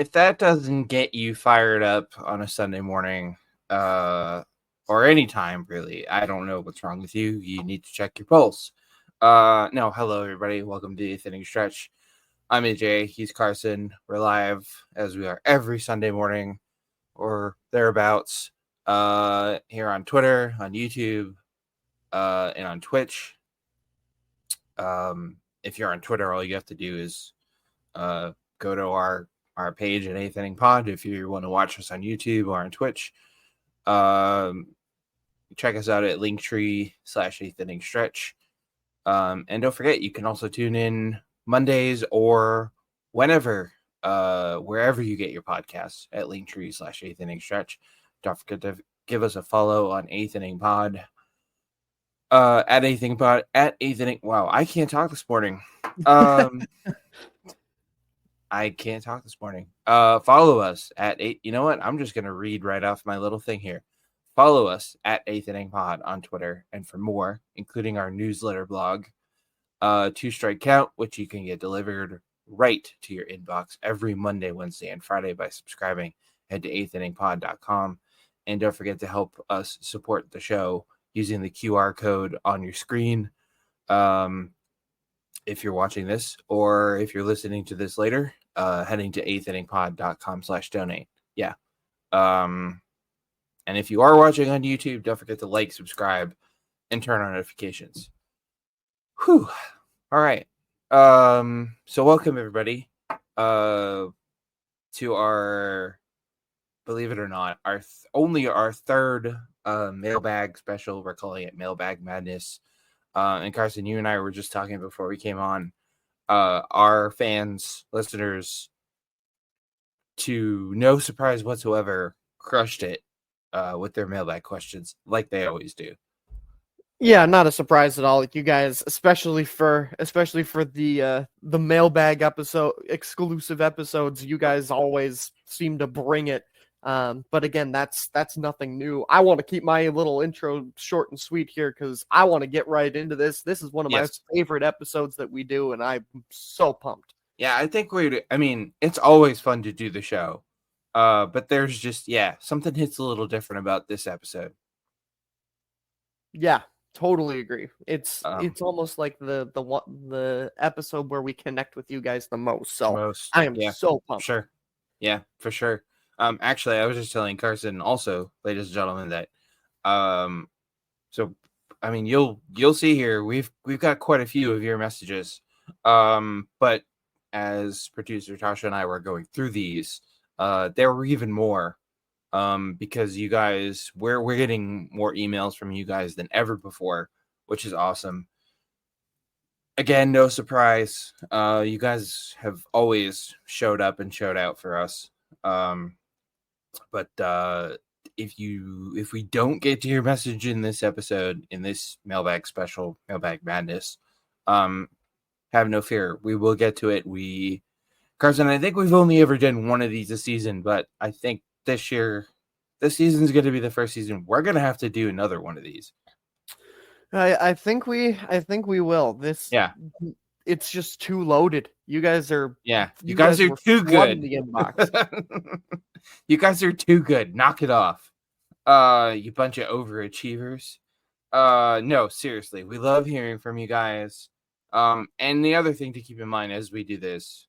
if that doesn't get you fired up on a Sunday morning, or any time really, I don't know what's wrong with you. You need to check your pulse. No, hello everybody. Welcome to the Thinning Stretch. I'm AJ. He's Carson. We're live as we are every Sunday morning or thereabouts. Here on Twitter, on YouTube, and on Twitch. If you're on Twitter, all you have to do is go to our page at Eighth Inning Pod. If you want to watch us on YouTube or on Twitch, check us out at Linktree/Eighth Inning Stretch. And don't forget, you can also tune in Mondays or whenever, wherever you get your podcasts at Linktree/Eighth Inning Stretch. Don't forget to give us a follow on Eighth Inning Pod. At Eighth Inning Pod, at Eighth Inning. Wow, I can't talk this morning. I can't talk this morning. Follow us at 8. You know what? I'm just going to read right off my little thing here. Follow us at Eighth Inning Pod on Twitter. And for more, including our newsletter blog, 2 Strike Count, which you can get delivered right to your inbox every Monday, Wednesday, and Friday by subscribing. Head to eighthinningpod.com. And don't forget to help us support the show using the QR code on your screen. If you're watching this or if you're listening to this later, heading to eighthinningpod.com/donate. Yeah. And if you are watching on YouTube, don't forget to like, subscribe, and turn on notifications. Whew. All right. So welcome everybody to our, believe it or not, our third mailbag special. We're calling it Mailbag Madness. And Carson, you and I were just talking before we came on. Our fans, listeners, to no surprise whatsoever, crushed it with their mailbag questions, like they always do. Yeah, not a surprise at all. You guys, especially for the mailbag episode, exclusive episodes, you guys always seem to bring it. But again, that's nothing new. I want to keep my little intro short and sweet here because I want to get right into this. This is one of my favorite episodes that we do, and I'm so pumped. Yeah, I think it's always fun to do the show. But there's just, something hits a little different about this episode. Yeah, totally agree. It's almost like the episode where we connect with you guys the most. So I am so pumped. Sure. Yeah, for sure. Actually, I was just telling Carson also, ladies and gentlemen, that so I mean you'll see here we've got quite a few of your messages. But as producer Tasha and I were going through these, there were even more. Because you guys, we're getting more emails from you guys than ever before, which is awesome. Again, no surprise. You guys have always showed up and showed out for us. But if we don't get to your message in this episode, in this mailbag special, Mailbag Madness, have no fear. We will get to it. Carson, I think we've only ever done one of these this season, but I think this season's going to be the first season we're going to have to do another one of these. I think we will. It's just too loaded. You guys are you guys are too good. The inbox. You guys are too good. Knock it off. You bunch of overachievers. No, seriously, we love hearing from you guys. And the other thing to keep in mind as we do this,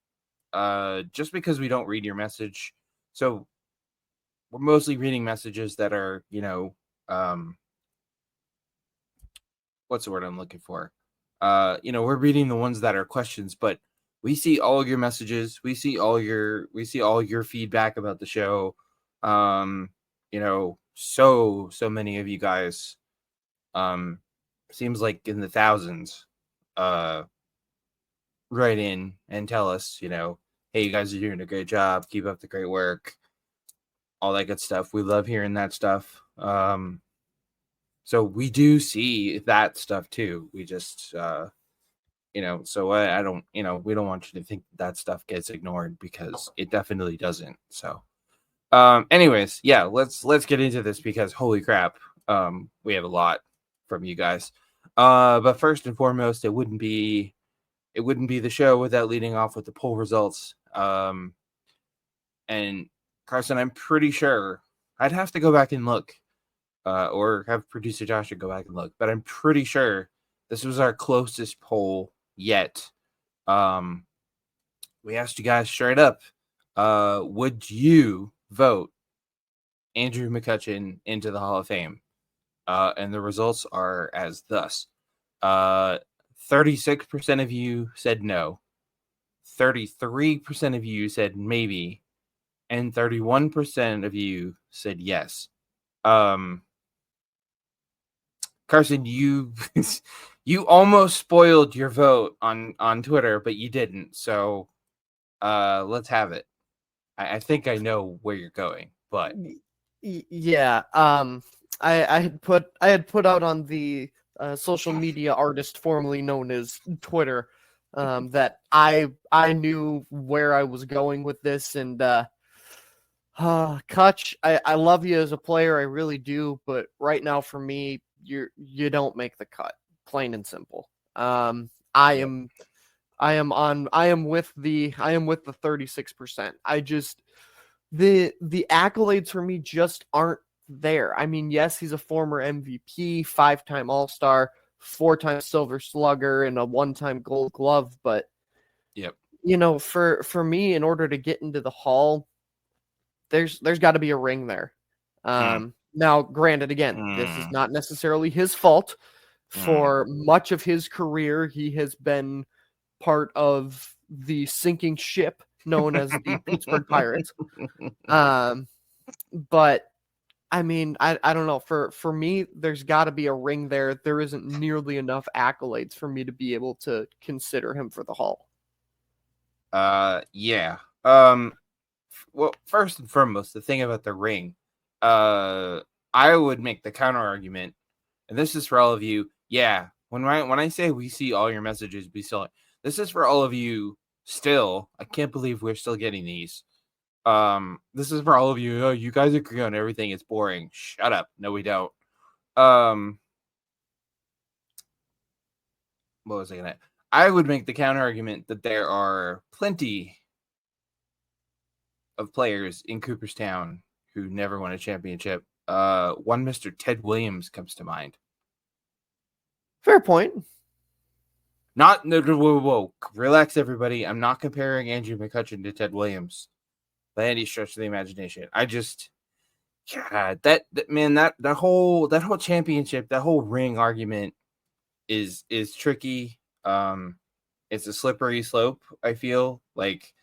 just because we don't read your message, so we're mostly reading messages that are, what's the word I'm looking for? We're reading the ones that are questions, but we see all of your messages. We see all your feedback about the show. So many of you guys, seems like in the thousands, write in and tell us, hey, you guys are doing a great job. Keep up the great work. All that good stuff. We love hearing that stuff. So we do see that stuff too. We just, so I don't, we don't want you to think that stuff gets ignored because it definitely doesn't. So, anyways, let's get into this because holy crap, we have a lot from you guys. But first and foremost, it wouldn't be the show without leading off with the poll results. And Carson, I'm pretty sure I'd have to go back and look, or have producer Joshua go back and look, but I'm pretty sure this was our closest poll yet. We asked you guys straight up, would you vote Andrew McCutchen into the Hall of Fame? And the results are as thus. 36% of you said no. 33% of you said maybe. And 31% of you said yes. Carson, you you almost spoiled your vote on Twitter, but you didn't. So let's have it. I think I know where you're going, but Yeah. I had put out on the social media artist formerly known as Twitter that I knew where I was going with this, and Kutch, I love you as a player, I really do, but right now for me, you don't make the cut, plain and simple. I yep. am I am with the 36%. I just the accolades for me just aren't there. I mean, yes, he's a former MVP, 5-time All-Star, 4-time Silver Slugger, and a 1-time Gold Glove, but Yep. for me, in order to get into the Hall, there's got to be a ring there. Now, granted, again, this is not necessarily his fault. For much of his career, he has been part of the sinking ship known as the Pittsburgh Pirates. But I mean, I don't know. For me, there's got to be a ring there. There isn't nearly enough accolades for me to be able to consider him for the Hall. Yeah. Well, first and foremost, the thing about the ring, I would make the counter argument, and this is for all of you. Yeah, when I say we see all your messages, this is for all of you. Still, I can't believe we're still getting these. This is for all of you. Oh, you guys agree on everything. It's boring. Shut up. No, we don't. What was I gonna? I would make the counter argument that there are plenty of players in Cooperstown who never won a championship. One Mr. Ted Williams comes to mind. Fair point. Whoa. Relax, everybody. I'm not comparing Andrew McCutchen to Ted Williams by any stretch of the imagination. That whole championship, that whole ring argument is tricky. It's a slippery slope. I feel like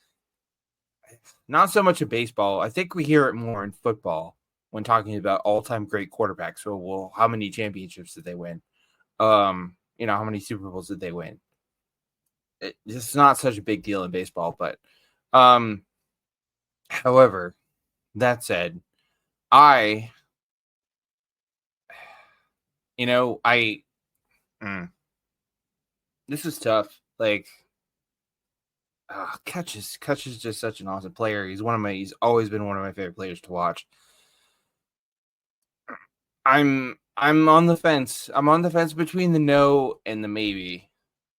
not so much in baseball. I think we hear it more in football when talking about all-time great quarterbacks. So, well, how many championships did they win? How many Super Bowls did they win? It's not such a big deal in baseball, but however, that said, this is tough. Like, Kutch is just such an awesome player. He's always been one of my favorite players to watch. I'm on the fence. I'm on the fence between the no and the maybe.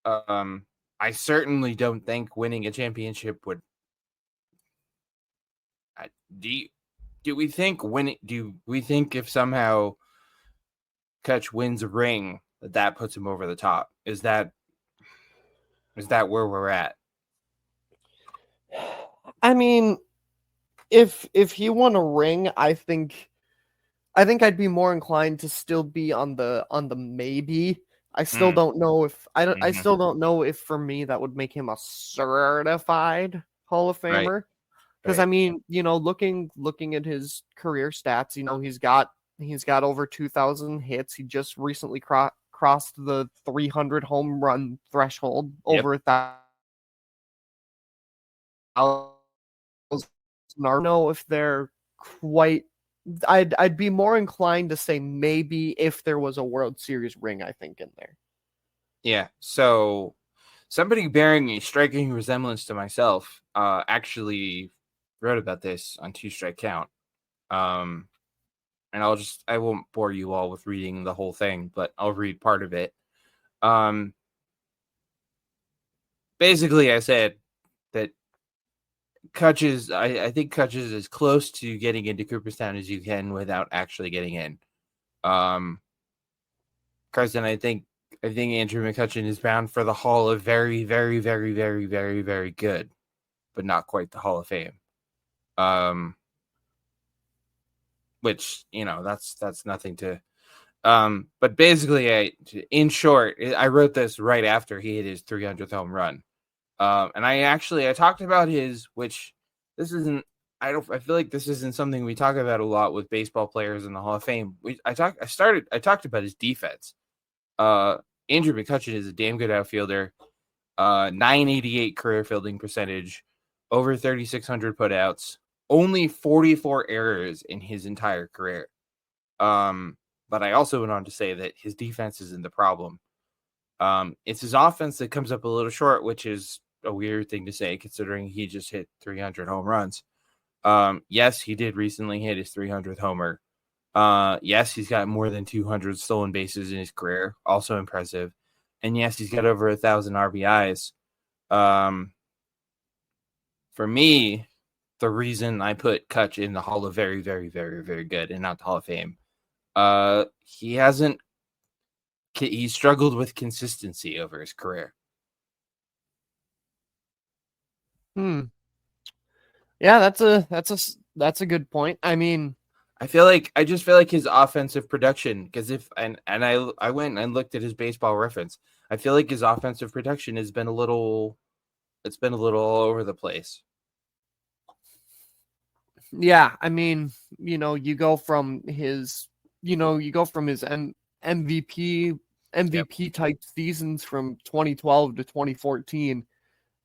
I certainly don't think winning a championship would. Do we think if somehow Kutch wins a ring that puts him over the top? Is that where we're at? I mean, if he won a ring, I think I'd be more inclined to still be on the maybe. I still don't know if I still don't know if for me that would make him a certified Hall of Famer. Because Right. I mean, looking at his career stats, he's got over 2,000 hits. He just recently crossed the 300 home run threshold, over 1,000. I don't know if they're quite. I'd be more inclined to say maybe if there was a World Series ring, I think, in there. Yeah. So somebody bearing a striking resemblance to myself actually wrote about this on Two Strike Count. And I won't bore you all with reading the whole thing, but I'll read part of it. Basically, I said that Kutch is I think Kutch is as close to getting into Cooperstown as you can without actually getting in. Carson, I think Andrew McCutcheon is bound for the Hall of very, very, very, very, very, very good, but not quite the Hall of Fame. Which, that's nothing to. But basically, in short, I wrote this right after he hit his 300th home run. And I talked about which this isn't. I feel like this isn't something we talk about a lot with baseball players in the Hall of Fame. I talked about his defense. Andrew McCutcheon is a damn good outfielder. 988 career fielding percentage, over 3,600 putouts, only 44 errors in his entire career. But I also went on to say that his defense isn't the problem. It's his offense that comes up a little short, which is a weird thing to say considering he just hit 300 home runs. Yes, he did recently hit his 300th homer. Yes, he's got more than 200 stolen bases in his career, also impressive. And yes, he's got over 1,000 RBIs. For me, the reason I put Kutch in the Hall of very, very, very, very good and not the Hall of Fame, he struggled with consistency over his career. Yeah, that's a good point. I mean, I just feel like his offensive production, because I went and looked at his baseball reference. I feel like his offensive production has been a little all over the place. Yeah, I mean, you go from his MVP type seasons from 2012 to 2014.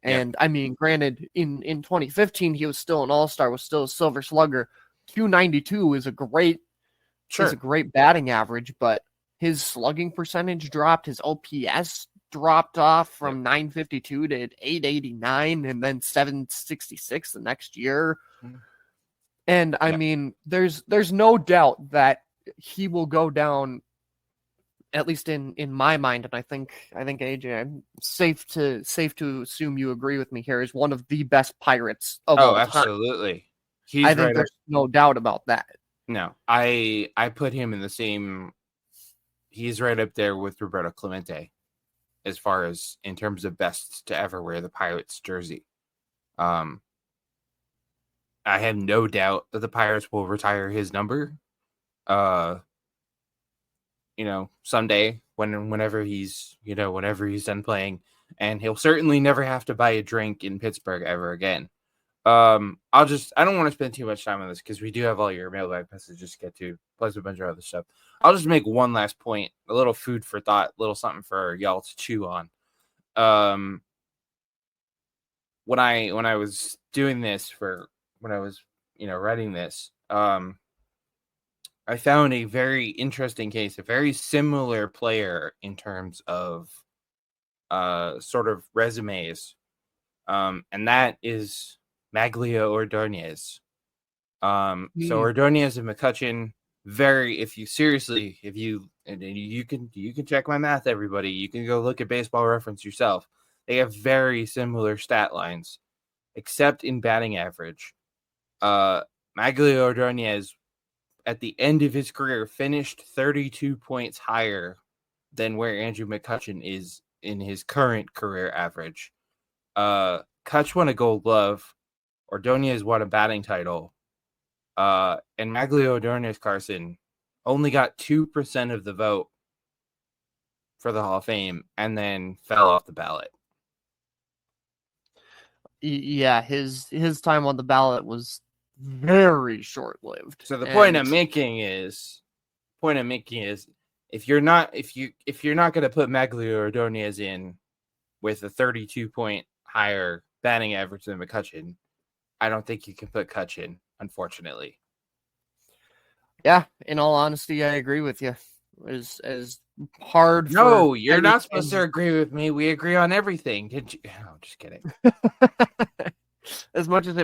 And I mean, granted, in 2015 he was still an all-star, was still a silver slugger. 292 is a great batting average, but his slugging percentage dropped, his OPS dropped off from 952 to 889 and then 766 the next year. And I mean, there's no doubt that he will go down, at least in my mind, and I think AJ, I'm safe to assume you agree with me here, is one of the best Pirates of all time. Absolutely. I think there's no doubt about that. No, I put him in the same. He's right up there with Roberto Clemente, as far as in terms of best to ever wear the Pirates jersey. I have no doubt that the Pirates will retire his number. Someday whenever he's done playing, and he'll certainly never have to buy a drink in Pittsburgh ever again. I don't want to spend too much time on this because we do have all your mailbag messages to get to, plus a bunch of other stuff. I'll just make one last point, a little food for thought, little something for y'all to chew on. When I was doing this when I was, writing this, I found a very interesting case, a very similar player in terms of sort of resumes. And that is Magglio Ordonez. So Ordonez and McCutcheon, you can check my math, everybody. You can go look at Baseball Reference yourself. They have very similar stat lines, except in batting average. Magglio Ordonez, at the end of his career, finished 32 points higher than where Andrew McCutcheon is in his current career average. Kutch won a Gold Glove. Ordonez won a batting title. And Magglio Ordonez, Carson, only got 2% of the vote for the Hall of Fame and then fell off the ballot. Yeah, his time on the ballot was very short-lived. So the point I'm making is if you're not going to put Magglio Ordonez in with a 32-point higher batting average than McCutcheon, I don't think you can put Kutch in, unfortunately. Yeah, in all honesty, I agree with you. As hard. No, you're not supposed to agree with me. We agree on everything. Did you? Oh, just kidding. As much as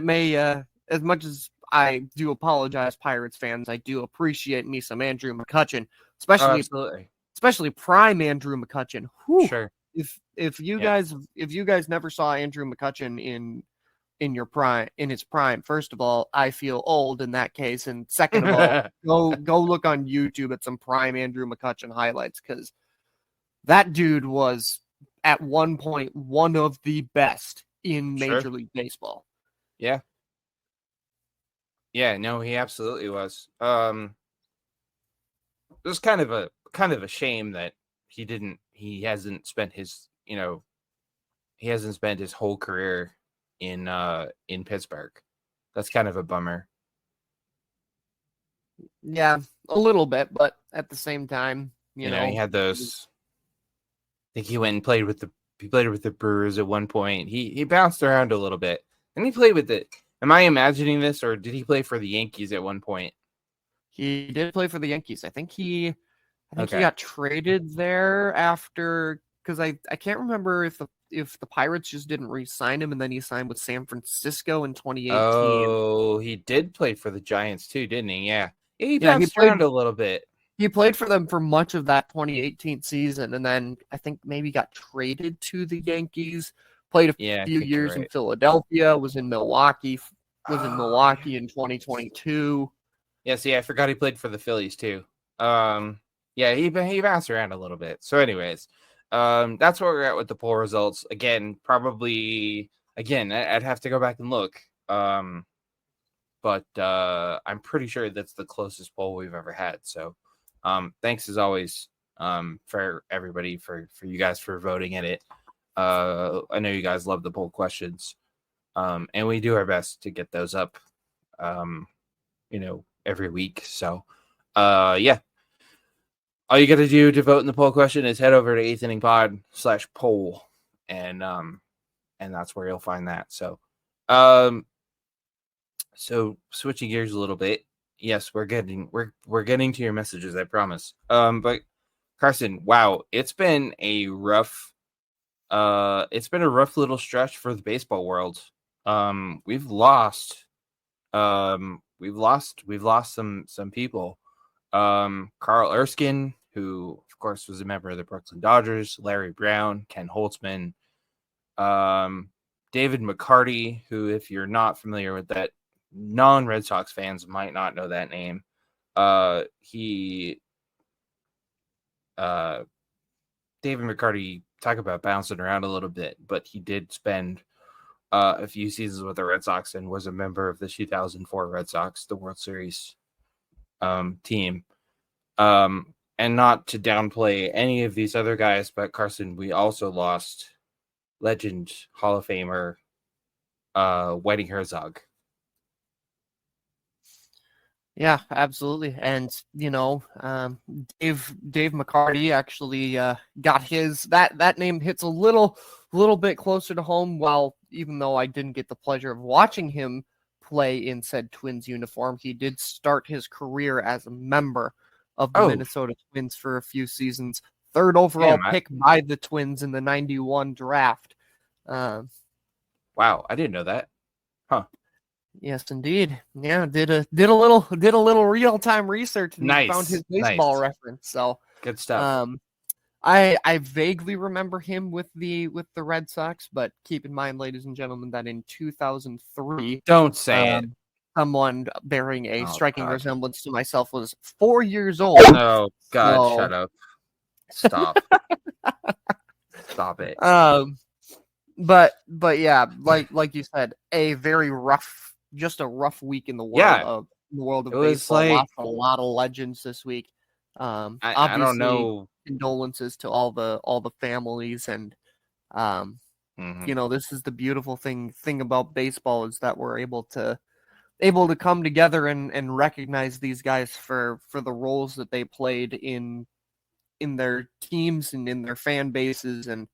I do apologize, Pirates fans, I do appreciate me some Andrew McCutcheon, especially prime Andrew McCutcheon. Whew. Sure. If you guys never saw Andrew McCutcheon in his prime. First of all, I feel old in that case, and second of all, go look on YouTube at some prime Andrew McCutchen highlights, because that dude was at one point one of the best in Sure. Major League Baseball. Yeah. Yeah, no, he absolutely was. It was kind of a shame that he hasn't spent his whole career in Pittsburgh. That's kind of a bummer. Yeah, a little bit, but at the same time, He had those. I think he went and played with the Brewers at one point. He bounced around a little bit, and he played with it. Am I imagining this, or did he play for the Yankees at one point? He did play for the Yankees. I think he Okay. got traded there after, because I can't remember if the Pirates just didn't re-sign him, and then he signed with San Francisco in 2018. Oh, he did play for the Giants too, didn't he? Yeah. He Yeah, bounced around a little bit. he played for them for much of that 2018 season, and then I think maybe got traded to the Yankees. Played a Yeah, I few think you're years in right. Philadelphia. Was in Milwaukee in 2022. Yeah, see, I forgot he played for the Phillies too. Yeah, he bounced around a little bit. So, anyways, that's where we're at with the poll results. Again, I'd have to go back and look. But I'm pretty sure that's the closest poll we've ever had. So, thanks as always, for everybody for you guys for voting in it. I know you guys love the poll questions, and we do our best to get those up, every week. So, yeah. All you got to do to vote in the poll question is head over to 8th Inning Pod/poll, and that's where you'll find that. So, so switching gears a little bit. Yes, we're getting to your messages, I promise. But Carson, wow, it's been a rough little stretch for the baseball world. We've lost some people. Carl Erskine, who of course was a member of the Brooklyn Dodgers, Larry Brown, Ken Holtzman, David McCarty, who, if you're not familiar with that, non-Red Sox fans might not know that name. David McCarty, talk about bouncing around a little bit, but he did spend a few seasons with the Red Sox and was a member of the 2004 Red Sox, the World Series team. And not to downplay any of these other guys, but Carson, we also lost legend Hall of Famer Whitey Herzog. Yeah, absolutely. And Dave McCarty actually got his that name hits a little bit closer to home. While even though I didn't get the pleasure of watching him play in said Twins uniform, he did start his career as a member of the Minnesota Twins for a few seasons. Third overall pick by the Twins in the 91 draft. Wow, I didn't know that. Huh. Yes, indeed. Yeah, did a little real-time research and found his baseball reference. So good stuff. I vaguely remember him with the Red Sox, but keep in mind, ladies and gentlemen, that in 2003, don't say it. Someone bearing a striking resemblance to myself was 4 years old. Oh God, so... shut up. Stop. Stop it. But yeah, like you said, a rough week in the world of baseball. Lost a lot of legends this week. I don't know. Condolences to all the families, and this is the beautiful thing about baseball, is that we're able to come together and recognize these guys for the roles that they played in their teams and in their fan bases, and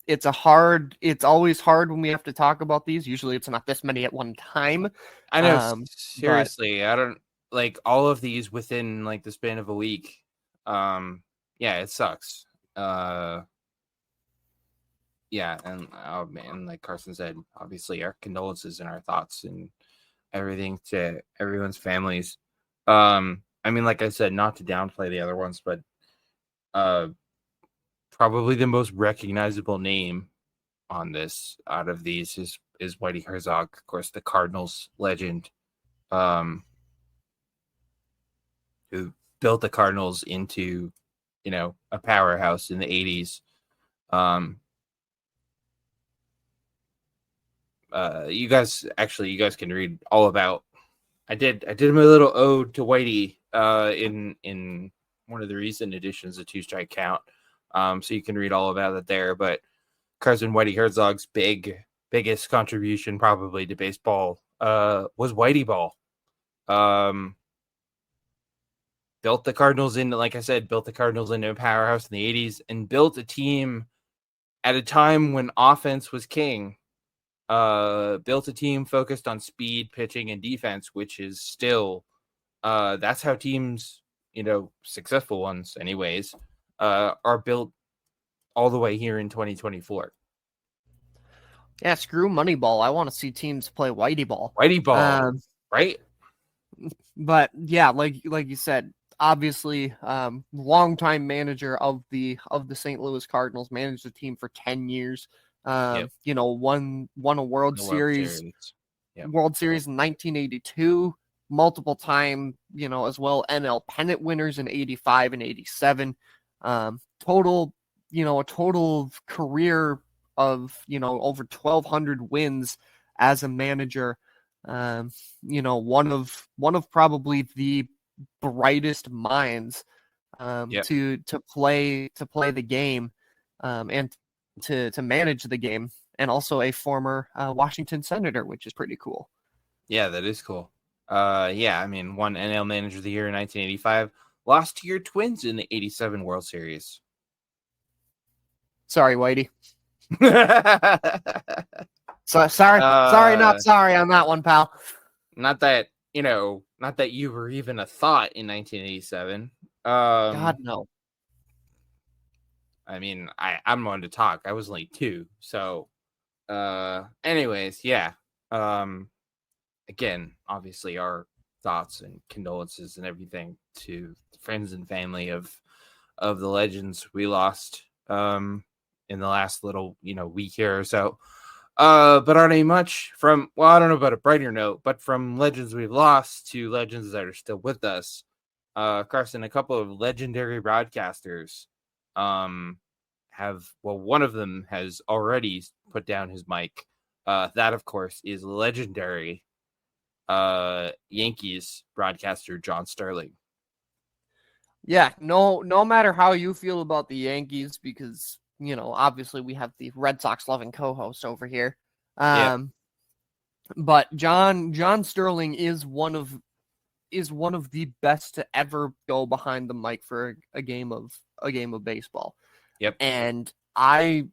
it's always hard when we have to talk about these. Usually it's not this many at one time. I know, seriously, I don't like all of these within like the span of a week. It sucks. And oh man, like Carson said, obviously our condolences and our thoughts and everything to everyone's families. I mean, like I said, not to downplay the other ones, but probably the most recognizable name on this out of these is Whitey Herzog, of course, the Cardinals legend, who built the Cardinals into, a powerhouse in the 80s. You guys can read all about. I did my little ode to Whitey in one of the recent editions of Two Strike Count. So you can read all about it there. But Cousin Whitey Herzog's biggest contribution probably to baseball was Whitey Ball. Built the Cardinals into, like I said, built the Cardinals into a powerhouse in the 80s and built a team at a time when offense was king. Built a team focused on speed, pitching, and defense, which is still that's how teams, successful ones anyways, are built all the way here in 2024. Yeah, screw Moneyball. I want to see teams play Whitey Ball. Whitey Ball, right? But yeah, like you said, obviously, longtime manager of the St. Louis Cardinals, managed the team for 10 years. Yep. Won a World Series. Yep. World Series in 1982, multiple time, as well NL pennant winners in 85 and 87. A total career of, over 1,200 wins as a manager. One of probably the brightest minds to play the game and to manage the game, and also a former Washington Senator, which is pretty cool. Yeah, that is cool. I mean, won NL Manager of the Year in 1985, lost to your Twins in the 87 World Series. Sorry, Whitey. Sorry, not sorry on that one, pal. Not that you were even a thought in 1987. God, no. I mean, I'm one to talk. I was only 2, so. Anyways, yeah. Again, obviously, our thoughts and condolences and everything to friends and family of the legends we lost in the last little week here or so. But on a much from, well, I don't know about a brighter note, but from legends we've lost to legends that are still with us, Carson, a couple of legendary broadcasters one of them has already put down his mic. That, of course, is legendary Yankees broadcaster John Sterling. Yeah, no matter how you feel about the Yankees, because obviously we have the Red Sox loving co-host over here. But John Sterling is one of the best to ever go behind the mic for a game of baseball. Yep. And I,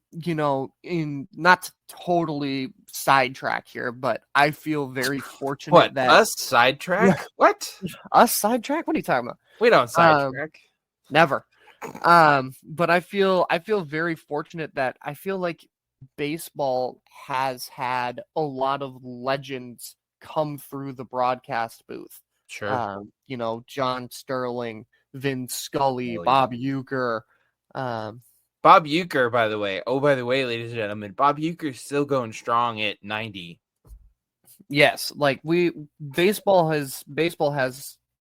in not to totally sidetrack here, but I feel very fortunate that us sidetrack? What? Us sidetrack? What are you talking about? We don't sidetrack. Never. But I feel very fortunate that I feel like baseball has had a lot of legends come through the broadcast booth. Sure. John Sterling, Vin Scully, Bob Uecker. Bob Uecker, by the way, ladies and gentlemen, Bob Uecker's still going strong at 90. Yes, like baseball has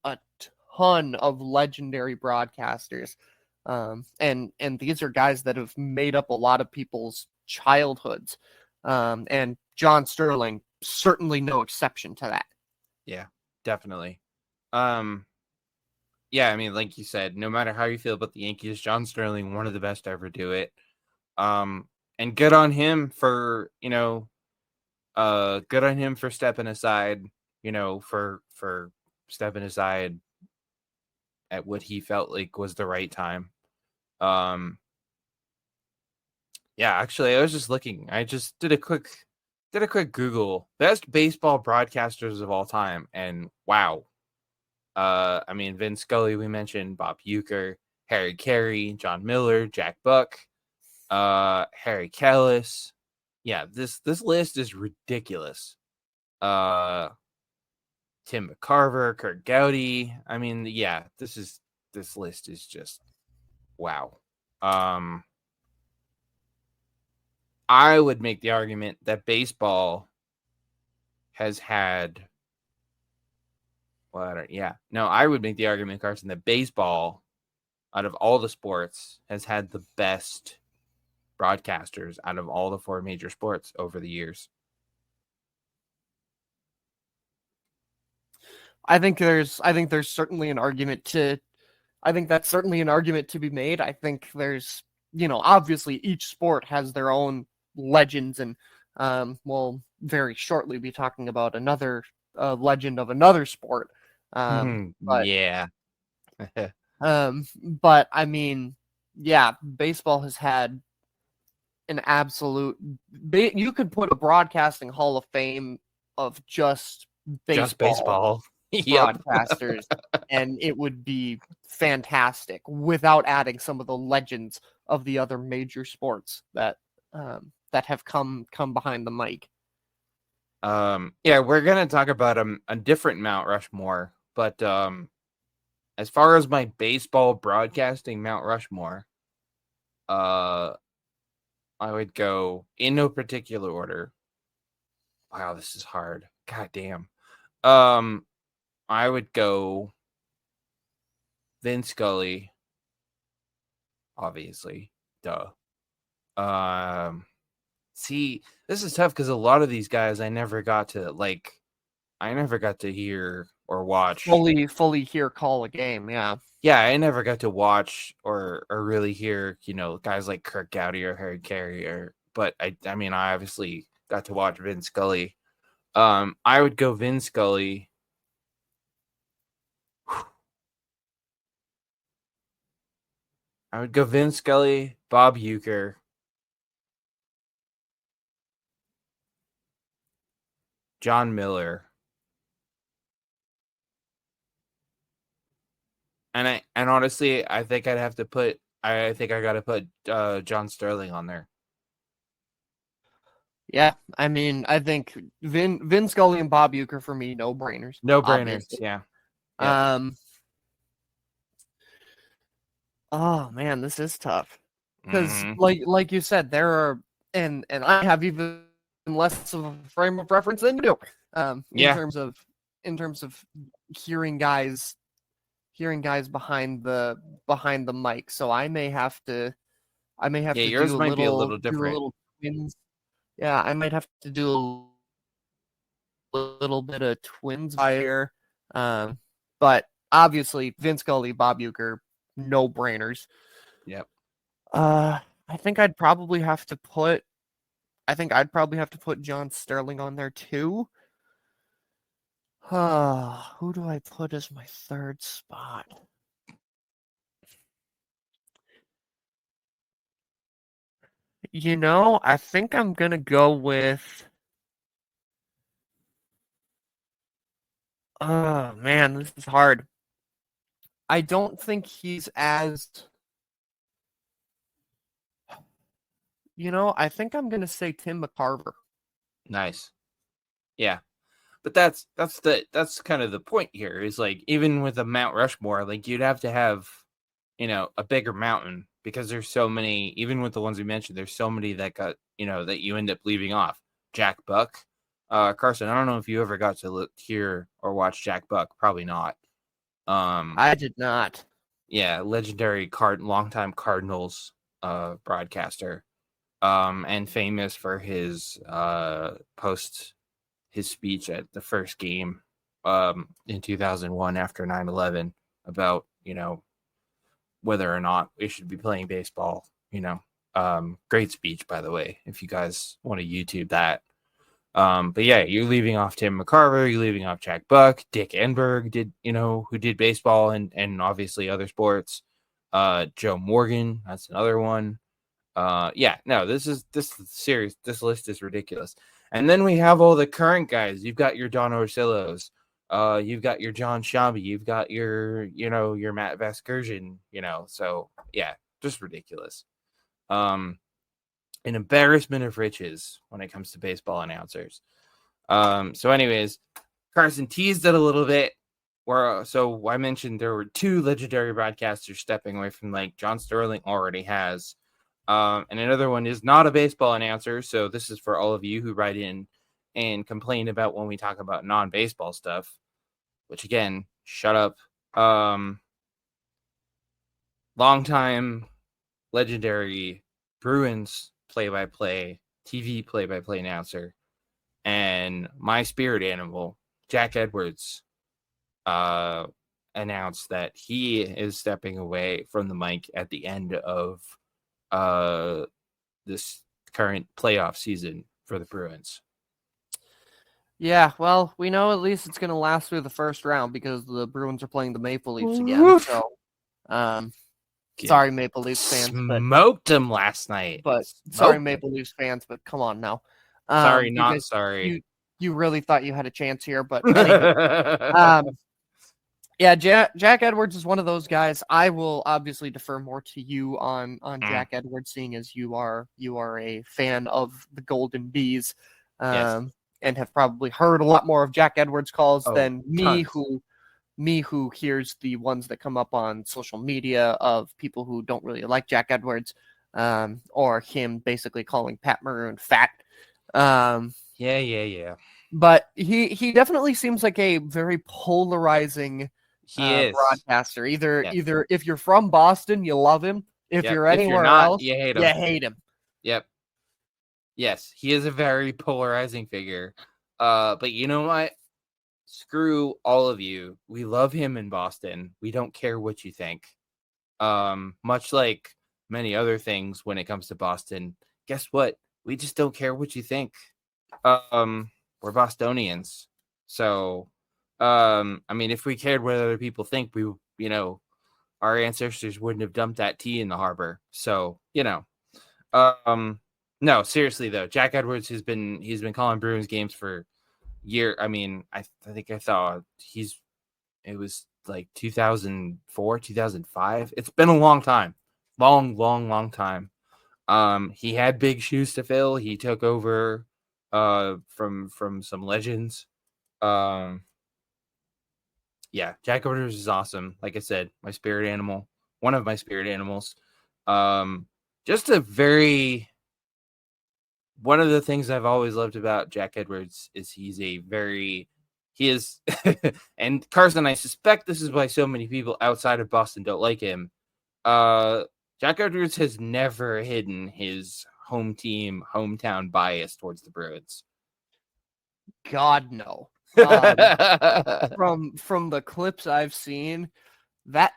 a ton of legendary broadcasters. And these are guys that have made up a lot of people's childhoods. And John Sterling, certainly no exception to that. Yeah, definitely. Yeah, I mean, like you said, no matter how you feel about the Yankees, John Sterling, one of the best to ever do it. And good on him for, stepping aside, for stepping aside at what he felt like was the right time. Yeah, actually, I was just looking. I just did a quick Google best baseball broadcasters of all time, and wow. I mean, Vin Scully, we mentioned, Bob Uecker, Harry Carey, John Miller, Jack Buck, Harry Kalas. Yeah, this list is ridiculous. Tim McCarver, Kurt Gowdy. I mean, yeah, this list is just wow. I would make the argument that baseball has had. I would make the argument, Carson, that baseball, out of all the sports, has had the best broadcasters out of all the four major sports over the years. I think there's certainly an argument to I think that's certainly an argument to be made. I think there's, obviously each sport has their own legends, and we'll very shortly be talking about another legend of another sport. But Yeah. but I mean, yeah, baseball has had an absolute. You could put a broadcasting Hall of Fame of just Just baseball baseball. Yep. broadcasters, and it would be fantastic without adding some of the legends of the other major sports that have come behind the mic. Yeah, we're gonna talk about a different Mount Rushmore, but as far as my baseball broadcasting Mount Rushmore, I would go in no particular order. Wow, this is hard. God damn. I would go Vin Scully, obviously. Duh. See, this is tough because a lot of these guys I never got to hear or watch. Fully hear call a game, yeah. Yeah, I never got to watch or really hear, guys like Kirk Gowdy or Harry Carey, but I mean I obviously got to watch Vin Scully. I would go Vin Scully. I would go Vin Scully, Bob Uecker, John Miller, and honestly, I think I gotta put John Sterling on there. Yeah, I mean, I think Vin Scully and Bob Uecker for me, no brainers. No brainers, yeah. Yep. Oh man, this is tough because, like you said, there are, and I have even less of a frame of reference than you do. In terms of hearing guys behind the mic. So I may have to yours do might be a little different. Do a little twins. Yeah, I might have to do a little bit of twins fire. But obviously Vin Scully, Bob Uecker, no brainers. Yep. I think I'd probably have to put John Sterling on there too. Who do I put as my third spot? I think I'm gonna go with. Oh man, this is hard. I don't think he's as. I think I'm gonna say Tim McCarver. Nice. Yeah. But that's kind of the point here is like even with a Mount Rushmore, like you'd have to have, a bigger mountain because there's so many, even with the ones we mentioned, there's so many that got, that you end up leaving off. Jack Buck. Carson, I don't know if you ever got to hear or watch Jack Buck. Probably not. I did not. Yeah, legendary longtime Cardinals broadcaster. And famous for his his speech at the first game in 2001 after 9/11 about, whether or not we should be playing baseball, great speech, by the way, if you guys want to YouTube that. But yeah, you're leaving off Tim McCarver, you're leaving off Jack Buck, Dick Enberg did, who did baseball and obviously other sports. Joe Morgan, that's another one. This list is ridiculous. And then we have all the current guys. You've got your Don Orsillos, you've got your John Shambi, you've got your Matt Vasgersian, so yeah, just ridiculous. An embarrassment of riches when it comes to baseball announcers. So anyways, Carson teased it a little bit. So I mentioned there were two legendary broadcasters stepping away from, like, John Sterling already has. And another one is not a baseball announcer. So this is for all of you who write in and complain about when we talk about non-baseball stuff, which again, shut up. Longtime legendary Bruins play-by-play, TV play-by-play announcer, and my spirit animal, Jack Edwards, announced that he is stepping away from the mic at the end of this current playoff season for the Bruins. Yeah, well, we know at least it's going to last through the first round because the Bruins are playing the Maple Leafs again. Woof. So, sorry, Maple Leafs fans, but smoked them last night. Sorry, Maple Leafs fans, but come on now. Sorry, not sorry. You really thought you had a chance here, but anyway. Yeah, Jack Edwards is one of those guys. I will obviously defer more to you on Jack Edwards, seeing as you are a fan of the Golden Bees, Yes. and have probably heard a lot more of Jack Edwards calls than me, tons. who hears the ones that come up on social media of people who don't really like Jack Edwards, or him basically calling Pat Maroon fat. Yeah. But he definitely seems like a very polarizing broadcaster. Either if you're from Boston, you love him. If you're anywhere else, you hate him. Yep. Yes, he is a very polarizing figure. But you know what? Screw all of you. We love him in Boston. We don't care what you think. Much like many other things when it comes to Boston, guess what? We just don't care what you think. We're Bostonians. So, I mean, if we cared what other people think, our ancestors wouldn't have dumped that tea in the harbor. So, no, seriously though, Jack Edwards he's been calling Bruins games for year. I mean, I think I saw it was like 2004, 2005. It's been a long time, long time. He had big shoes to fill. He took over from some legends. Yeah, Jack Edwards is awesome. Like I said, my spirit animal, one of my spirit animals. Just one of the things I've always loved about Jack Edwards is he is, and Carson, I suspect this is why so many people outside of Boston don't like him. Jack Edwards has never hidden his hometown bias towards the Bruins. God, no. From the clips I've seen, that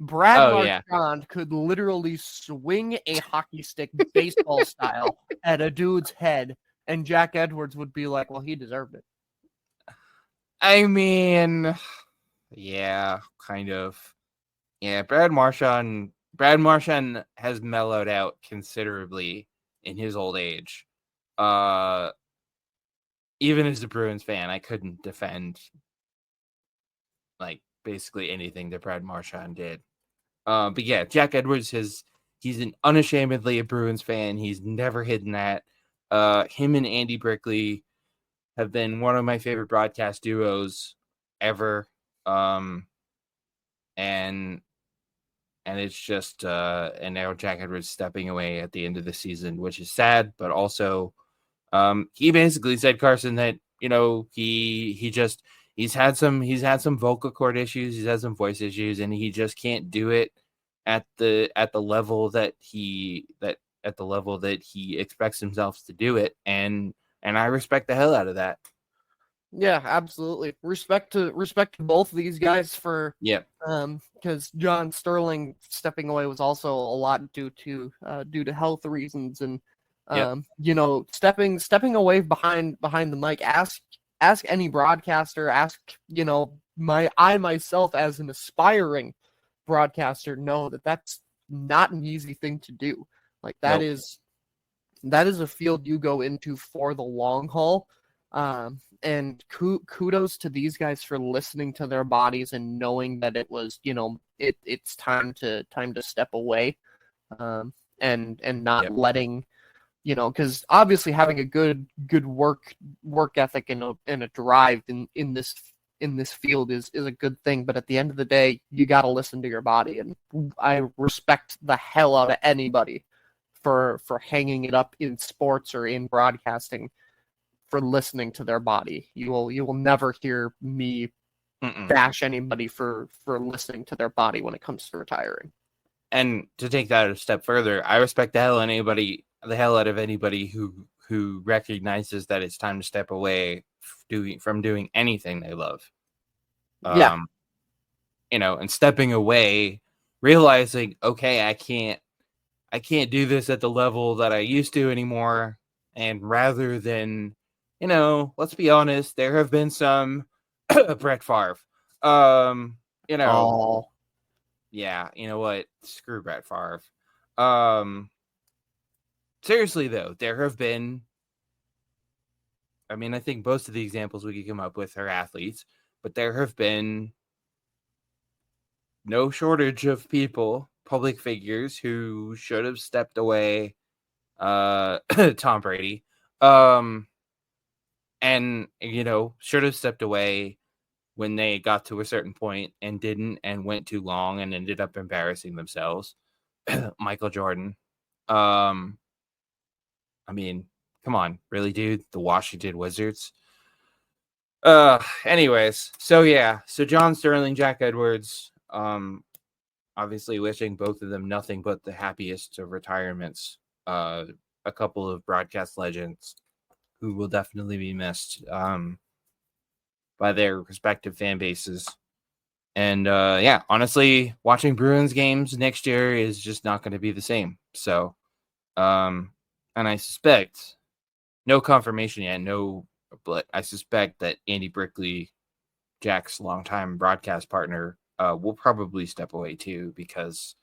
Brad Marchand could literally swing a hockey stick baseball style at a dude's head, and Jack Edwards would be like, well, he deserved it. I mean, yeah, kind of. Yeah, Brad Marchand has mellowed out considerably in his old age. Even as a Bruins fan, I couldn't defend like basically anything that Brad Marchand did. But yeah, Jack Edwards he's an unashamedly a Bruins fan. He's never hidden that. Him and Andy Brickley have been one of my favorite broadcast duos ever. And it's just and now Jack Edwards stepping away at the end of the season, which is sad, but also he basically said, Carson, that he's had some vocal cord issues, he's had some voice issues, and he just can't do it at the level that he expects himself to do it, and I respect the hell out of that. Yeah, absolutely. Respect to both of these guys for because John Sterling stepping away was also a lot due to health reasons, and stepping away behind the mic. Ask any broadcaster. Ask I myself as an aspiring broadcaster know that that's not an easy thing to do. Like that is a field you go into for the long haul. And kudos to these guys for listening to their bodies and knowing that it was, it's time to step away, and not letting, because obviously having a good work ethic and a drive in this field is a good thing. But at the end of the day, you got to listen to your body, and I respect the hell out of anybody for hanging it up in sports or in broadcasting for listening to their body. You will never hear me bash anybody for listening to their body when it comes to retiring. And to take that a step further, I respect the hell out of anybody who recognizes that it's time to step away from doing anything they love. Yeah. And stepping away, realizing, okay, I can't do this at the level that I used to anymore. And rather than, let's be honest, there have been some Brett Favre. Oh. Yeah, you know what? Screw Brett Favre. Seriously though, there have been, I mean, I think most of the examples we could come up with are athletes, but there have been no shortage of people, public figures, who should have stepped away. Tom Brady, and should have stepped away when they got to a certain point and didn't, and went too long and ended up embarrassing themselves. Michael Jordan. I mean, come on, really, dude? The Washington Wizards. Anyways, so John Sterling, Jack Edwards, obviously wishing both of them nothing but the happiest of retirements. A couple of broadcast legends who will definitely be missed by their respective fan bases. And honestly, watching Bruins games next year is just not going to be the same. So, and I suspect, no confirmation yet, but I suspect that Andy Brickley, Jack's longtime broadcast partner, will probably step away too, because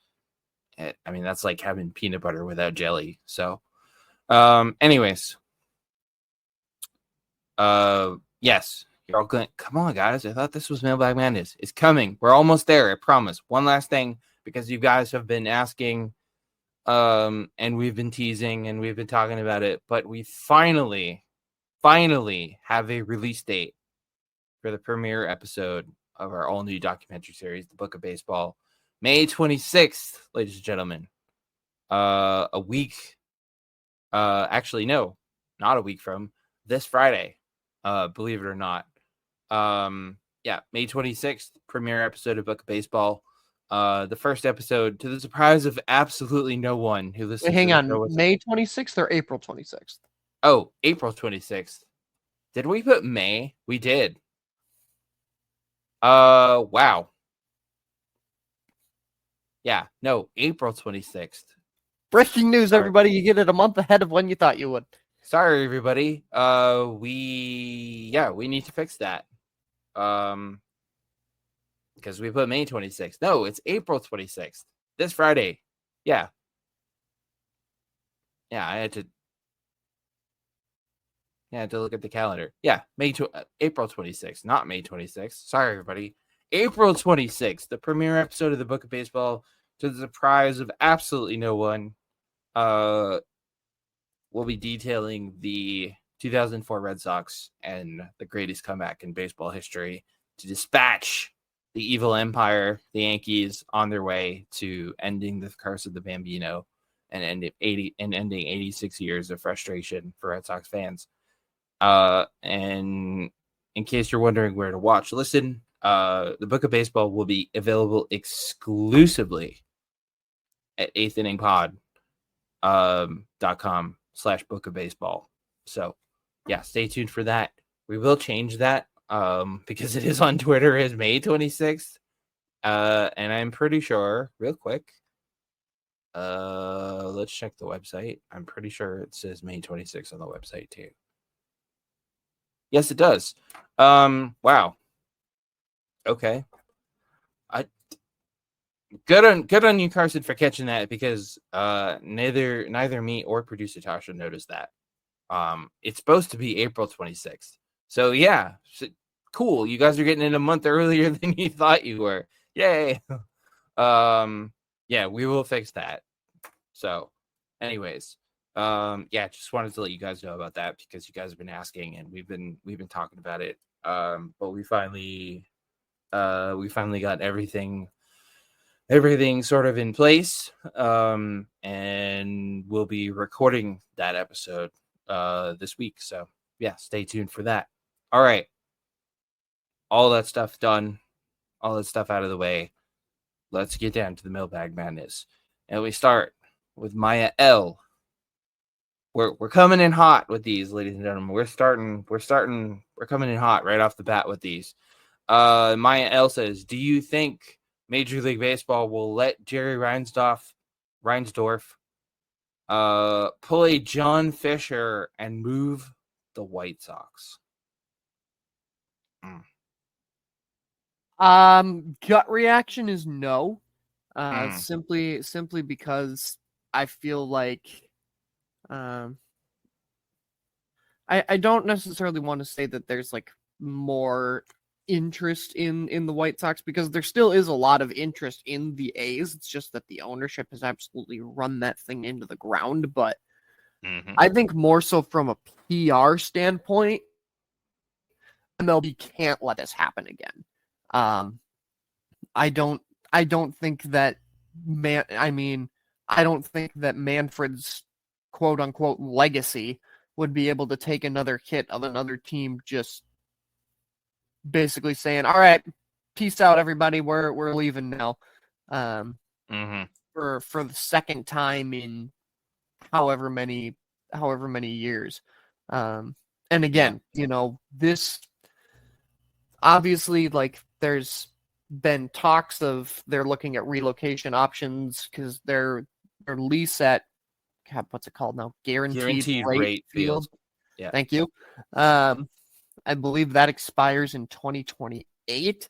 that's like having peanut butter without jelly. So, anyways, yes, you're all going. Come on, guys! I thought this was Mailbag Madness. It's coming. We're almost there. I promise. One last thing, because you guys have been asking, and we've been teasing and we've been talking about it, but we finally have a release date for the premiere episode of our all new documentary series, The Book of Baseball, May 26th, ladies and gentlemen. A week. Actually, no, not a week from this Friday. Believe it or not. May 26th, premiere episode of Book of Baseball. The first episode, to the surprise of absolutely no one who listens. Hang on, May 26th or April 26th? Oh, April 26th. Did we put May? We did. Wow. Yeah, no, April 26th. Breaking news, everybody. You get it a month ahead of when you thought you would. Sorry, everybody. We need to fix that. Because we put May 26th. No, it's April 26th. This Friday. Yeah. Yeah, I had to look at the calendar. Yeah, April 26th, not May 26th. Sorry, everybody. April 26th, the premiere episode of The Book of Baseball, to the surprise of absolutely no one. We'll be detailing the 2004 Red Sox and the greatest comeback in baseball history to dispatch the evil empire, the Yankees, on their way to ending the curse of the Bambino and ending 86 years of frustration for Red Sox fans. And in case you're wondering where to watch, listen, the Book of Baseball will be available exclusively at eighth-inning-pod.com/Book of Baseball. So stay tuned for that. We will change that because it is on Twitter as May 26th. And I'm pretty sure, real quick, let's check the website. I'm pretty sure it says May 26th on the website too. Yes, it does. Wow. Okay. Good on you, Carson, for catching that, because neither me or producer Tasha noticed that. It's supposed to be April 26th. So cool. You guys are getting it a month earlier than you thought you were. Yay. We will fix that. So, anyways, just wanted to let you guys know about that, because you guys have been asking and we've been talking about it. But we finally got everything everything's sort of in place. And we'll be recording that episode this week. So yeah, stay tuned for that. All right. All that stuff done, all that stuff out of the way. Let's get down to the Mailbag Madness. And we start with Maya L. We're coming in hot with these, ladies and gentlemen. We're coming in hot right off the bat with these. Maya L says, do you think Major League Baseball will let Jerry Reinsdorf pull a John Fisher and move the White Sox? Gut reaction is no. Simply because I feel like I don't necessarily want to say that there's like more interest in the White Sox, because there still is a lot of interest in the A's. It's just that the ownership has absolutely run that thing into the ground. But I think more so from a PR standpoint, MLB can't let this happen again. I don't think that I don't think that Manfred's quote unquote legacy would be able to take another hit of another team just basically saying, all right, peace out, everybody. We're leaving now. For the second time in however many years. And again, this obviously, like, there's been talks of they're looking at relocation options because their lease at what's it called now? Guaranteed rate field. Yeah. Thank you. I believe that expires in 2028.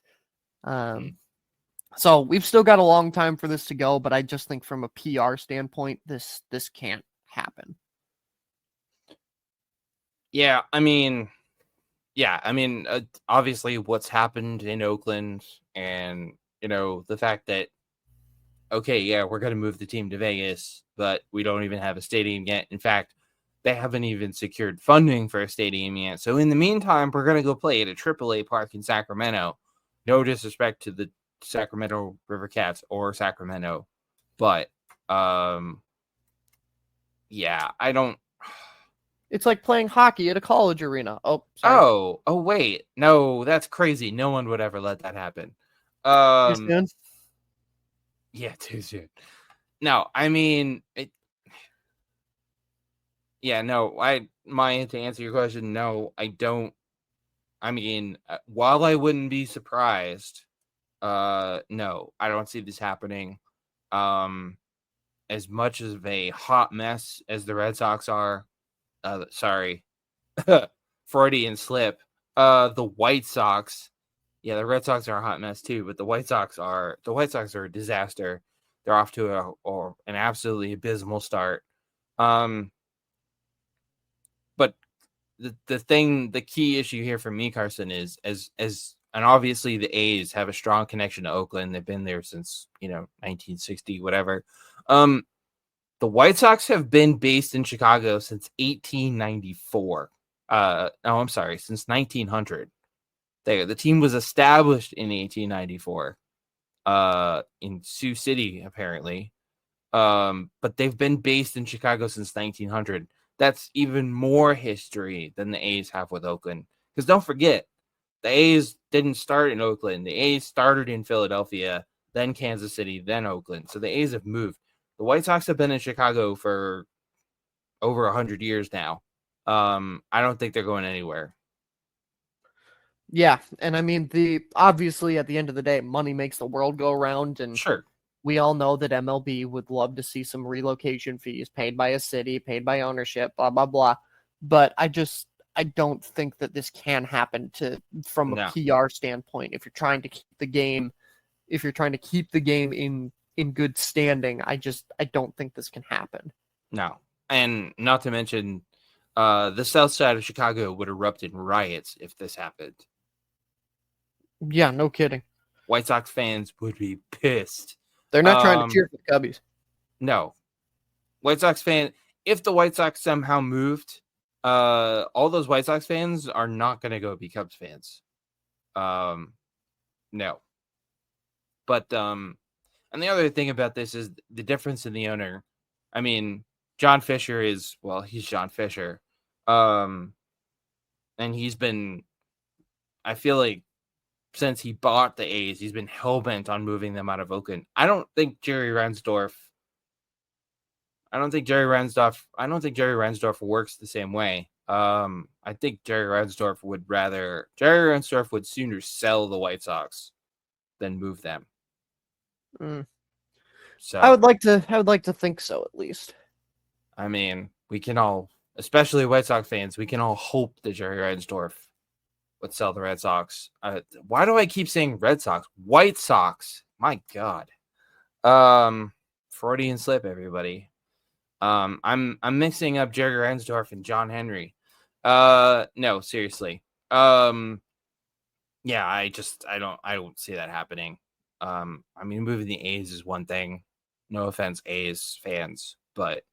So we've still got a long time for this to go, but I just think from a PR standpoint, this can't happen. Yeah, I mean, obviously what's happened in Oakland and, the fact that, okay, yeah, we're going to move the team to Vegas, but we don't even have a stadium yet. In fact, they haven't even secured funding for a stadium yet. So in the meantime, we're going to go play at a AAA park in Sacramento. No disrespect to the Sacramento River Cats or Sacramento, but yeah, I don't. It's like playing hockey at a college arena. Oh, sorry. Oh, wait. No, that's crazy. No one would ever let that happen. Too soon? Yeah, too soon. No, I mean, yeah, no, to answer your question, no, I don't. I mean, while I wouldn't be surprised, no, I don't see this happening. As much of a hot mess as the Red Sox are, sorry, Freudian slip. The White Sox, yeah, the Red Sox are a hot mess too, but the White Sox are a disaster. They're off to an absolutely abysmal start. But the key issue here for me, Carson, is and obviously the A's have a strong connection to Oakland. They've been there since 1960, whatever. The White Sox have been based in Chicago since 1894. I'm sorry, since 1900. The team was established in 1894 in Sioux City, apparently. But they've been based in Chicago since 1900. That's even more history than the A's have with Oakland. Because don't forget, the A's didn't start in Oakland. The A's started in Philadelphia, then Kansas City, then Oakland. So the A's have moved. The White Sox have been in Chicago for over 100 years now. I don't think they're going anywhere. Yeah, and I mean, obviously at the end of the day, money makes the world go round, and sure, we all know that MLB would love to see some relocation fees paid by a city, paid by ownership, blah blah blah. But I don't think that this can happen from a PR standpoint. If you're trying to keep the game, in good standing, I don't think this can happen. No, and not to mention, the South Side of Chicago would erupt in riots if this happened. Yeah, no kidding. White Sox fans would be pissed. They're not trying to cheer for the Cubbies. No. White Sox fan, if the White Sox somehow moved, all those White Sox fans are not going to go be Cubs fans. No. But And the other thing about this is the difference in the owner. I mean, John Fisher is, well, he's John Fisher. And he's been, I feel like since he bought the A's, he's been hell-bent on moving them out of Oakland. I don't think Jerry Reinsdorf works the same way. I think Jerry Reinsdorf would sooner sell the White Sox than move them. So I would like to think so, at least. I mean, we can all, especially White Sox fans, we can all hope that Jerry Reinsdorf would sell the Red Sox. Why do I keep saying Red Sox? White Sox. My God. Freudian slip, everybody. I'm mixing up Jerry Reinsdorf and John Henry. No, seriously. Yeah, I don't see that happening. I mean, moving the A's is one thing. No offense, A's fans, but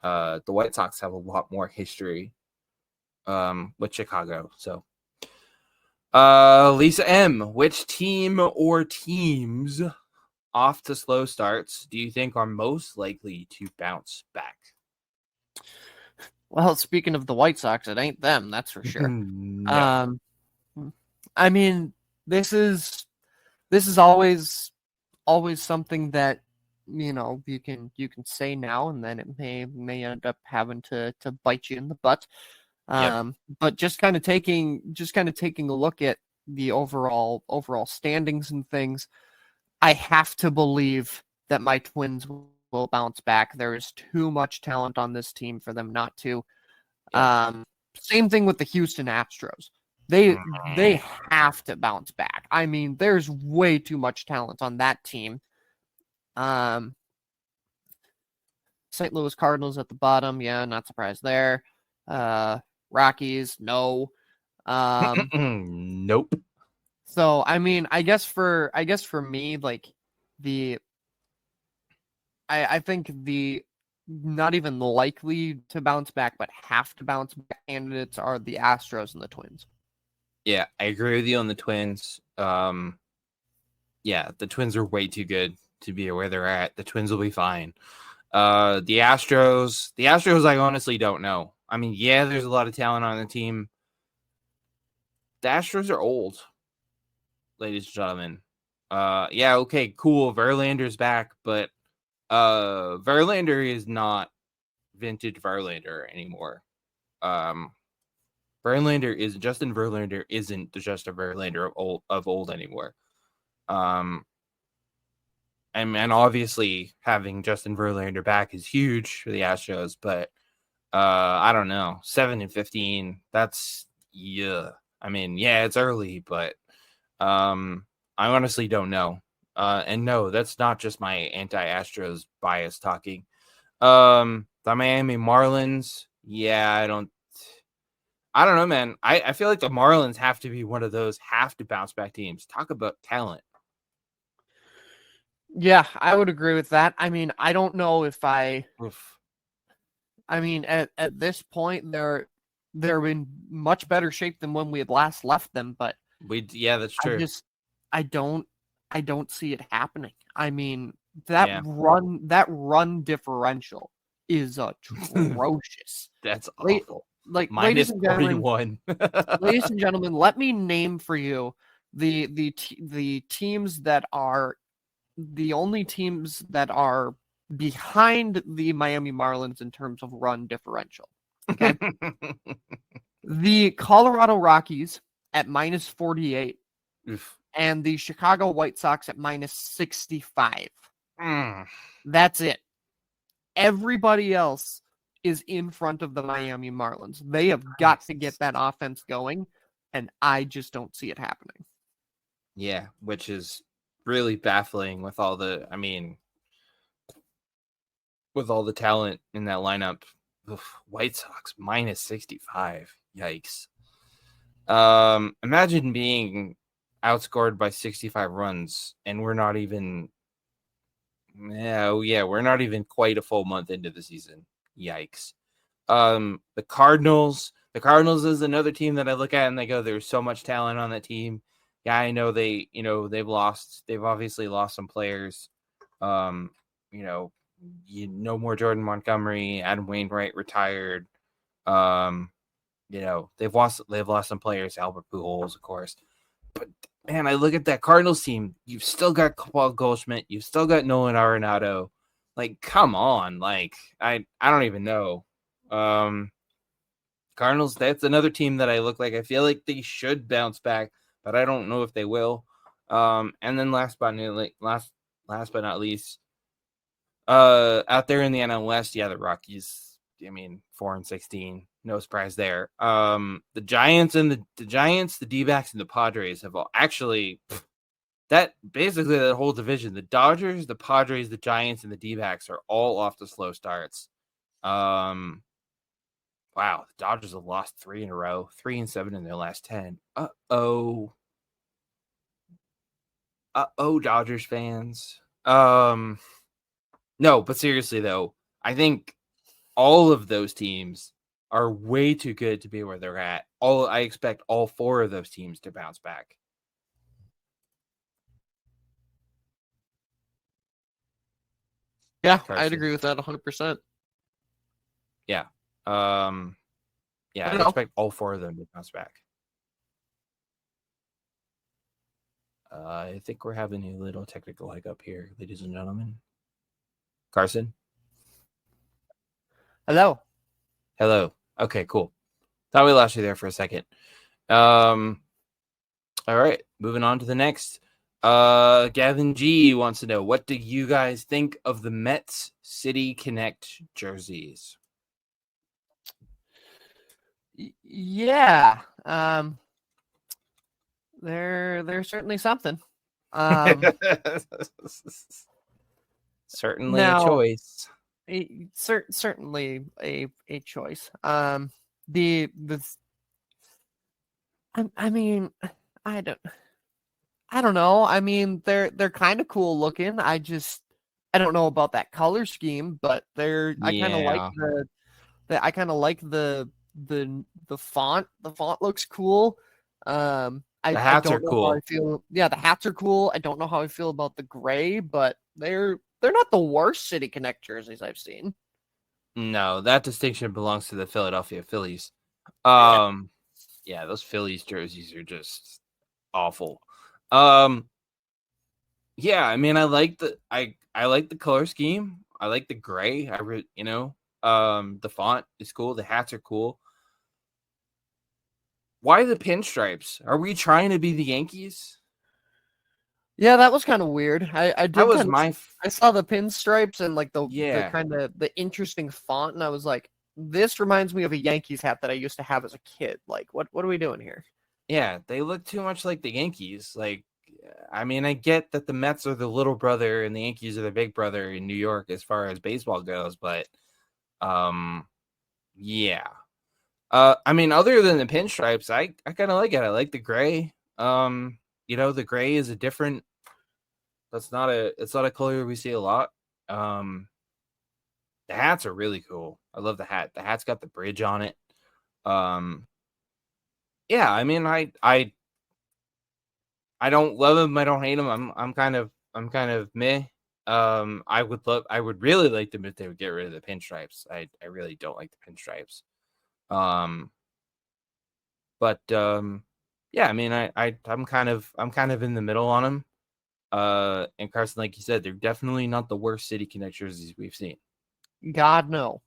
the White Sox have a lot more history with Chicago. So, Lisa M, which team or teams off to slow starts do you think are most likely to bounce back? Well, speaking of the White Sox, it ain't them, that's for sure. No. I mean, this is always something that, you know, you can say now, and then it may end up having to bite you in the butt. But just kind of taking a look at the overall standings and things, I have to believe that my Twins will bounce back. There is too much talent on this team for them not to. Same thing with the Houston Astros. They have to bounce back. I mean, there's way too much talent on that team. St. Louis Cardinals at the bottom, yeah, not surprised there. Rockies, no. Nope. So I mean, I guess for me, like I think the not even likely to bounce back, but have to bounce back candidates are the Astros and the Twins. Yeah, I agree with you on the Twins. Yeah, the Twins are way too good to be where they're at. The Twins will be fine. The Astros, I honestly don't know. I mean, yeah, there's a lot of talent on the team. The Astros are old, ladies and gentlemen. Yeah, okay, cool. Verlander's back, but Verlander is not vintage Verlander anymore. Justin Verlander isn't just a Verlander of old anymore. And obviously having Justin Verlander back is huge for the Astros, but I don't know, 7-15. That's yeah. I mean, yeah, it's early, but I honestly don't know. And no, that's not just my anti-Astros bias talking. The Miami Marlins, yeah, I don't know, man. I feel like the Marlins have to be one of those have to bounce back teams. Talk about talent. Yeah, I would agree with that. I mean, I don't know if I mean, at this point, they're in much better shape than when we had last left them, but that's true. I don't see it happening. I mean, that run differential is atrocious. That's awful. Like minus 41. Ladies and gentlemen, let me name for you the teams that are the only teams that are behind the Miami Marlins in terms of run differential. Okay. The Colorado Rockies at minus 48 and the Chicago White Sox at minus 65. That's it. Everybody else is in front of the Miami Marlins. They have got to get that offense going, and I just don't see it happening. Yeah, which is really baffling with all the talent in that lineup. White Sox minus 65. Yikes. Imagine being outscored by 65 runs and we're not even quite a full month into the season. Yikes. The Cardinals is another team that I look at and they go, there's so much talent on that team. Yeah, I know they've obviously lost some players. You know, no more Jordan Montgomery, Adam Wainwright retired. They've lost some players, Albert Pujols, of course. But man, I look at that Cardinals team. You've still got Paul Goldschmidt. You've still got Nolan Arenado. Like, come on. Like, I don't even know. Cardinals, that's another team that I feel like they should bounce back, but I don't know if they will. And then last but not least, out there in the NL West, the Rockies. I mean, 4-16, no surprise there. The Giants, the D-backs, and the Padres have all actually that whole division. The Dodgers, the Padres, the Giants, and the D-backs are all off to slow starts. Wow, the Dodgers have lost 3 in a row, 3-7 in their last 10. Uh-oh, Dodgers fans. No, but seriously though, I think all of those teams are way too good to be where they're at. I expect all 4 of those teams to bounce back. Yeah, Carson. I'd agree with that 100%. Yeah. I expect all 4 of them to bounce back. I think we're having a little technical hiccup here, ladies and gentlemen. Carson? Hello. Okay, cool. Thought we lost you there for a second. All right, moving on to the next. Gavin G wants to know, what do you guys think of the Mets City Connect jerseys? Yeah. They're certainly something. Certainly a choice. Certainly a choice. I mean, I don't know. I mean, they're kind of cool looking. I don't know about that color scheme, but I kind of like the font. The font looks cool. The hats are cool. How I feel. Yeah, the hats are cool. I don't know how I feel about the gray, but they're not the worst City Connect jerseys I've seen. No, that distinction belongs to the Philadelphia Phillies. Yeah, those Phillies jerseys are just awful. Yeah, I mean, I like the color scheme. I like the gray. the font is cool. The hats are cool. Why the pinstripes? Are we trying to be the Yankees? Yeah, that was kind of weird. I saw the pinstripes and like the kind of the interesting font, and I was like, this reminds me of a Yankees hat that I used to have as a kid. Like, what are we doing here? Yeah, they look too much like the Yankees. Like, I mean, I get that the Mets are the little brother and the Yankees are the big brother in New York as far as baseball goes, but yeah. I mean, other than the pinstripes, I kind of like it. I like the gray. The gray is a different. It's not a color we see a lot. The hats are really cool. I love the hat. The hat's got the bridge on it. Yeah, I mean, I don't love them. I don't hate them. I'm kind of meh. I would really like them if they would get rid of the pinstripes. I really don't like the pinstripes. But yeah, I mean, I'm kind of in the middle on them. And Carson, like you said, they're definitely not the worst City Connect jerseys we've seen. God, no.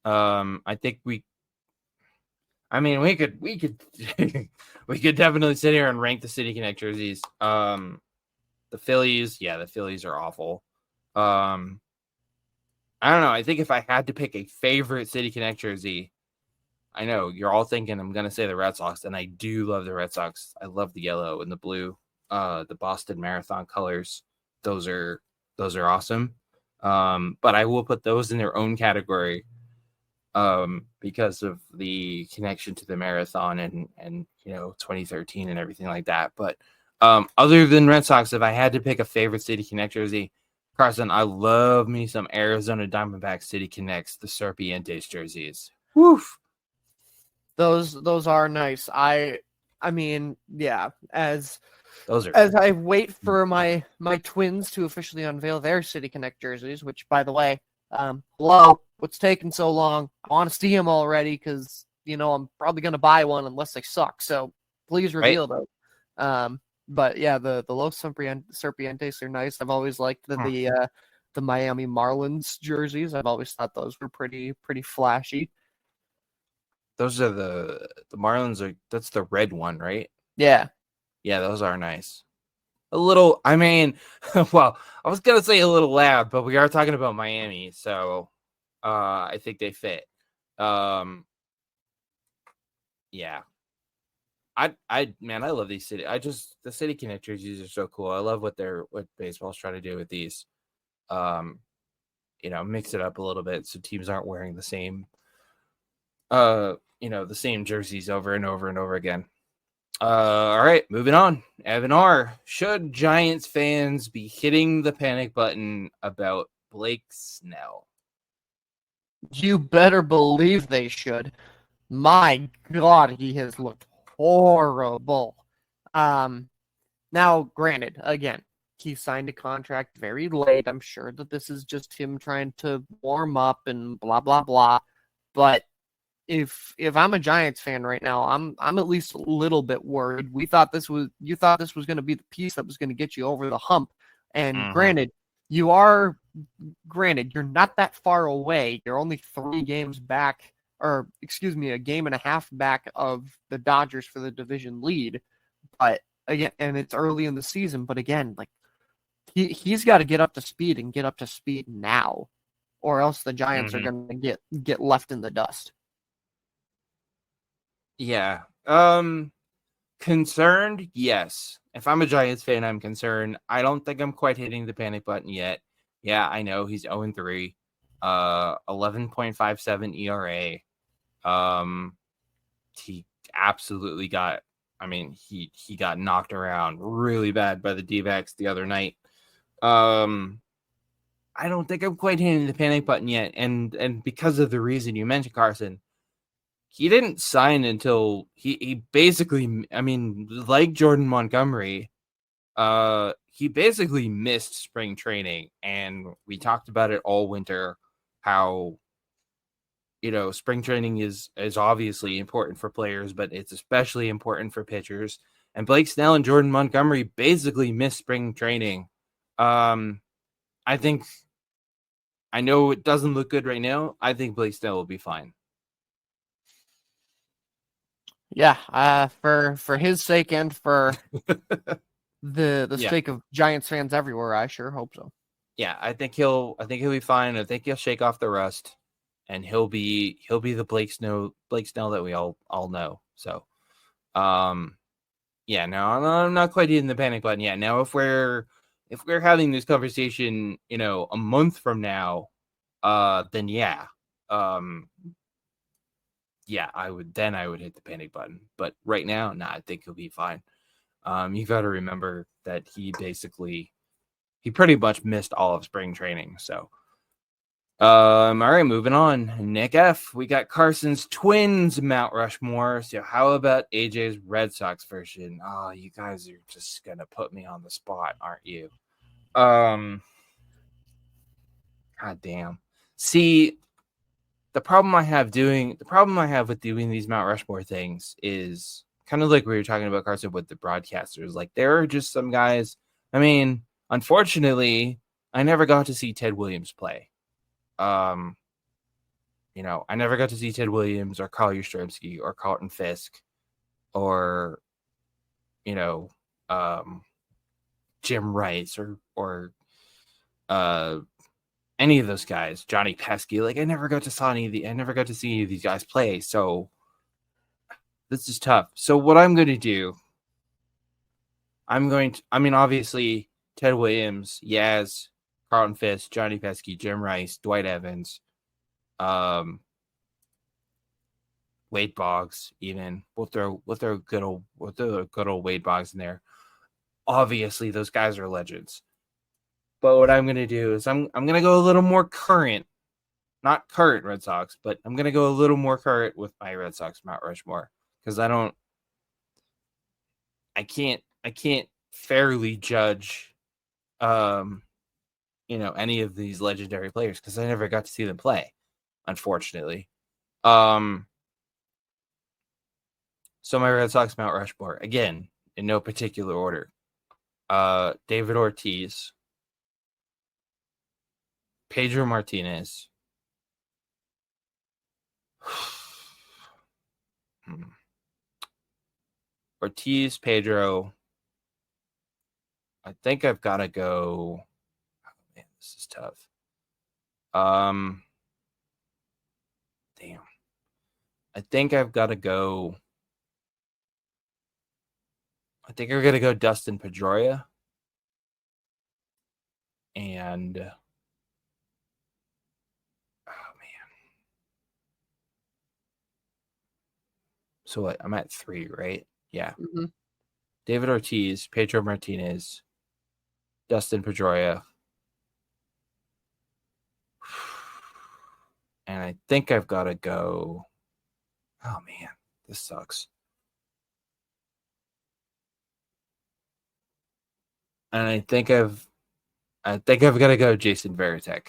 I think we could we could definitely sit here and rank the City Connect jerseys. The Phillies, the Phillies are awful. I don't know. I think if I had to pick a favorite City Connect jersey, I know you're all thinking I'm gonna say the Red Sox, and I do love the Red Sox. I love the yellow and the blue, the Boston Marathon colors. Those are awesome. But I will put those in their own category, because of the connection to the marathon and 2013 and everything like that. But other than Red Sox, if I had to pick a favorite City Connect jersey, Carson, I love me some Arizona Diamondbacks City Connects, the Serpientes jerseys. Woof. Those are nice. I mean, yeah, as Those are As I wait for my Twins to officially unveil their City Connect jerseys, which, by the way, hello, what's taking so long? I want to see them already because I'm probably going to buy one unless they suck. So please right. reveal those. But yeah, the Los Serpientes are nice. I've always liked the Miami Marlins jerseys. I've always thought those were pretty flashy. Those are the Marlins are. That's the red one, right? Yeah. Yeah, those are nice. A little, I mean, well, I was gonna say a little loud, but we are talking about Miami, so I think they fit. Yeah. Man, I love these city. The City Connect jerseys are so cool. I love what baseball's trying to do with these. Mix it up a little bit so teams aren't wearing the same the same jerseys over and over and over again. All right, moving on. Evan R. Should Giants fans be hitting the panic button about Blake Snell? You better believe they should. My God, he has looked horrible. Now, granted, again, he signed a contract very late. I'm sure that this is just him trying to warm up and blah blah blah. But if I'm a Giants fan right now, I'm at least a little bit worried. You thought this was going to be the piece that was going to get you over the hump. And granted, you're not that far away. You're only 3 games back, or excuse me, a game and a half back of the Dodgers for the division lead. But again, and it's early in the season, but again, like he's got to get up to speed and get up to speed now, or else the Giants are going to get left in the dust. Yeah. Concerned? Yes. If I'm a Giants fan, I'm concerned. I don't think I'm quite hitting the panic button yet. Yeah, I know he's 0-3. 11.57 ERA. He absolutely got he got knocked around really bad by the D-backs the other night. I don't think I'm quite hitting the panic button yet. And because of the reason you mentioned, Carson, he didn't sign until he basically, like Jordan Montgomery, he basically missed spring training. And we talked about it all winter, how, spring training is obviously important for players, but it's especially important for pitchers. And Blake Snell and Jordan Montgomery basically missed spring training. I know it doesn't look good right now. I think Blake Snell will be fine. Yeah, for his sake and for the sake of Giants fans everywhere, I sure hope so. Yeah, I think he'll be fine. I think he'll shake off the rust, and he'll be the Blake Snell that we all know. So, yeah, no, I'm not quite hitting the panic button yet. Now, if we're having this conversation, a month from now, then yeah, yeah, I would hit the panic button. But right now, I think he'll be fine. You got to remember that he pretty much missed all of spring training. So, all right, moving on. Nick F. We got Carson's Twins Mount Rushmore. So how about AJ's Red Sox version? Oh, you guys are just gonna put me on the spot, aren't you? God damn. See, the problem I have with doing these Mount Rushmore things is kind of like we were talking about, Carson, with the broadcasters. Like, there are just some guys. Unfortunately, I never got to see Ted Williams play. I never got to see Ted Williams or Carl Yastrzemski or Carlton Fisk or Jim Rice or any of those guys, Johnny Pesky. Like, I never got to see any of these guys play. So this is tough. So what I'm going to do, obviously Ted Williams, Yaz, Carlton Fisk, Johnny Pesky, Jim Rice, Dwight Evans, Wade Boggs, even we'll throw good old Wade Boggs in there. Obviously, those guys are legends. But what I'm going to do is I'm going to go a little more current, not current Red Sox, but I'm going to go a little more current with my Red Sox Mount Rushmore, because I can't fairly judge, any of these legendary players because I never got to see them play, unfortunately. So my Red Sox Mount Rushmore, again, in no particular order. David Ortiz, Pedro Martinez, Ortiz, Pedro. I think I've got to go. Oh, man, this is tough. Damn. I think I've got to go. I think I'm gonna go Dustin Pedroia. And oh man. So what? I'm at 3, right? Yeah. Mm-hmm. David Ortiz, Pedro Martinez, Dustin Pedroia. And I think I've got to go. Oh man, this sucks. And I think I've got to go Jason Varitek.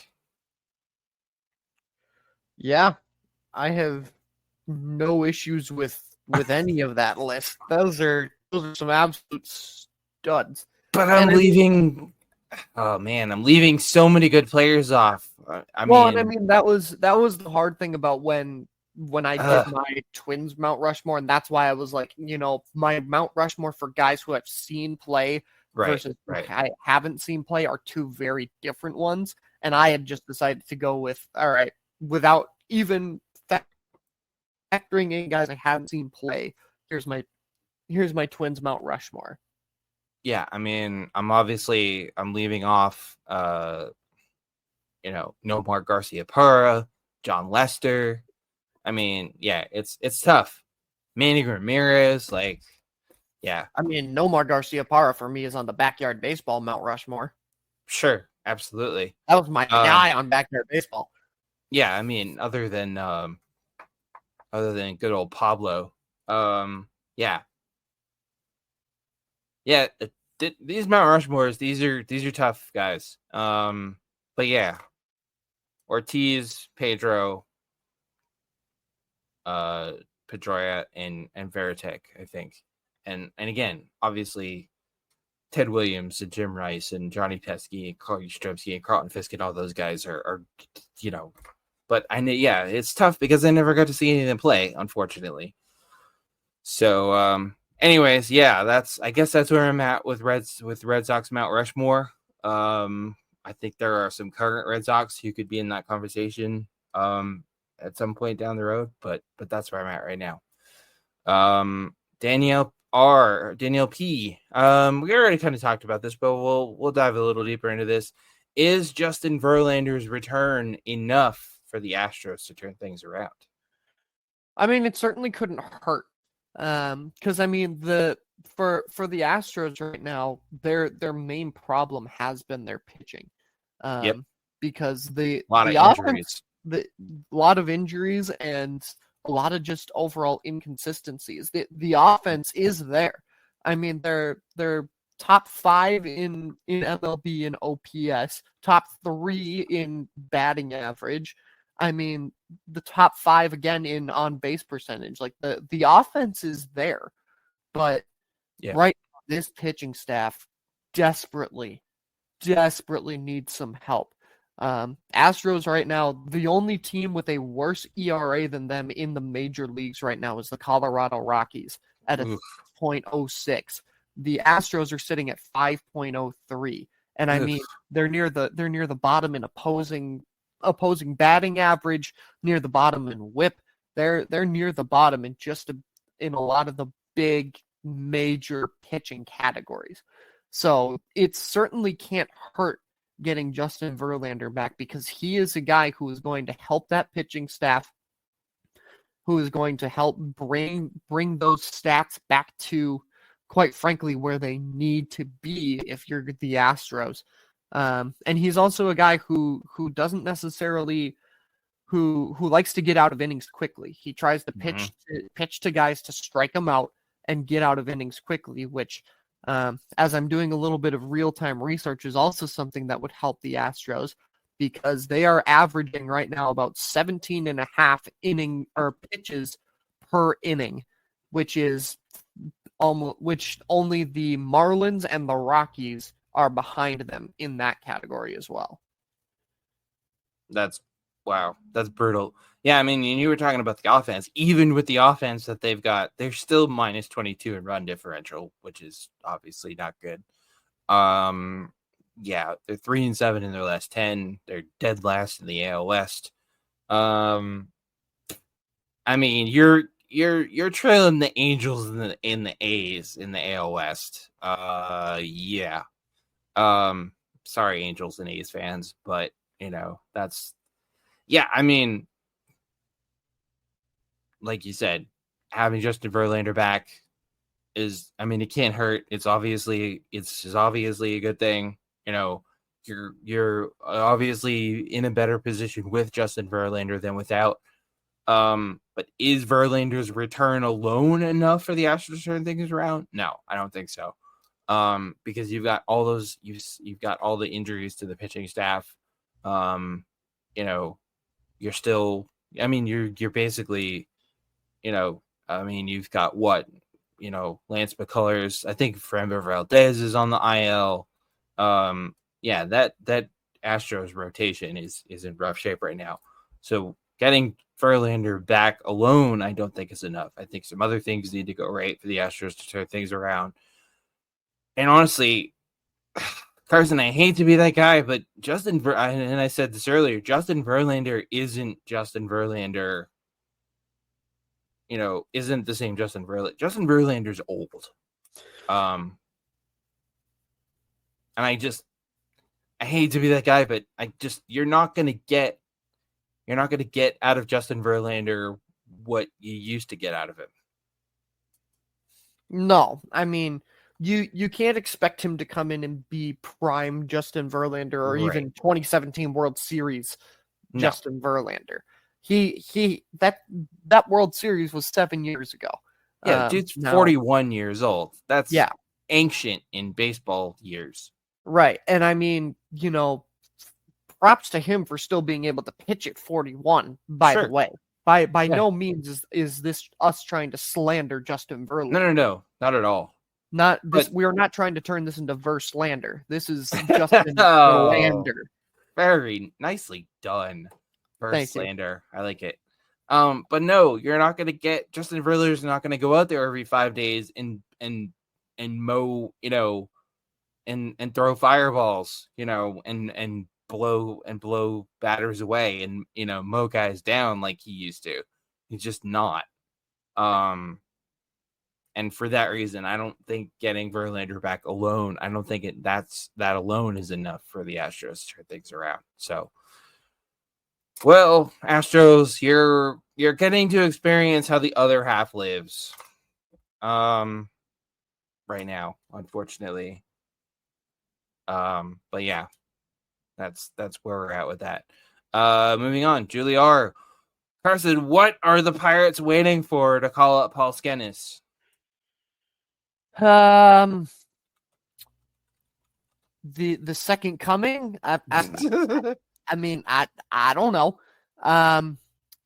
Yeah, I have no issues with any of that list. Those are some absolute studs. But I'm leaving. Oh man, I'm leaving so many good players off. I mean, that was the hard thing about when I did my Twins Mount Rushmore, and that's why I was like, my Mount Rushmore for guys who I've seen play versus I haven't seen play are two very different ones. And I had just decided to go with, all right, without even factoring in guys I haven't seen play. Here's my Twins Mount Rushmore. Yeah, I mean, I'm leaving off, Nomar Garcia-Parra, John Lester. I mean, yeah, it's tough. Manny Ramirez, yeah. I mean, Nomar Garcia-Parra for me is on the Backyard Baseball Mount Rushmore. Sure, absolutely. That was my guy on Backyard Baseball. Yeah, I mean, other than good old Pablo, yeah. Yeah, these Mount Rushmores, these are tough guys. But yeah, Ortiz, Pedro, Pedroia, and Varitek, I think, and again, obviously, Ted Williams and Jim Rice and Johnny Pesky and Carl Yastrzemski and Carlton Fisk and all those guys are But I know, yeah, it's tough because I never got to see any of them play, unfortunately. So, anyways, yeah, I guess that's where I'm at with Red Sox Mount Rushmore. I think there are some current Red Sox who could be in that conversation at some point down the road, but that's where I'm at right now. Danielle P. We already kind of talked about this, but we'll dive a little deeper into this. Is Justin Verlander's return enough for the Astros to turn things around? I mean, it certainly couldn't hurt. Because I mean, for the Astros right now, their main problem has been their pitching. Yep. Because the injuries, a lot of injuries, and a lot of just overall inconsistencies. The offense is there. I mean, they're top 5 in MLB in OPS, top 3 in batting average. I mean, the top 5 again in on base percentage. Like the offense is there, but right now, this pitching staff desperately needs some help. Astros right now, the only team with a worse ERA than them in the major leagues right now is the Colorado Rockies at a 0.06. The Astros are sitting at 5.03, and I mean they're near the bottom in opposing batting average, near the bottom in WHIP. They're near the bottom in a lot of the big major pitching categories. So it certainly can't hurt getting Justin Verlander back, because he is a guy who is going to help that pitching staff, who is going to help bring those stats back to, quite frankly, where they need to be if you're the Astros. And he's also a guy who doesn't necessarily who likes to get out of innings quickly. He tries to pitch to guys to strike them out and get out of innings quickly, which As I'm doing a little bit of real-time research, is also something that would help the Astros because they are averaging right now about 17 and a half inning or pitches per inning, which is which only the Marlins and the Rockies are behind them in that category as well. That's wow. That's brutal. Yeah, I mean, you were talking about the offense. Even with the offense that they've got, they're still minus 22 in run differential, which is obviously not good. Yeah, they're 3-7 in their last 10. They're dead last in the AL West. I mean, you're trailing the Angels in the A's in the AL West. Yeah. Sorry, Angels and A's fans, but that's yeah. I mean, like you said, having Justin Verlander back is, I mean, it can't hurt. It's obviously a good thing. You're obviously in a better position with Justin Verlander than without. But is Verlander's return alone enough for the Astros to turn things around? No, I don't think so. Because you've got all those, you've got all the injuries to the pitching staff. You're still, I mean, you're basically, I mean, you've got what, Lance McCullers. I think Framber Valdez is on the IL. Yeah, that Astros rotation is in rough shape right now. So getting Verlander back alone, I don't think is enough. I think some other things need to go right for the Astros to turn things around. And honestly, Carson, I hate to be that guy, but and I said this earlier, Justin Verlander isn't Justin Verlander. Isn't the same Justin Verlander. Justin Verlander's old. And I hate to be that guy, but you're not gonna get out of Justin Verlander what you used to get out of him. No, I mean, you can't expect him to come in and be prime Justin Verlander or even 2017 World Series Justin Verlander. That World Series was 7 years ago. Yeah, dude's 41 years old. That's ancient in baseball years. Right. And I mean, props to him for still being able to pitch at 41, by the way. By no means is this us trying to slander Justin Verlander. No, not at all. Not this. We are not trying to turn this into Verslander. This is Justin Verlander. Very nicely done, Verslander. I like it. But no, you're not going to get Justin Verlander's not going to go out there every 5 days and mow, and throw fireballs, and blow batters away and mow guys down like he used to. He's just not. And for that reason, I don't think getting Verlander back alone, I don't think that alone is enough for the Astros to turn things around. So, well, Astros, you're getting to experience how the other half lives. Right now, unfortunately. But yeah, that's where we're at with that. Moving on, Julie R. Carson, what are the Pirates waiting for to call up Paul Skenes? The second coming. I mean, I don't know.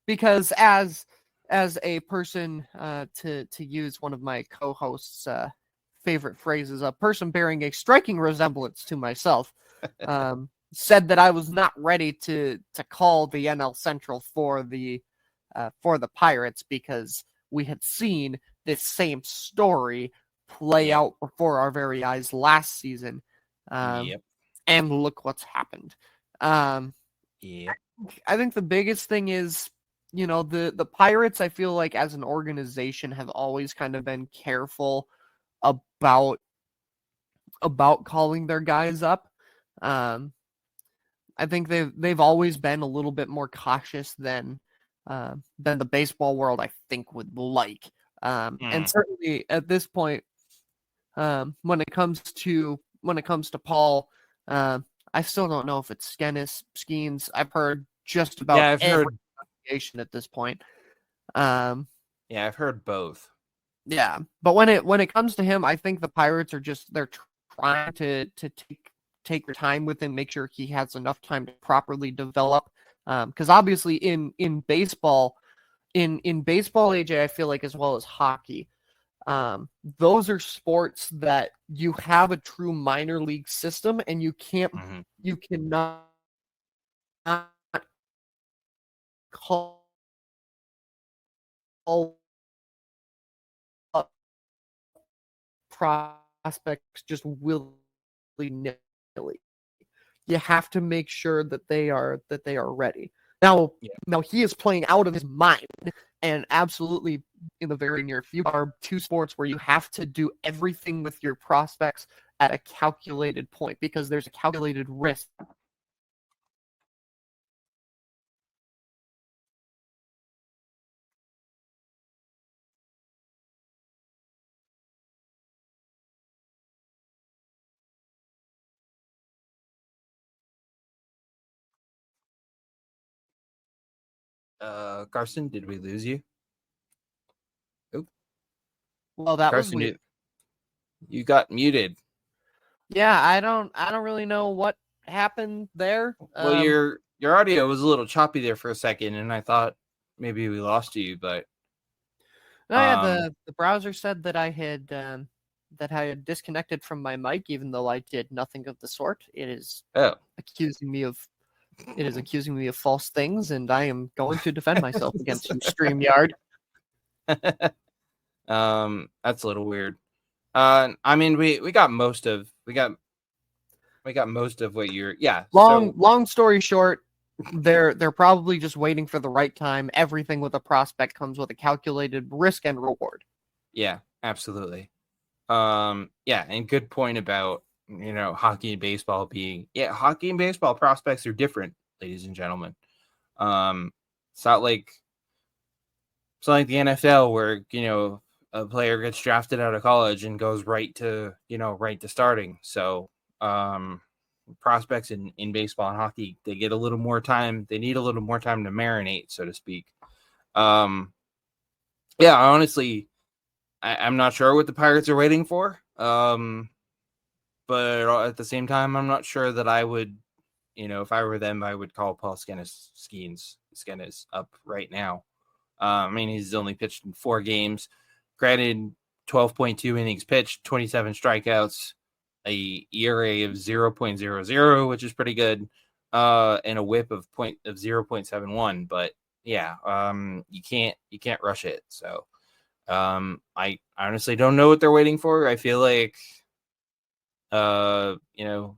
Because as a person, to use one of my co-hosts' favorite phrases, a person bearing a striking resemblance to myself, said that I was not ready to call the NL Central for the Pirates because we had seen this same story play out before our very eyes last season. And look what's happened. I think the biggest thing is, the Pirates, I feel like as an organization have always kind of been careful about calling their guys up. I think they've always been a little bit more cautious than the baseball world, I think, would like. And certainly at this point, when it comes to Paul, I still don't know if it's Skenes. I've heard just about every pronunciation at this point. I've heard both. Yeah, but when it comes to him, I think the Pirates are just they're trying to take their time with him, make sure he has enough time to properly develop. Because obviously in baseball, in baseball, AJ, I feel like as well as hockey, those are sports that you have a true minor league system, and Hmm. you cannot call up prospects just willy nilly. You have to make sure that they are ready. Now, Yeah. now he is playing out of his mind, and absolutely in the very near future are two sports where you have to do everything with your prospects at a calculated point because there's a calculated risk. Carson, did we lose you? Oop, Well, that was Carson, weird. you got muted. Yeah, I don't really know what happened there. Well, your audio was a little choppy there for a second, and I thought maybe we lost you, but No, yeah, um, the browser said that I had disconnected from my mic, even though I did nothing of the sort. oh, Accusing me of it is accusing me of false things, and I am going to defend myself against you, StreamYard. that's a little weird. I mean, we got most of what you're. Yeah, so Long story short, they're probably just waiting for the right time. Everything with a prospect comes with a calculated risk and reward. yeah, absolutely. Yeah, and good point about hockey and baseball being hockey and baseball prospects are different, ladies and gentlemen. Um, it's not like the NFL where a player gets drafted out of college and goes right to starting. So prospects in baseball and hockey, they get a little more time. They need a little more time to marinate, so to speak. Um, yeah, honestly, I'm not sure what the Pirates are waiting for. But at the same time, I'm not sure that I would, if I were them, I would call Paul Skenes up right now. I mean, he's only pitched in 4 games. Granted, 12.2 innings pitched, 27 strikeouts, a ERA of 0.00, which is pretty good, and a WHIP of 0.71. But yeah, you can't rush it. So I honestly don't know what they're waiting for. I feel like uh, you know,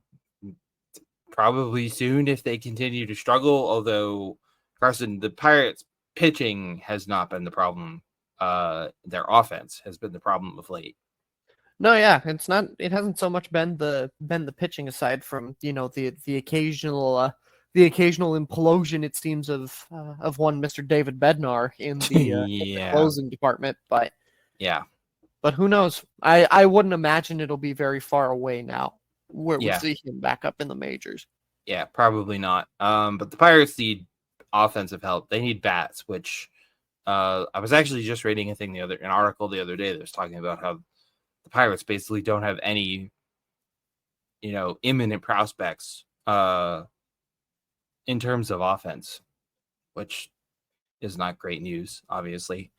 probably soon if they continue to struggle. Although Carson, the Pirates pitching has not been the problem. Their offense has been the problem of late. No, yeah, it's not. It hasn't so much been the pitching aside from the occasional implosion it seems of one Mister David Bednar in the Yeah, closing department, yeah, but who knows? I wouldn't imagine it'll be very far away now where we yeah, see him back up in the majors. yeah. Probably not. But the Pirates need offensive help. They need bats, which I was actually just reading an article the other day that was talking about how the Pirates basically don't have any imminent prospects in terms of offense, which is not great news, obviously.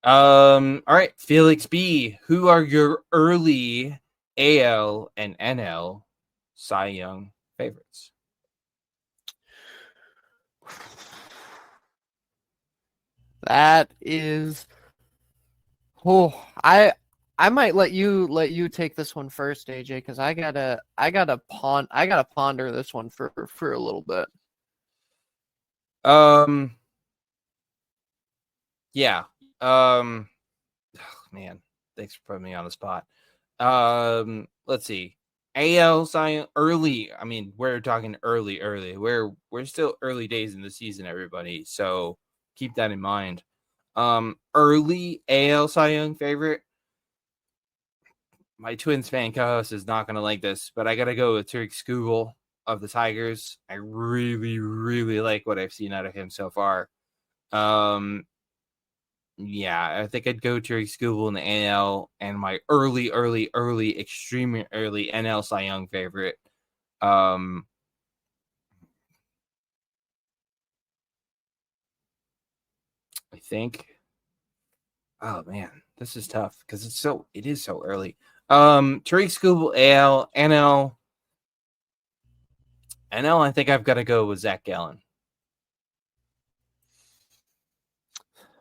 All right, Felix B. Who are your early AL and NL Cy Young favorites? That is oh I might let you take this one first, AJ, because I gotta ponder this one for a little bit. Um, yeah. Um, man, thanks for putting me on the spot. Let's see. AL Cy Young early. I mean, we're talking early. We're still early days in the season, everybody. So keep that in mind. Early AL Cy Young favorite. My Twins fan co-host is not gonna like this, but I gotta go with Tariq Skubal of the Tigers. I really, really like what I've seen out of him so far. Um, Yeah, I think I'd go Terry Skubal in the NL, and my early, extremely early NL Cy Young favorite. I think. Oh man, this is tough because it is so early. Tariq Skubal, AL, NL. I think I've got to go with Zach Gallen.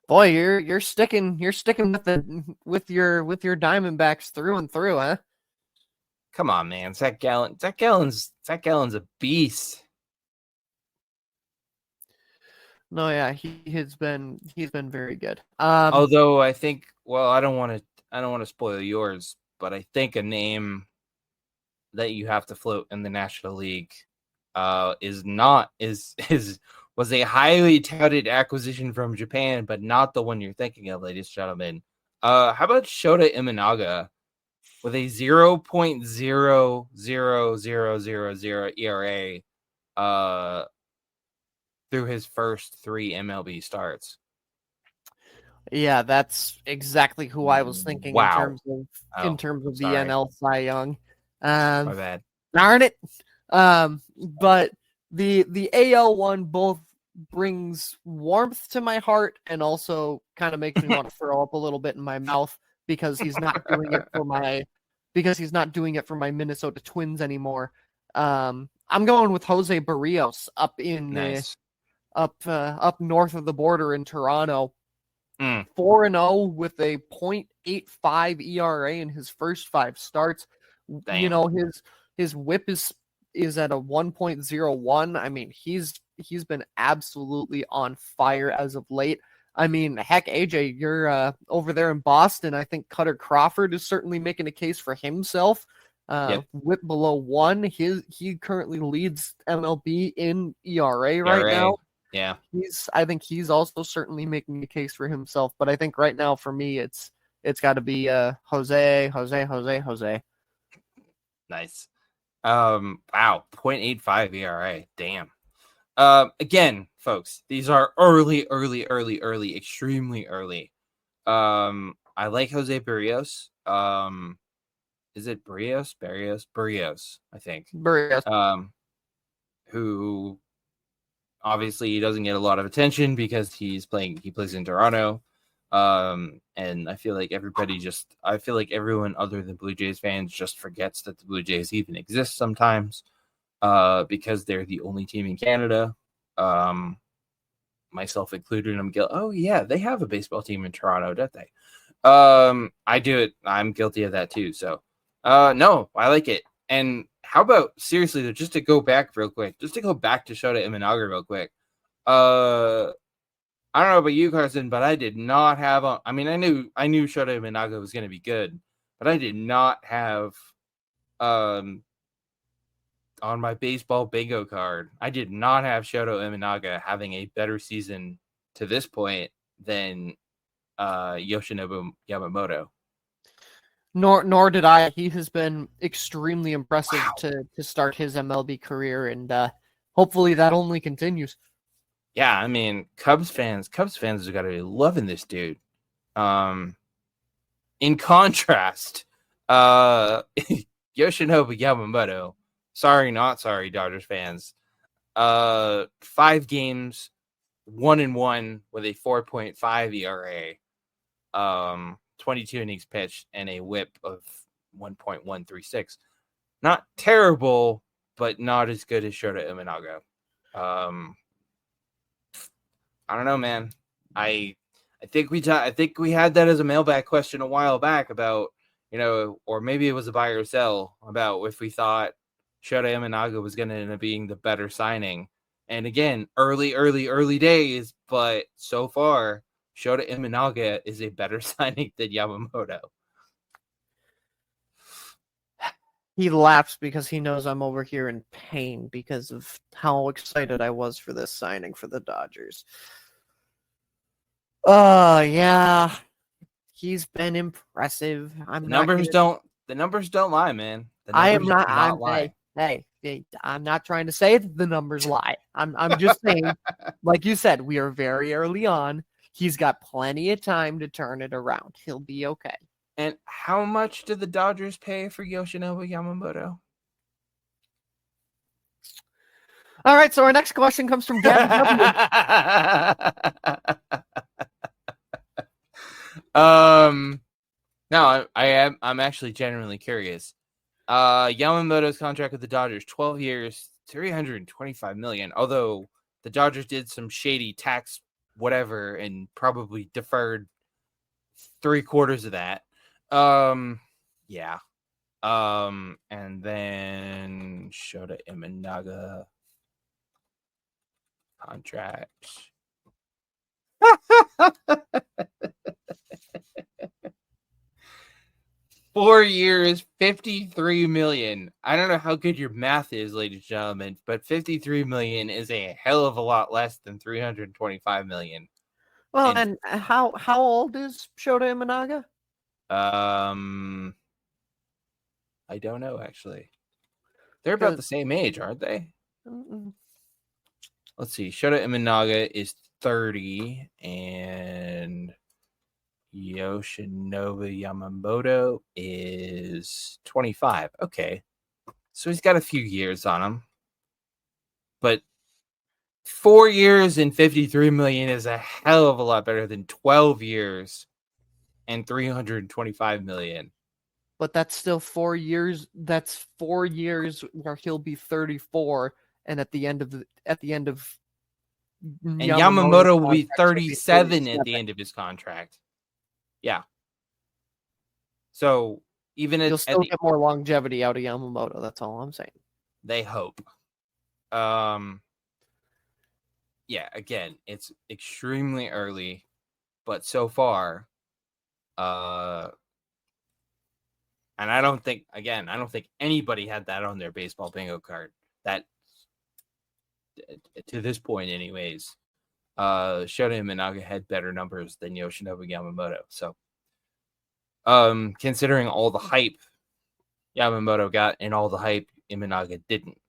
Boy, you're sticking with your Diamondbacks through and through, huh? Come on, man, Zach Gallen. Zach Gallen's a beast. No, yeah, he's been very good. Although I think, well, I don't want to spoil yours, but I think a name that you have to float in the National League was a highly touted acquisition from Japan, but not the one you're thinking of, ladies and gentlemen. How about Shota Imanaga with a 0.00000 ERA through his first 3 MLB starts? Yeah, that's exactly who I was thinking in Wow. terms of the Sorry. NL Cy Young. My bad. Darn it. But the AL one both brings warmth to my heart and also kind of makes me want to throw up a little bit in my mouth because he's not doing it for my Minnesota Twins anymore. I'm going with Jose Barrios up in Nice. up north of the border in Toronto. 4-0 with a .85 ERA in his first 5 starts. Damn. You know, his whip is at a 1.01. I mean, he's been absolutely on fire as of late. I mean, heck, AJ, you're over there in Boston. I think Cutter Crawford is certainly making a case for himself. Yep. Whip below 1. He currently leads MLB in ERA right now. Yeah. I think he's also certainly making a case for himself, but I think right now for me it's got to be Jose. Nice. Wow, 0.85 ERA. Damn. Again, folks, these are early, extremely early. I like Jose Barrios. Is it Barrios? Barrios, I think. Barrios. Who obviously he doesn't get a lot of attention because he plays in Toronto. And I feel like everyone other than Blue Jays fans just forgets that the Blue Jays even exist sometimes, because they're the only team in Canada, myself included. Oh yeah, they have a baseball team in Toronto, don't they? I do it. I'm guilty of that too. So, no, I like it. And how about seriously, just to go back to Shota Imanaga real quick. I don't know about you, Carson, but I did not have I knew Shota Imanaga was going to be good, but I did not have on my baseball bingo card. I did not have Shota Imanaga having a better season to this point than Yoshinobu Yamamoto. Nor did I. He has been extremely impressive to start his MLB career, and hopefully that only continues. Yeah, I mean, Cubs fans have got to be loving this dude. In contrast, Yoshinobu Yamamoto, sorry, not sorry, Dodgers fans. 5 games, 1-1 with a 4.5 ERA, 22 innings pitched, and a whip of 1.136. Not terrible, but not as good as Shota Imanaga. I don't know, man. I think we had that as a mailbag question a while back about, or maybe it was a buy or sell, about if we thought Shota Imanaga was going to end up being the better signing. And again, early days, but so far, Shota Imanaga is a better signing than Yamamoto. He laughs because he knows I'm over here in pain because of how excited I was for this signing for the Dodgers. Oh, yeah. He's been impressive. The numbers don't lie, man. I'm not trying to say that the numbers lie. I'm just saying, like you said, we are very early on. He's got plenty of time to turn it around. He'll be okay. And how much did the Dodgers pay for Yoshinobu Yamamoto? All right, so our next question comes from Gabby W. No, I'm actually genuinely curious. Yamamoto's contract with the Dodgers, 12 years, $325 million. Although the Dodgers did some shady tax whatever and probably deferred 3/4 of that. Yeah. And then Shota Imanaga contract. 4 years, $53 million. I don't know how good your math is, ladies and gentlemen, but $53 million is a hell of a lot less than $325 million. Well, and how old is Shota Imanaga? I don't know, actually. They're about the same age, aren't they? Let's see. Shota Imanaga is 30, and Yoshinobu Yamamoto is 25. Okay. So he's got a few years on him. But 4 years and $53 million is a hell of a lot better than 12 years and $325 million. But that's still 4 years. That's 4 years where he'll be 34, and at the end of and Yamamoto will be 37 at the end of his contract. Yeah. So even you'll still get more longevity out of Yamamoto. That's all I'm saying. They hope. Yeah, again, it's extremely early, but so far, and I don't think anybody had that on their baseball bingo card. That, to this point, anyways, Shota Imanaga had better numbers than Yoshinobu Yamamoto. So, considering all the hype Yamamoto got and all the hype Imanaga didn't.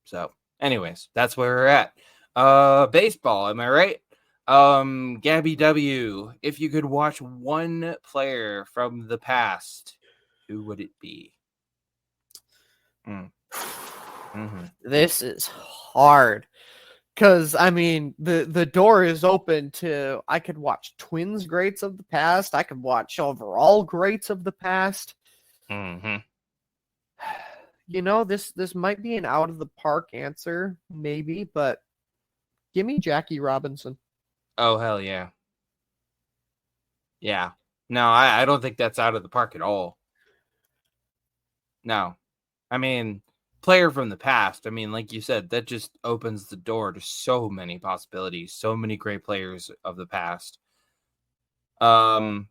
So, anyways, that's where we're at. Baseball, am I right? Gabby W, if you could watch one player from the past, who would it be? This is hard. Because, I mean, the door is open to, I could watch Twins greats of the past. I could watch overall greats of the past. You know, this might be an out of the park answer, maybe, but give me Jackie Robinson. Oh, hell yeah. Yeah. No, I don't think that's out of the park at all. No. I mean, player from the past, I mean, like you said, that just opens the door to so many possibilities, so many great players of the past. You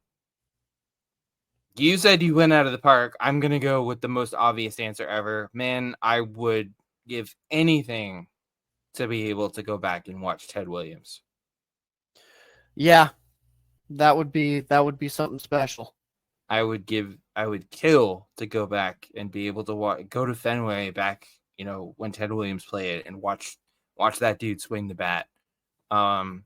said you went out of the park. I'm going to go with the most obvious answer ever. Man, I would give anything to be able to go back and watch Ted Williams. Yeah. That would be something special. I would kill to go back and be able to go to Fenway back, when Ted Williams played and watch that dude swing the bat. The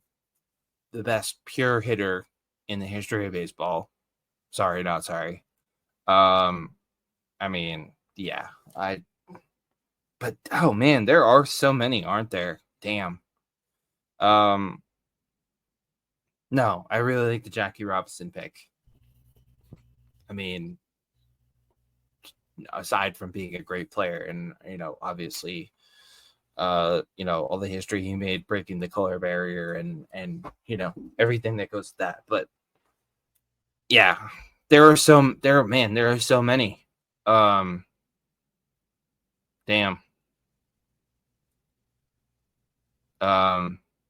best pure hitter in the history of baseball. Sorry, not sorry. I mean, yeah, but oh man, there are so many, aren't there? Damn. No, I really like the Jackie Robinson pick. I mean, aside from being a great player and, obviously, all the history he made breaking the color barrier and everything that goes with that. But yeah, there are so many. Damn.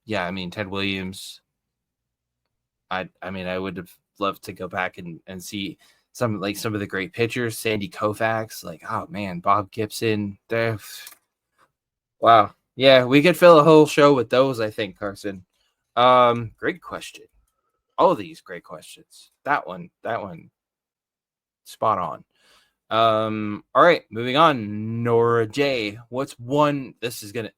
Yeah, I mean, Ted Williams, I would have loved to go back and see some of the great pitchers, Sandy Koufax, oh man, Bob Gibson. Wow. Yeah, we could fill a whole show with those, I think, Carson. Great question. All of these great questions. That one, spot on. All right, moving on. Nora J. The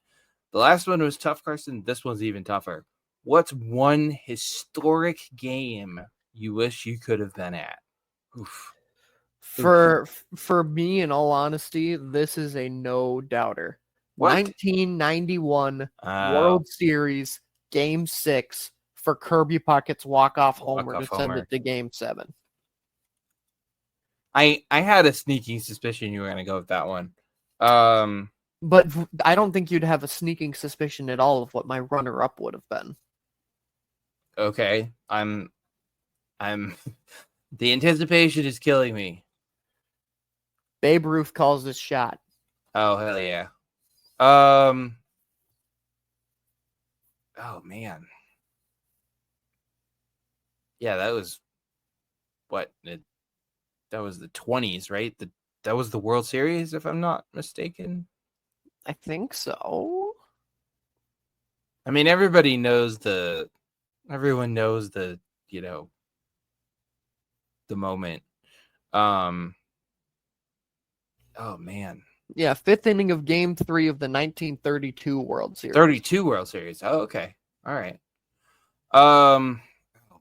last one was tough, Carson. This one's even tougher. What's one historic game you wish you could have been at? Oof. For me, in all honesty, this is a no doubter. What? 1991 Oh, World Series Game 6 for Kirby Puckett's walk-off homer to walk-off send homer. it to Game 7. I had a sneaking suspicion you were gonna go with that one. Um, But I don't think you'd have a sneaking suspicion at all of what my runner-up would have been. okay. I'm the anticipation is killing me. Babe Ruth calls this shot. Oh hell yeah. Um oh man. Yeah, that was what that was the 20s, right? That was the World Series, if I'm not mistaken. I think so. I mean, everyone knows the, you know, the moment. Um oh man. Yeah, fifth inning of Game 3 of the 1932 World Series. 32 World Series. Oh, okay. All right. Oh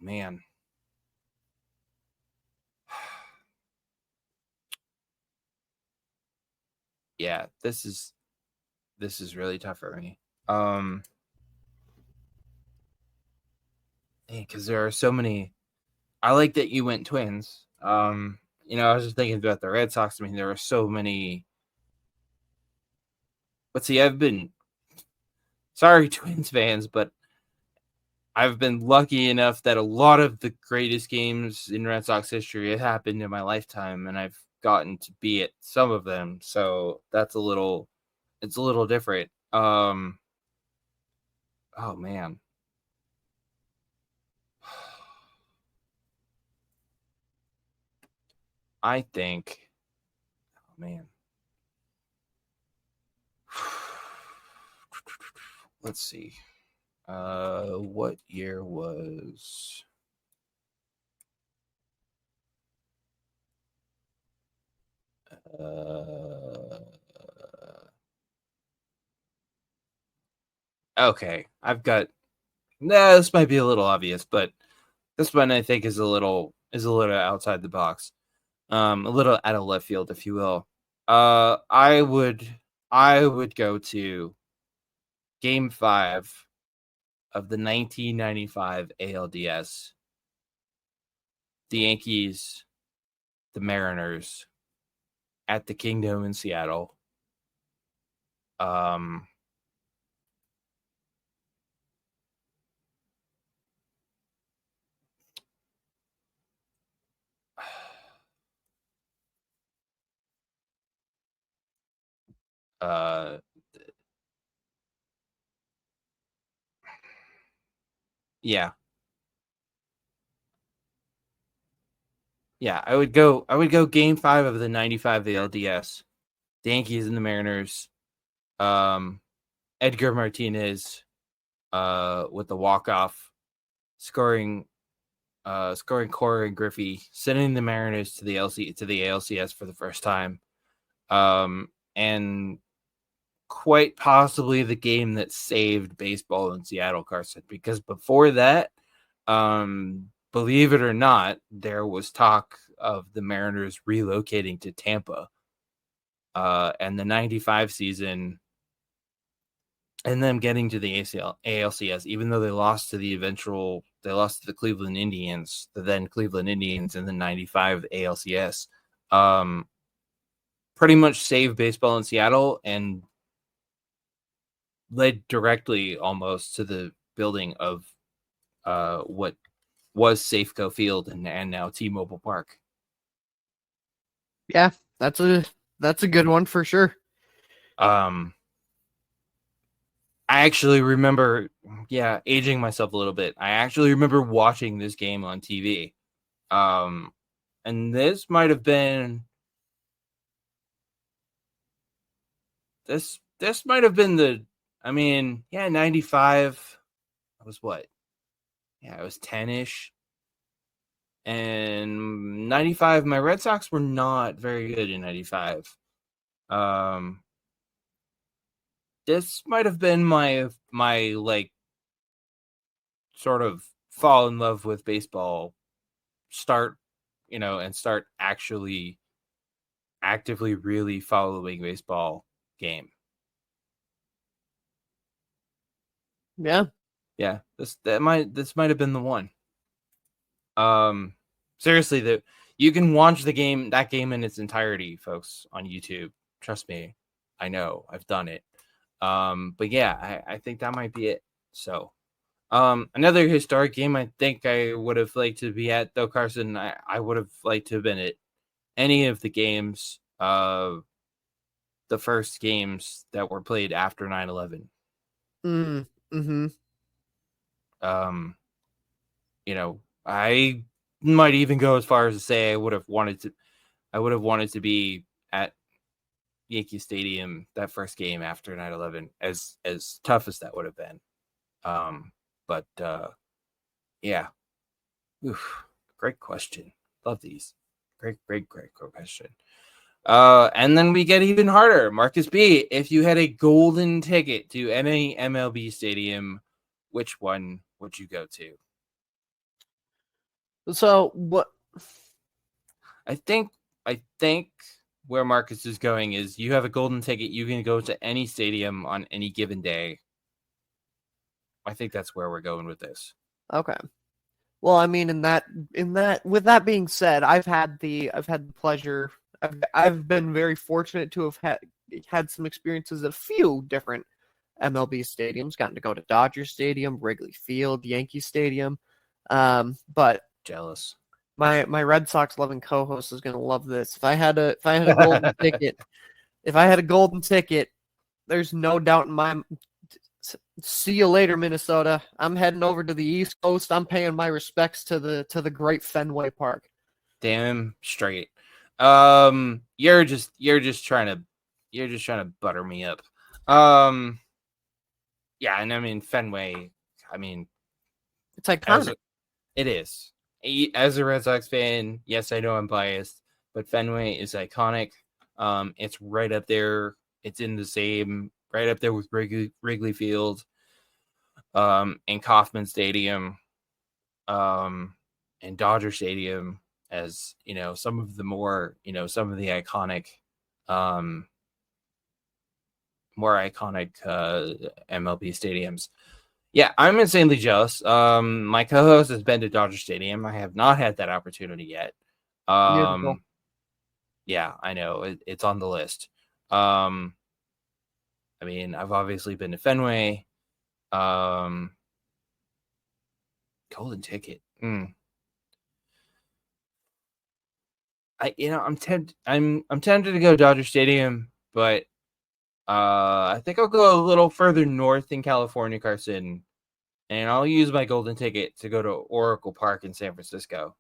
man. Yeah, this is really tough for me. Because there are so many. I like that you went Twins. I was just thinking about the Red Sox. I mean, there are so many. But see, I've been sorry, Twins fans, but I've been lucky enough that a lot of the greatest games in Red Sox history have happened in my lifetime, and I've gotten to be at some of them. So it's a little different. Oh man. I think, oh man. Let's see. What year was? Okay, I've got. Nah, this might be a little obvious, but this one I think is a little outside the box. A little out of left field, if you will. I would go to Game 5 of the 1995 ALDS. The Yankees, the Mariners at the Kingdom in Seattle. Um, uh, yeah, yeah. I would go Game 5 of the 95 ALDS. The Yankees and the Mariners. Um, Edgar Martinez, with the walk off, scoring Cora and Griffey, sending the Mariners to the ALCS for the first time. And quite possibly the game that saved baseball in Seattle, Carson, because before that, believe it or not, there was talk of the Mariners relocating to Tampa. And the 95 season and them getting to the ALCS, even though they lost to the Cleveland Indians, the then Cleveland Indians in the 95 ALCS, pretty much saved baseball in Seattle and led directly almost to the building of what was Safeco Field and now T-Mobile Park. Yeah, that's a good one for sure. I actually remember, aging myself a little bit. I actually remember watching this game on TV. And this might have been this might have been the 95. I was what? Yeah, I was 10-ish. And 95, my Red Sox were not very good in 95. This might have been my like sort of fall in love with baseball, start, and start actually actively really following baseball game. Yeah. Yeah, this might have been the one. Seriously, you can watch that game in its entirety, folks, on YouTube. Trust me, I know, I've done it. But yeah, I think that might be it. So, another historic game I think I would have liked to be at, though, Carson. I would have liked to have been at any of the games, the first games that were played after 9/11. Mm-hmm. I might even go as far as to say I would have wanted to be at Yankee Stadium that first game after 9/11, as tough as that would have been. But yeah. Oof, great question. Love these. Great question. And then we get even harder. Marcus B, if you had a golden ticket to any MLB stadium, which one would you go to? So what? I think where Marcus is going is you have a golden ticket, you can go to any stadium on any given day. I think that's where we're going with this. Okay. Well, I mean, with that being said, I've had the pleasure. I've been very fortunate to have had some experiences at a few different MLB stadiums. Gotten to go to Dodger Stadium, Wrigley Field, Yankee Stadium. But Jealous. my Red Sox loving co-host is gonna love this. If I had a golden ticket, there's no doubt in my. See you later, Minnesota. I'm heading over to the East Coast. I'm paying my respects to the great Fenway Park. Damn straight. You're just trying to butter me up. Yeah, and I mean Fenway. I mean, it's iconic. It is. As a Red Sox fan, yes, I know I'm biased, but Fenway is iconic. It's right up there. It's in the same right up there with Wrigley Field, and Kauffman Stadium, and Dodger Stadium, as some of the more some of the iconic, MLB stadiums. Yeah, I'm insanely jealous. My co-host has been to Dodger Stadium. I have not had that opportunity yet. Beautiful. Yeah, I know it's on the list. I mean, I've obviously been to Fenway. Golden ticket. I'm tempted. I'm tempted to go Dodger Stadium, but I think I'll go a little further north in California, Carson, and I'll use my golden ticket to go to Oracle Park in San Francisco.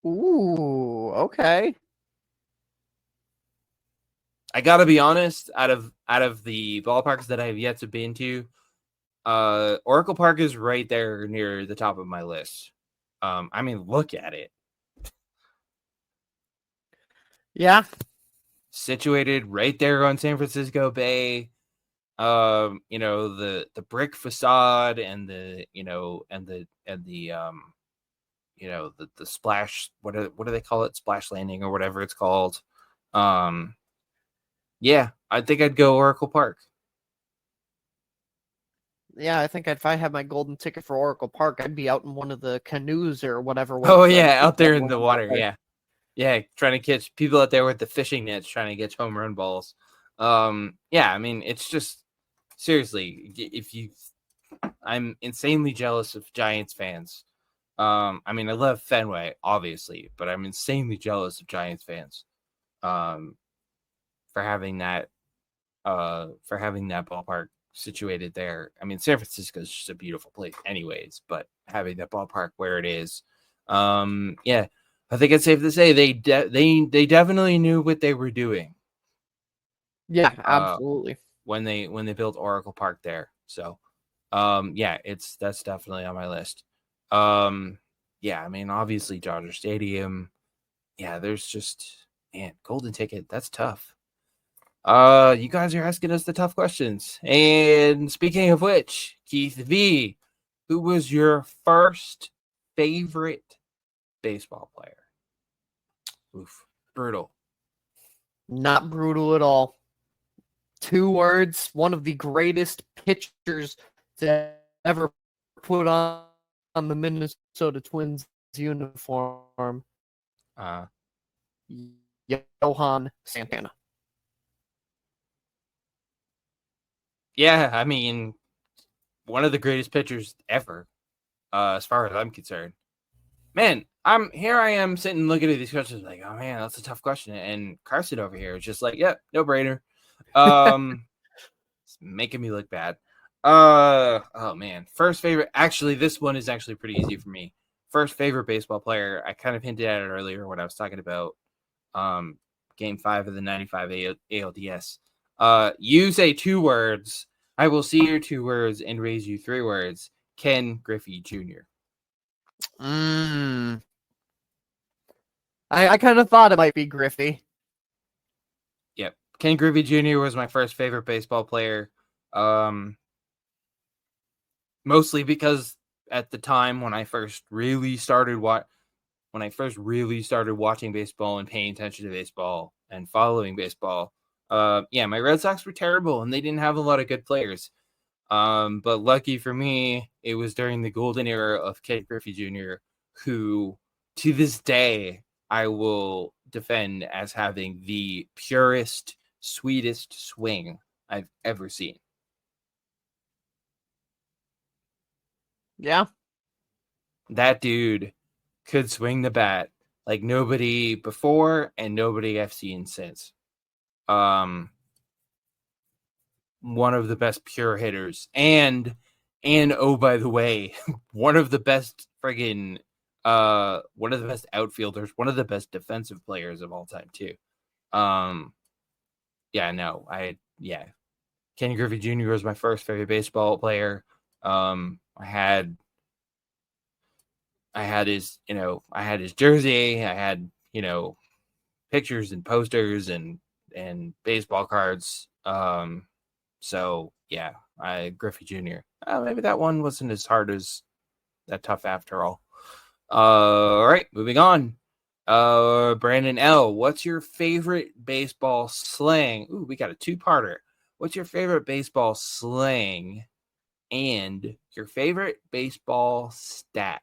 Ooh, okay. I gotta be honest. Out of the ballparks that I have yet to been to, Oracle Park is right there near the top of my list. I mean, look at it. Yeah. Situated right there on San Francisco Bay. The brick facade and the the splash. What do they call it? Splash landing or whatever it's called. Yeah, I think I'd go Oracle Park. Yeah, I think if I had my golden ticket for Oracle Park, I'd be out in one of the canoes or whatever. Oh yeah, out there in the water. Yeah, trying to catch people out there with the fishing nets, trying to catch home run balls. Yeah, I mean, it's just seriously, I'm insanely jealous of Giants fans. I mean, I love Fenway, obviously, but I'm insanely jealous of Giants fans, for having that ballpark situated there. I mean, San Francisco is just a beautiful place, anyways. But having that ballpark where it is, yeah, I think it's safe to say they definitely knew what they were doing. Yeah, absolutely. When they built Oracle Park there, so yeah, that's definitely on my list. Yeah, I mean, obviously Dodger Stadium. Yeah, there's just golden ticket. That's tough. You guys are asking us the tough questions. And speaking of which, Keith V, who was your first favorite baseball player? Oof, brutal. Not brutal at all. 2 words, one of the greatest pitchers to ever put on the Minnesota Twins uniform, Uh, Johan Santana. yeah, I mean, one of the greatest pitchers ever, as far as I'm concerned. Man, I am sitting looking at these questions like, oh man, that's a tough question. And Carson over here is just like, yeah, no brainer. It's making me look bad. Oh man, first favorite. Actually, this one is actually pretty easy for me. First favorite baseball player. I kind of hinted at it earlier when I was talking about Game 5 of the '95 ALDS. You say 2 words. I will see your 2 words and raise you 3 words. Ken Griffey Jr. I kind of thought it might be Griffey. Yep. Ken Griffey Jr. was my first favorite baseball player. Mostly because at the time when I first really started watching baseball and paying attention to baseball and following baseball, my Red Sox were terrible and they didn't have a lot of good players. But lucky for me, it was during the golden era of Ken Griffey Jr., who to this day I will defend as having the purest, sweetest swing I've ever seen. Yeah. That dude could swing the bat like nobody before and nobody I've seen since. One of the best pure hitters and oh, by the way, one of the best one of the best outfielders, one of the best defensive players of all time too. Kenny Griffey Jr. was my first favorite baseball player. I had his jersey. I had, pictures and posters and baseball cards. Griffey Jr. Maybe that one wasn't as hard as that tough after all. All right, moving on. Brandon L., what's your favorite baseball slang? Ooh, we got a 2-parter. What's your favorite baseball slang and your favorite baseball stat?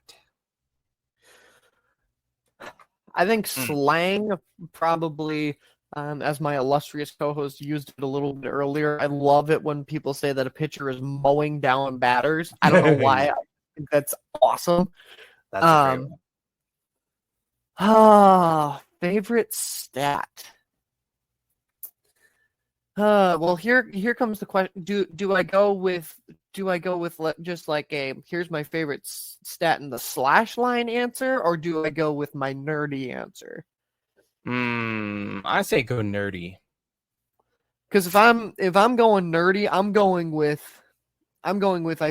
I think slang probably, as my illustrious co-host used it a little bit earlier. I love it when people say that a pitcher is mowing down batters. I don't know why. I think that's awesome. That's a great one. Favorite stat. Well, here comes the question. Do I go with just like here's my favorite stat in the slash line answer, or do I go with my nerdy answer? I say go nerdy. Because if I'm going nerdy, I'm going with I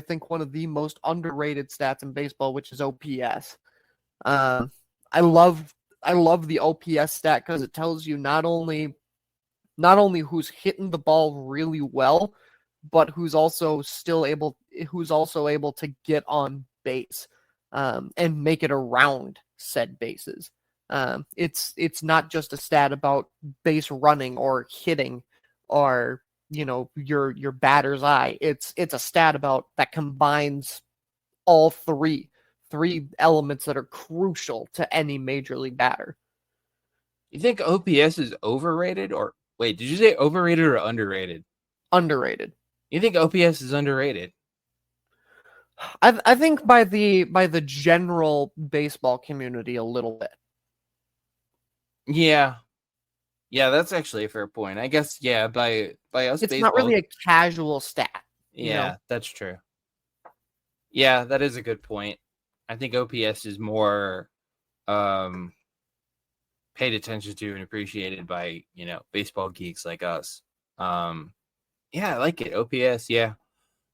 think one of the most underrated stats in baseball, which is OPS. I love the OPS stat because it tells you not only who's hitting the ball really well, but who's also able to get on base and make it around said bases. It's not just a stat about base running or hitting or your batter's eye. It's a stat about that combines all three elements that are crucial to any major league batter. You think OPS is overrated, or wait, did you say overrated or underrated? Underrated. You think OPS is underrated? I think by the general baseball community a little bit. Yeah, that's actually a fair point. I guess by us, it's baseball, not really a casual stat. Yeah, that's true. Yeah, that is a good point. I think OPS is more paid attention to and appreciated by baseball geeks like us. I like it. OPS, yeah.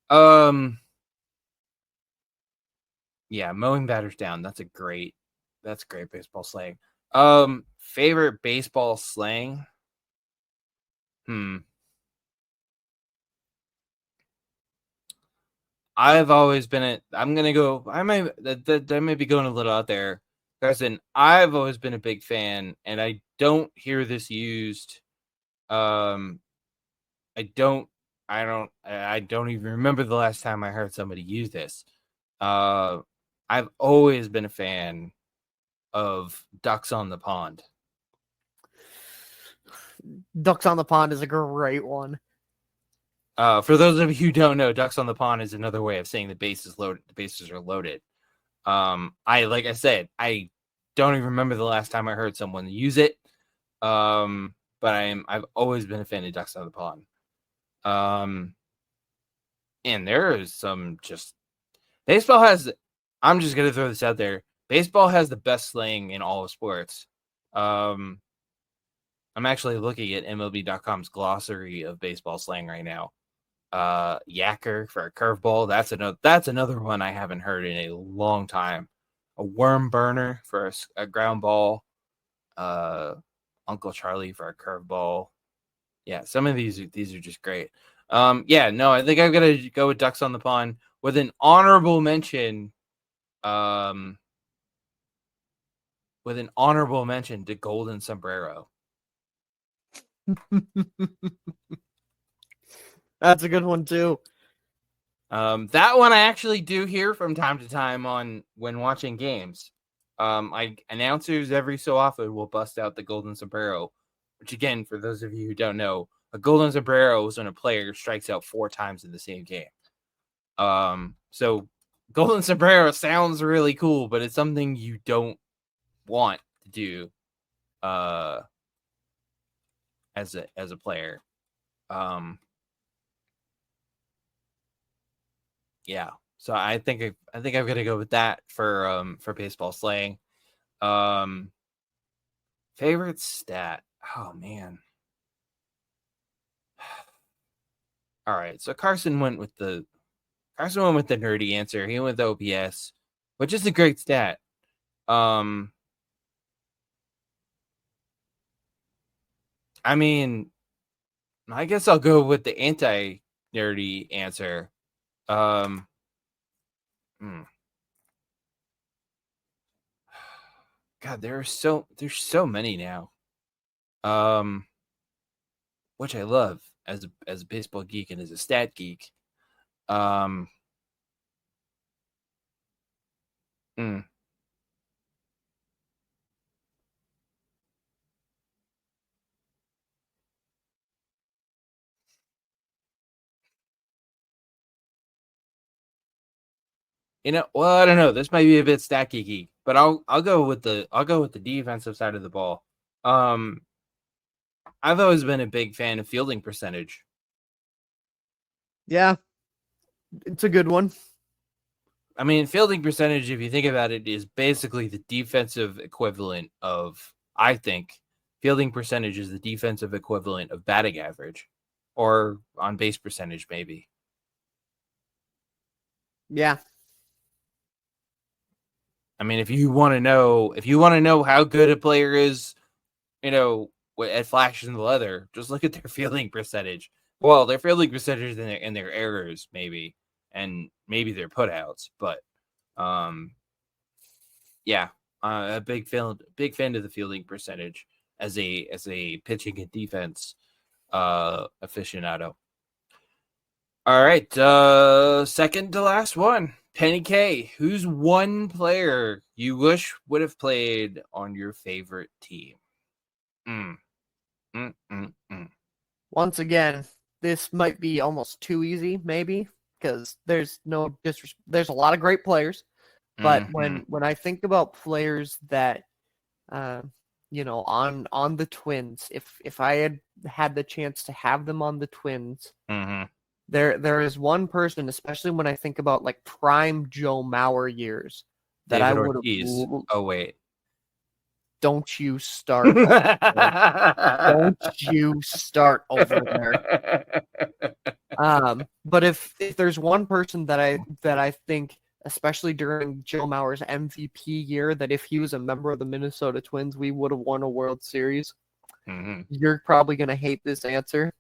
Mowing batters down. That's great baseball slang. Favorite baseball slang? I've always been I'm gonna go. I might that may be going a little out there, Carson. I've always been a big fan, and I don't hear this used. Um, I don't. I don't even remember the last time I heard somebody use this. Uh, I've always been a fan of ducks on the pond. Ducks on the pond is a great one. For those of you who don't know, ducks on the pond is another way of saying the bases loaded. The bases are loaded. Like I said, I don't even remember the last time I heard someone use it. But I've always been a fan of ducks on the pond. And there is some just baseball has. I'm just gonna throw this out there. Baseball has the best slang in all of sports. I'm actually looking at MLB.com's glossary of baseball slang right now. Yacker for a curveball. That's another one I haven't heard in a long time. A worm burner for a ground ball. Uncle Charlie for a curveball. Yeah, some of these are just great. Yeah, no, I think I'm gonna go with ducks on the pond with an honorable mention. With an honorable mention to golden sombrero. That's a good one too. That one I actually do hear from time to time when watching games. Announcers every so often will bust out the golden sombrero, which again, for those of you who don't know, a golden sombrero is when a player strikes out 4 times in the same game. So golden sombrero sounds really cool, but it's something you don't want to do as a player. Yeah. So I think I'm gonna go with that for baseball slang. Favorite stat. Oh man. All right. So Carson went with the nerdy answer. He went with OPS, which is a great stat. I mean, I guess I'll go with the anti-nerdy answer. God, there's so many now. Which I love as a baseball geek and as a stat geek. Well, I don't know. This might be a bit stat geeky, but I'll go with the defensive side of the ball. I've always been a big fan of fielding percentage. Yeah, it's a good one. I mean, fielding percentage, if you think about it, is basically the defensive equivalent of, I think, fielding percentage is the defensive equivalent of batting average or on base percentage, maybe. Yeah. I mean, if you want to know how good a player is, at flashes in the leather, just look at their fielding percentage. Well, their fielding percentage and their errors, maybe, and maybe their putouts, but yeah, a big fan of the fielding percentage as a pitching and defense aficionado. All right, second to last one. Penny K, who's one player you wish would have played on your favorite team? Once again, this might be almost too easy, maybe, because there's there's a lot of great players, but when I think about players that, on the Twins, if I had the chance to have them on the Twins, there is one person, especially when I think about like prime Joe Mauer years, that David I would Ortiz. Oh wait. Don't you start. Don't you start over there. But if there's one person that I think, especially during Joe Mauer's MVP year, that if he was a member of the Minnesota Twins, we would have won a World Series. You're probably gonna hate this answer.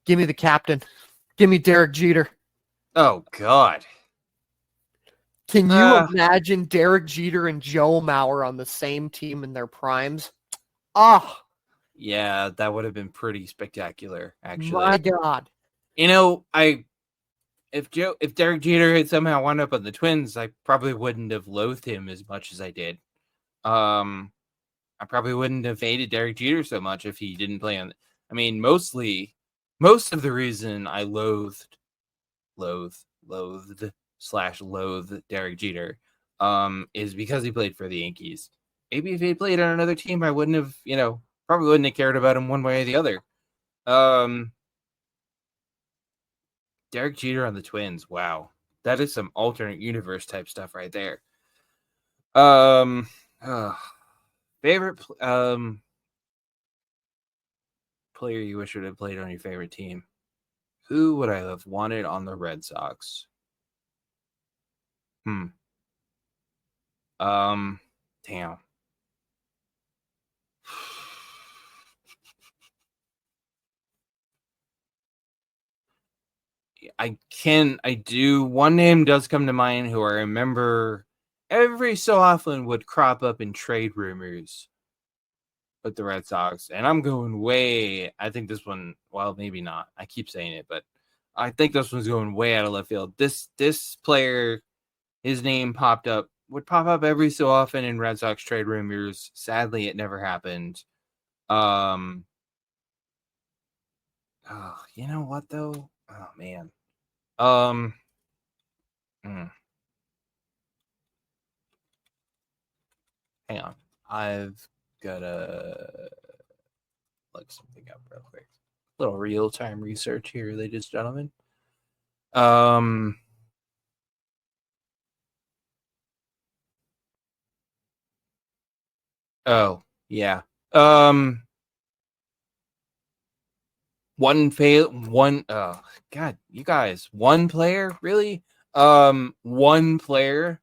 Give me the captain. Give me Derek Jeter. Oh God. Can you Uh imagine Derek Jeter and Joe Mauer on the same team in their primes? Ah, yeah, that would have been pretty spectacular, my actually. God. You know, if Derek Jeter had somehow wound up on the Twins, I probably wouldn't have loathed him as much as I did. Um, I probably wouldn't have hated Derek Jeter so much if he didn't play on. I mean, most of the reason I loathed slash loathe Derek Jeter, is because he played for the Yankees. Maybe if he played on another team, I wouldn't have, probably wouldn't have cared about him one way or the other. Um, Derek Jeter on the Twins, wow, that is some alternate universe type stuff right there. Um, uh, favorite player you wish would have played on your favorite team? Who would I have wanted on the Red Sox? Hmm. Um. Damn. I do. One name does come to mind who I remember every so often would crop up in trade rumors with the Red Sox. And I'm going way, I think this one, well, maybe not. I keep saying it, but I think this one's going way out of left field. This player, his name would pop up every so often in Red Sox trade rumors. Sadly, it never happened. Um, oh, you know what though? Oh man. Um, hmm, hang on. I've gotta look something up real quick. Little real time research here, ladies and gentlemen. Um, oh yeah. Um, one. Oh God, you guys, one player really? One player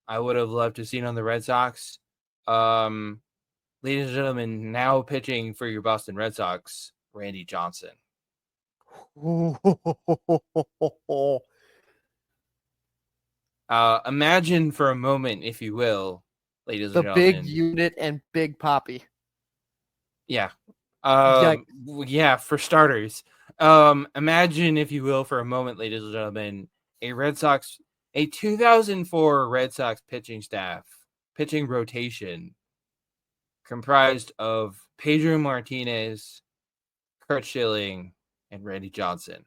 I would have loved to seen on the Red Sox. Um, ladies and gentlemen, now pitching for your Boston Red Sox, Randy Johnson. Imagine for a moment, if you will, ladies and The big gentlemen. unit and Big Poppy. Yeah. Yikes. Yeah, for starters. Imagine, if you will, for a moment, ladies and gentlemen, a 2004 Red Sox pitching rotation comprised of Pedro Martinez, Kurt Schilling, and Randy Johnson.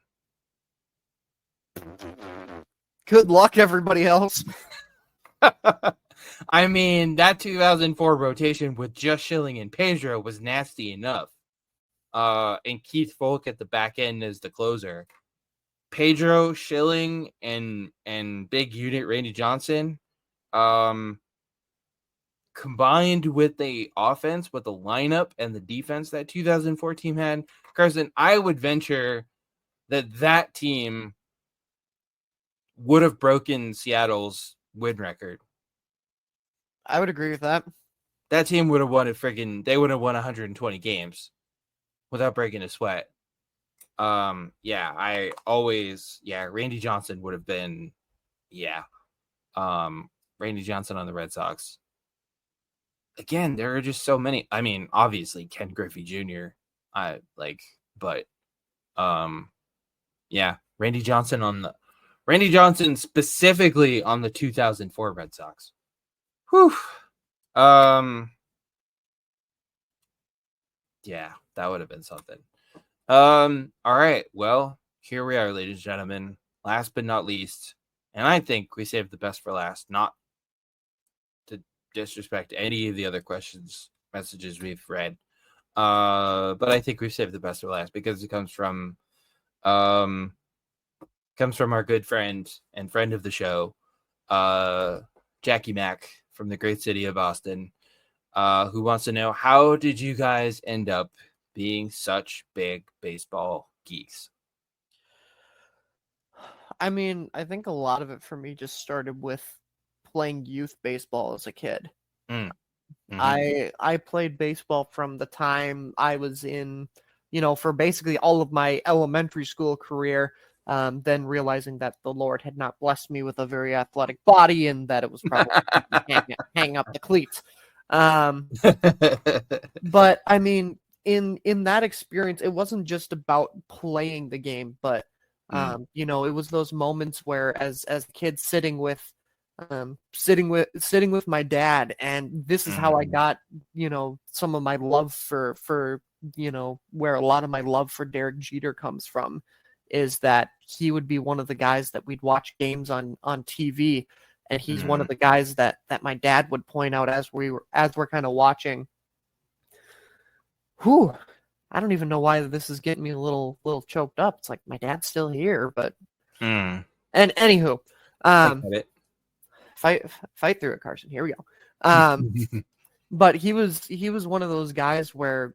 Good luck, everybody else. I mean, that 2004 rotation with just Schilling and Pedro was nasty enough. And Keith Folk at the back end as the closer. Pedro, Schilling, and big unit Randy Johnson, combined with the offense, with the lineup and the defense that 2004 team had, Carson, I would venture that team would have broken Seattle's win record. I would agree with that. That team would have won they would have won 120 games without breaking a sweat. Randy Johnson would have been, yeah. Randy Johnson on the Red Sox. Again, there are just so many. I mean, obviously Ken Griffey Jr. But um, yeah, Randy Johnson specifically on the 2004 Red Sox. Whew. Um, yeah, that would have been something. All right. Well, here we are, ladies and gentlemen. Last but not least, and I think we saved the best for last, not to disrespect any of the other messages we've read. But I think we've saved the best for last because it comes from our good friend and friend of the show, Jackie Mack from the great city of Boston, who wants to know, how did you guys end up being such big baseball geeks? I mean, I think a lot of it for me just started with playing youth baseball as a kid. Mm, mm-hmm. I played baseball from the time I was in, for basically all of my elementary school career then realizing that the Lord had not blessed me with a very athletic body and that it was probably hang up the cleats. But I mean, in that experience, it wasn't just about playing the game, but you know, it was those moments where as a kid sitting with my dad, and this is how I got, you know, some of my love for you know, where a lot of my love for Derek Jeter comes from, is that he would be one of the guys that we'd watch games on TV, and he's one of the guys that my dad would point out as we're kind of watching. Whew, I don't even know why this is getting me a little choked up. It's like my dad's still here, but and anywho, I get it. fight through it, Carson. Here we go. But he was one of those guys where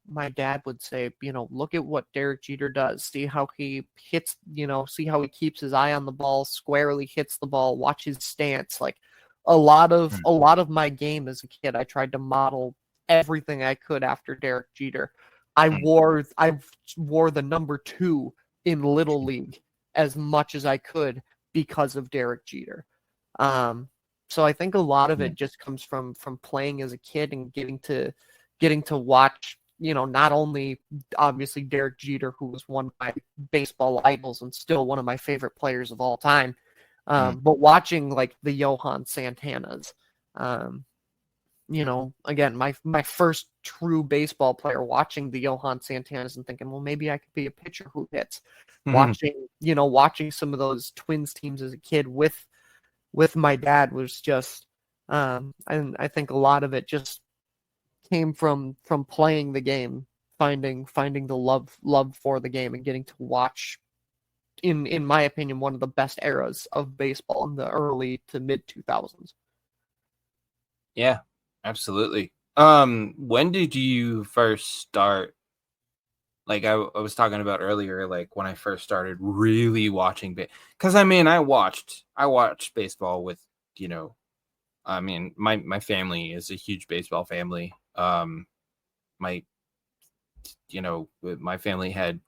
my dad would say, you know, look at what Derek Jeter does. See how he hits, you know, see how he keeps his eye on the ball, squarely hits the ball, watch his stance. Like a lot of my game as a kid, I tried to model everything I could after Derek Jeter. I wore the number 2 in Little League as much as I could because of Derek Jeter. So I think a lot of it just comes from playing as a kid and getting to watch, you know, not only obviously Derek Jeter, who was one of my baseball idols and still one of my favorite players of all time, but watching like the Johan Santanas. You know, again, my first true baseball player, watching the Johan Santanas and thinking, well, maybe I could be a pitcher who hits. Watching some of those Twins teams as a kid with my dad was just, and I think a lot of it just came from playing the game, finding the love for the game, and getting to watch, in my opinion, one of the best eras of baseball in the early to mid 2000s. Yeah, absolutely. When did you first start? Like I was talking about earlier, like when I first started really watching because I mean I watched baseball with, you know, I mean my family is a huge baseball family. My you know, my family had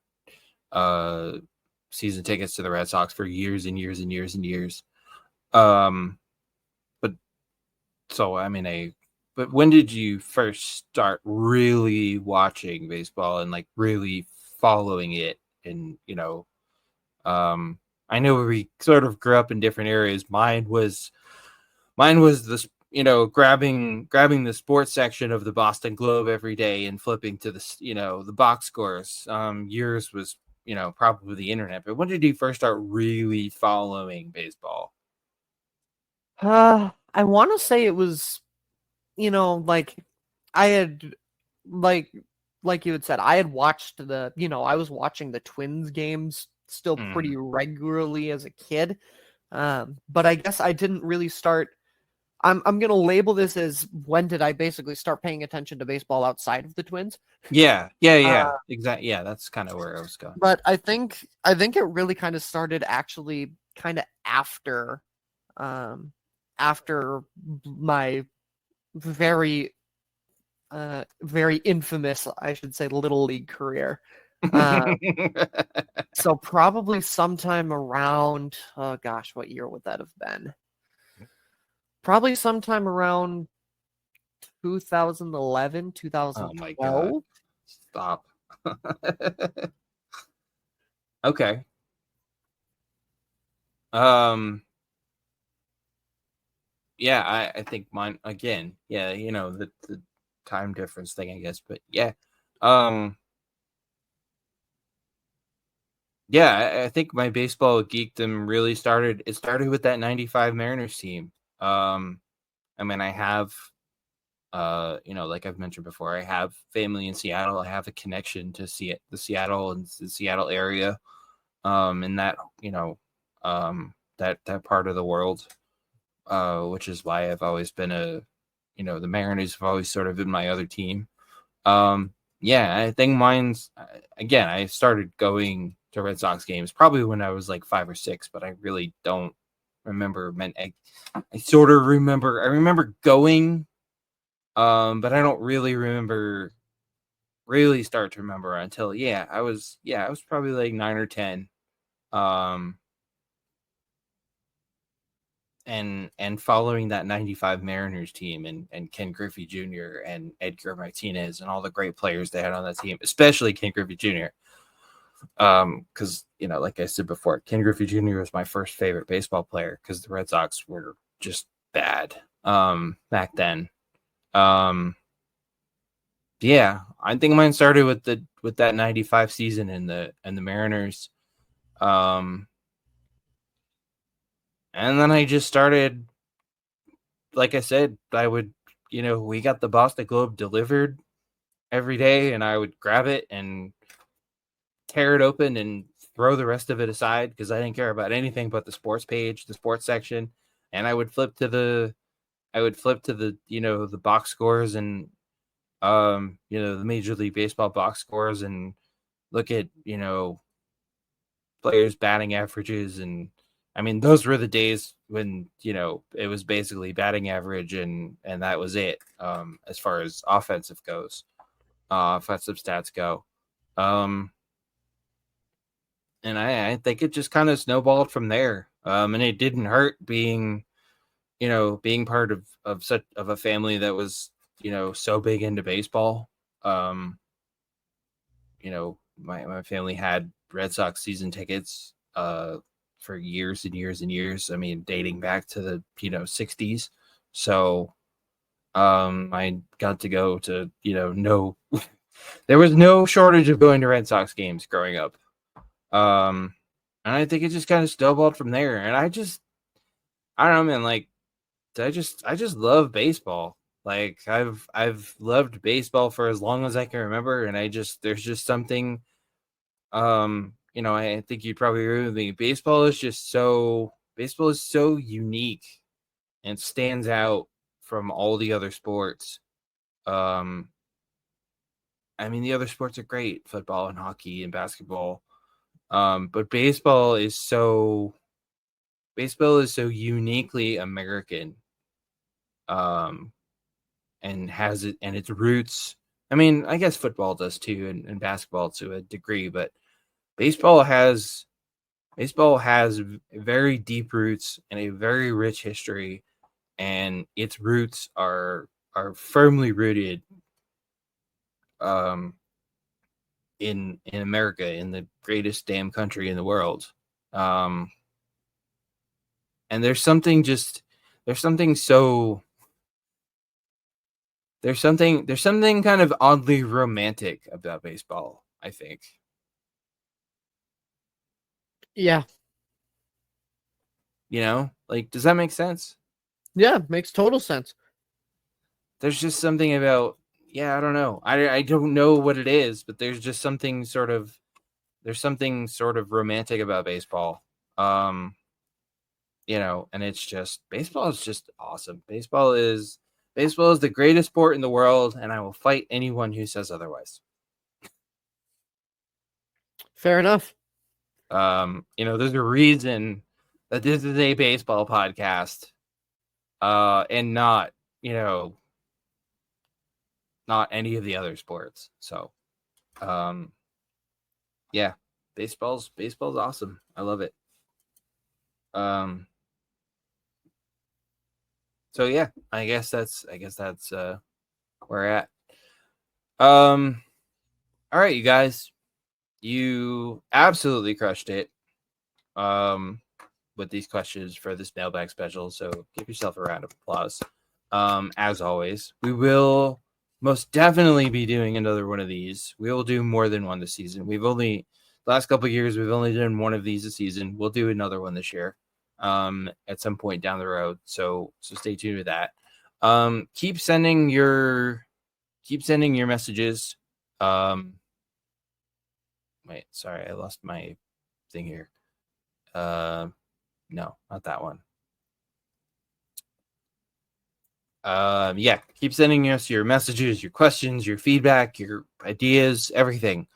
season tickets to the Red Sox for years and years and years and years. But so I mean but when did you first start really watching baseball and like really following it? And you know, I know we sort of grew up in different areas. Mine was this, you know, grabbing the sports section of the Boston Globe every day and flipping to the, you know, the box scores. Yours was, you know, probably the internet. But when did you first start really following baseball? I want to say it was, you know, like I had, like you had said, I had watched you know, I was watching the Twins games still pretty regularly as a kid. But I guess I didn't really start. I'm gonna label this as, when did I basically start paying attention to baseball outside of the Twins? Yeah, exactly. Yeah, that's kind of where I was going. But I think it really kind of started actually kind of after my very very infamous, I should say, Little League career. So probably sometime around, oh gosh, what year would that have been? Probably sometime around 2011, Oh my god. 2012. Stop. Okay. Um yeah, I think mine again. Yeah, you know, the time difference thing, I guess, but yeah. Um yeah, I think my baseball geekdom really started, it started with that 95 Mariners team. I mean, I have you know, like I've mentioned before, I have family in Seattle. I have a connection to see it, the Seattle and the Seattle area. In that, you know, that part of the world. Which is why I've always been you know, the Mariners have always sort of been my other team. Yeah, I think mine's, again, I started going to Red Sox games probably when I was like 5 or 6, but I really don't remember. I sort of remember, I remember going, but I don't really really start to remember until, I was probably like 9 or 10. And following that 95 Mariners team and Ken Griffey Jr. and Edgar Martinez and all the great players they had on that team, especially Ken Griffey Jr. Because, like I said before, Ken Griffey Jr. was my first favorite baseball player because the Red Sox were just bad back then. Yeah, I think mine started with that 95 season and the Mariners. And then I just started, like I said, I would, we got the Boston Globe delivered every day, and I would grab it and tear it open and throw the rest of it aside because I didn't care about anything but the sports page, the sports section. And I would flip to the the box scores and the Major League Baseball box scores and look at players' batting averages. And I mean, those were the days when it was basically batting average and that was it as far as offensive stats go. And I think it just kind of snowballed from there. And it didn't hurt being part of such of a family that was so big into baseball. My family had Red Sox season tickets for years and years and years. I mean, dating back to the 60s. So I got to go to no there was no shortage of going to Red Sox games growing up. And I think it just kind of snowballed from there. And I don't know, man, like I just love baseball. Like I've loved baseball for as long as I can remember, and there's just something I think you'd probably agree with me. Baseball is so unique and stands out from all the other sports. I mean, the other sports are great, football and hockey and basketball. But baseball is so uniquely American. And has it and its roots. I mean, I guess football does too, and basketball to a degree, but baseball has very deep roots and a very rich history, and its roots are firmly rooted in America, in the greatest damn country in the world. And there's something kind of oddly romantic about baseball, I think. Yeah. Like, does that make sense? Yeah, makes total sense. There's just something about, I don't know. I don't know what it is, but there's just something sort of romantic about baseball. And it's just, baseball is just awesome. Baseball is the greatest sport in the world, and I will fight anyone who says otherwise. Fair enough. There's a reason that this is a baseball podcast, and not any of the other sports. So, yeah, baseball's awesome. I love it. So yeah, I guess that's where we're at. All right, you guys, you absolutely crushed it. With these questions for this mailbag special. So give yourself a round of applause. As always, we will most definitely be doing another one of these. We will do more than one this season. The last couple of years, we've only done one of these a season. We'll do another one this year, at some point down the road. So stay tuned with that. Keep sending your messages. Wait, sorry, I lost my thing here. No, not that one. Yeah, keep sending us your messages, your questions, your feedback, your ideas, everything.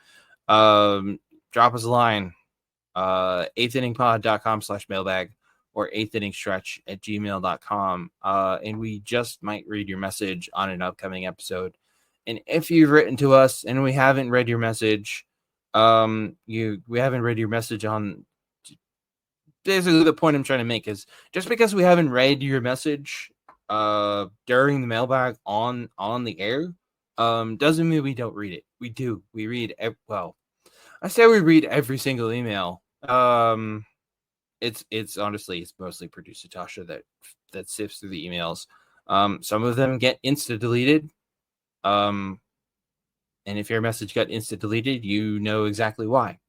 Drop us a line. 8thinningpod.com/mailbag or 8thinningstretch@gmail.com. And we just might read your message on an upcoming episode. And if you've written to us and we haven't read your message, we haven't read your message on basically the point I'm trying to make is just because we haven't read your message during the mailbag on the air doesn't mean we don't read it. We do. We read well. I say we read every single email. It's honestly it's mostly producer Tasha that sifts through the emails. Some of them get insta deleted. And if your message got insta deleted, you know exactly why.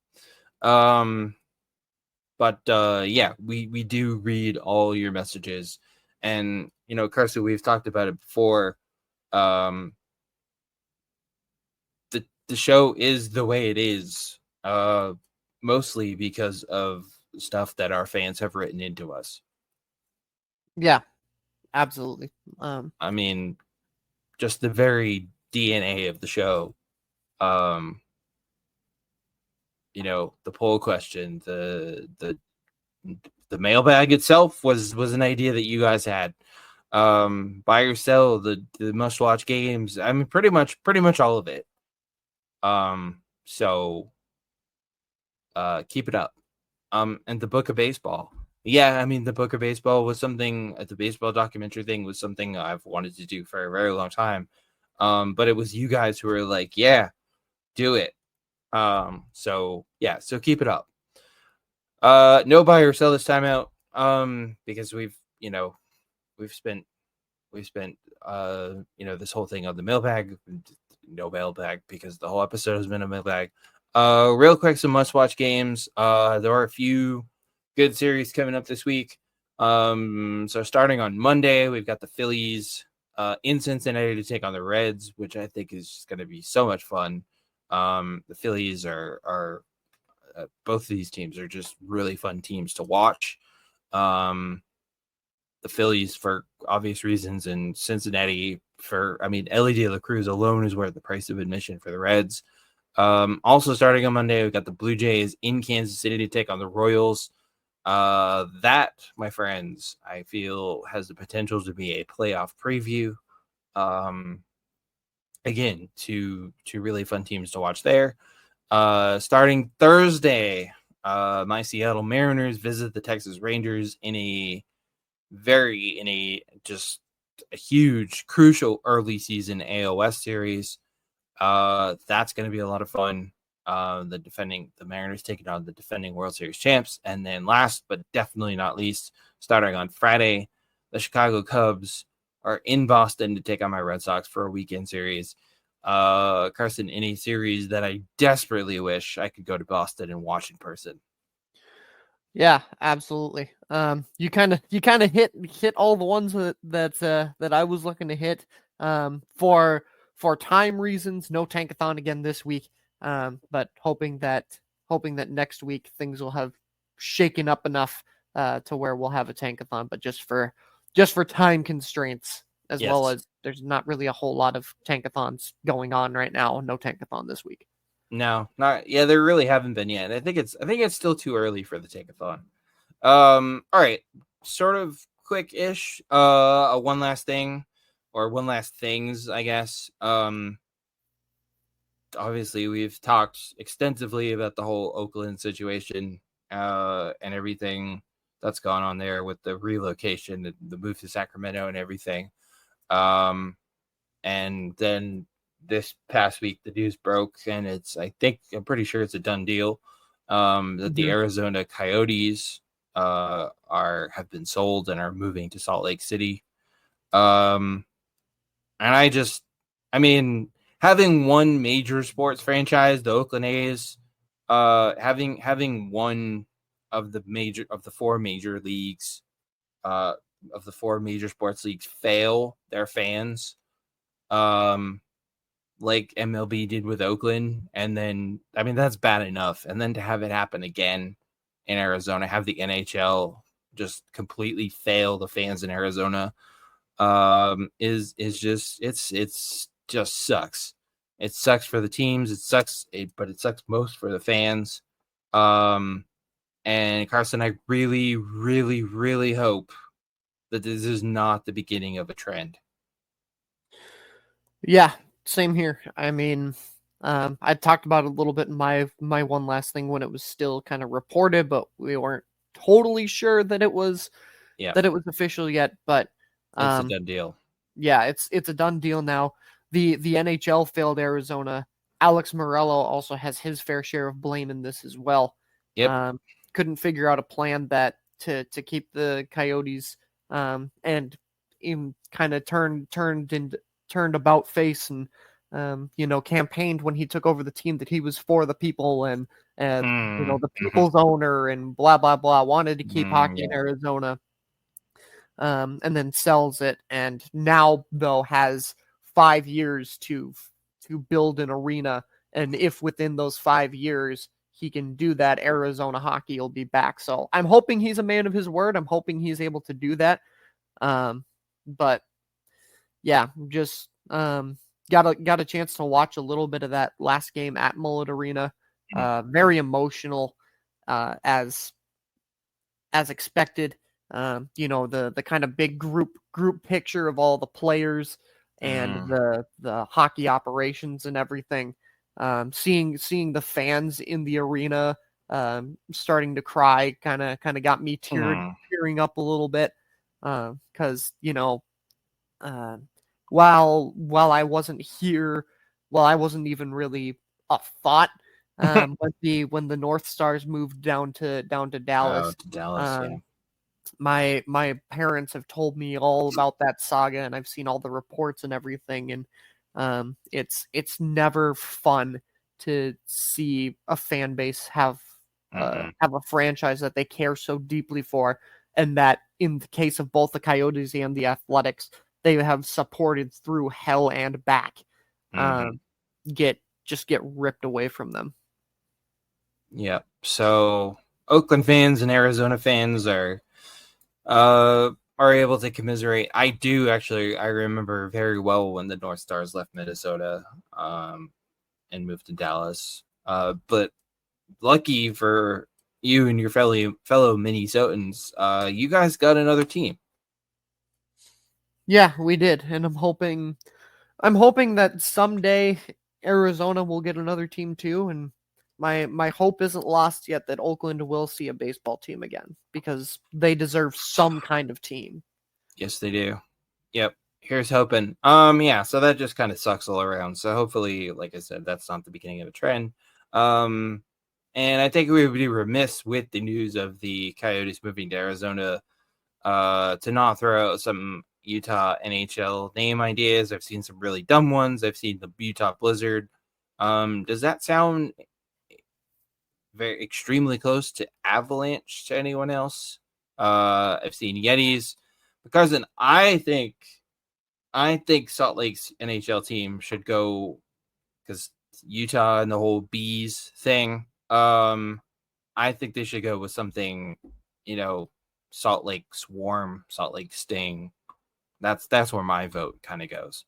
But yeah, we do read all your messages, and Carson, we've talked about it before. Um, the show is the way it is, mostly because of stuff that our fans have written into us. Yeah, absolutely. I mean, just the very DNA of the show. Um, the poll question, the mailbag itself was an idea that you guys had. Buy or sell, the must watch games. I mean, pretty much all of it. So keep it up. And the book of baseball. Yeah, I mean, the book of baseball was something. The baseball documentary thing was something I've wanted to do for a very long time. But it was you guys who were like, yeah, do it. So yeah, so keep it up. No buy or sell this time out. Because we've spent this whole thing on the mailbag. No mailbag because the whole episode has been a mailbag. Real quick, some must watch games. There are a few good series coming up this week. So starting on Monday, we've got the Phillies in Cincinnati to take on the Reds, which I think is going to be so much fun. The Phillies are both of these teams are just really fun teams to watch. The Phillies for obvious reasons, and Cincinnati Ellie De La Cruz alone is worth the price of admission for the Reds. Also starting on Monday, we've got the Blue Jays in Kansas City to take on the Royals. That, my friends, I feel has the potential to be a playoff preview. Again, two really fun teams to watch there. Starting Thursday, my Seattle Mariners visit the Texas Rangers in a just a huge, crucial early season AOS series. That's going to be a lot of fun. The Mariners taking on the defending World Series champs. And then last but definitely not least, starting on Friday, the Chicago Cubs are in Boston to take on my Red Sox for a weekend series. Carson, in a series that I desperately wish I could go to Boston and watch in person. Yeah, absolutely. You kind of hit all the ones that I was looking to hit. For time reasons, no tankathon again this week. But hoping that next week things will have shaken up enough to where we'll have a tankathon, but just for time constraints, as well as there's not really a whole lot of tankathons going on right now. No tankathon this week. No, not yeah. There really haven't been yet. I think it's still too early for the tankathon. All right, sort of quick-ish. One last thing, or one last things, I guess. Obviously we've talked extensively about the whole Oakland situation, and everything that's gone on there with the relocation, the move to Sacramento, and everything. And then this past week the news broke, and I'm pretty sure it's a done deal, that the Arizona Coyotes have been sold and are moving to Salt Lake City. And having one major sports franchise, the Oakland A's, having one of the four major leagues, of the four major sports leagues fail their fans, like MLB did with Oakland, and then that's bad enough, and then to have it happen again in Arizona, have the NHL just completely fail the fans in Arizona, is just it's just sucks. It sucks for the teams. But it sucks most for the fans. And Carson, I really, really, really hope that this is not the beginning of a trend. Yeah, same here. I talked about it a little bit in my one last thing when it was still kind of reported, but we weren't totally sure that it was Yeah, official yet, but it's a done deal. yeah, it's a done deal now. The NHL failed Arizona. Alex Morello also has his fair share of blame in this as well. Yep. Couldn't figure out a plan that to keep the Coyotes and in kind of turned about face and campaigned when he took over the team that he was for the people and the Mm-hmm. people's owner and blah blah blah, wanted to keep hockey in Yeah. Arizona, and then sells it, and now though has 5 years to build an arena, and if within those 5 years he can do that, Arizona hockey will be back. So I'm hoping he's a man of his word. I'm hoping he's able to do that. But yeah, just got a chance to watch a little bit of that last game at Mullet Arena. Very emotional, as expected. The kind of big group picture of all the players and the hockey operations and everything. Seeing the fans in the arena starting to cry kind of got me tearing up a little bit, because uh, while I wasn't here, I wasn't even really a thought when the North Stars moved down to Oh, Dallas. to Dallas. Yeah. Um, my parents have told me all about that saga, and I've seen all the reports and everything, and it's never fun to see a fan base have a franchise that they care so deeply for, and that in the case of both the Coyotes and the Athletics, they have supported through hell and back, get ripped away from them. Yeah. So Oakland fans and Arizona fans are able to commiserate. I do actually. I remember very well when the North Stars left Minnesota, and moved to Dallas. But lucky for you and your fellow Minnesotans, you guys got another team. Yeah, we did, and I'm hoping that someday Arizona will get another team too, and my hope isn't lost yet that Oakland will see a baseball team again, because they deserve some kind of team. Yes, they do. Yep. Here's hoping. Yeah, so that just kind of sucks all around. So hopefully, like I said, that's not the beginning of a trend. And I think we would be remiss with the news of the Coyotes moving to Arizona, to not throw out some Utah NHL name ideas. I've seen some really dumb ones. I've seen the Utah Blizzard. Does that sound very extremely close to Avalanche to anyone else? I've seen Yetis. Because I think Salt Lake's NHL team should go, because Utah and the whole bees thing. I think they should go with something, Salt Lake Swarm, Salt Lake Sting. That's where my vote kind of goes.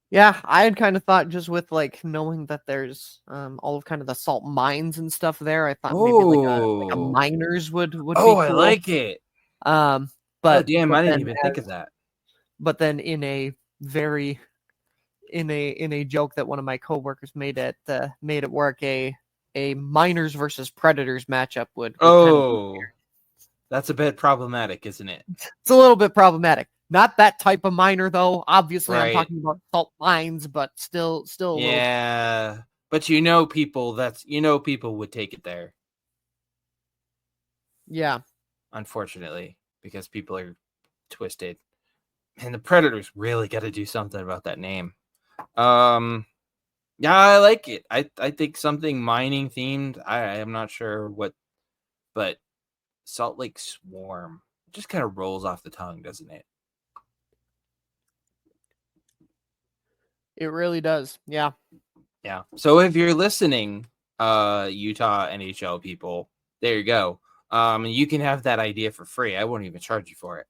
Yeah, I had kind of thought, just with like knowing that there's all of kind of the salt mines and stuff there, I thought maybe like a Oh, miners would be I cool. like it. Um, Oh, but damn, I didn't then even think of that. but then in a very in a joke that one of my coworkers made at work, a miners versus predators matchup would kind of be Oh, weird. that's a bit problematic, isn't it? It's a little bit problematic. Not that type of miner though. Obviously, I'm Right. talking about salt mines, but still a little. Yeah. But people would take it there, Yeah. unfortunately, because people are twisted. And the Predators really got to do something about that name. Yeah, I like it. I think something mining themed. I am not sure what, but Salt Lake Swarm just kind of rolls off the tongue, doesn't it? It really does. Yeah. Yeah. So if you're listening, Utah NHL people, there you go. You can have that idea for free. I won't even charge you for it.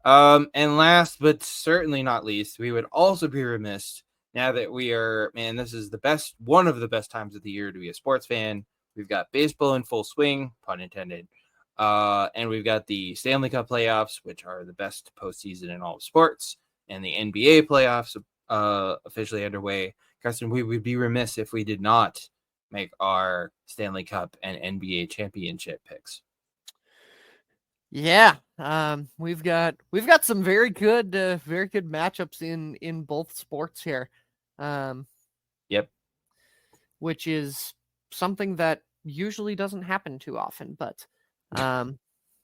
And last but certainly not least, we would also be remiss, now that this is one of the best times of the year to be a sports fan. We've got baseball in full swing, pun intended. And we've got the Stanley Cup playoffs, which are the best postseason in all of sports, and the NBA playoffs officially underway. Carson, we would be remiss if we did not make our Stanley Cup and NBA championship picks. Yeah, we've got some very good matchups in both sports here, Yep. which is something that usually doesn't happen too often. But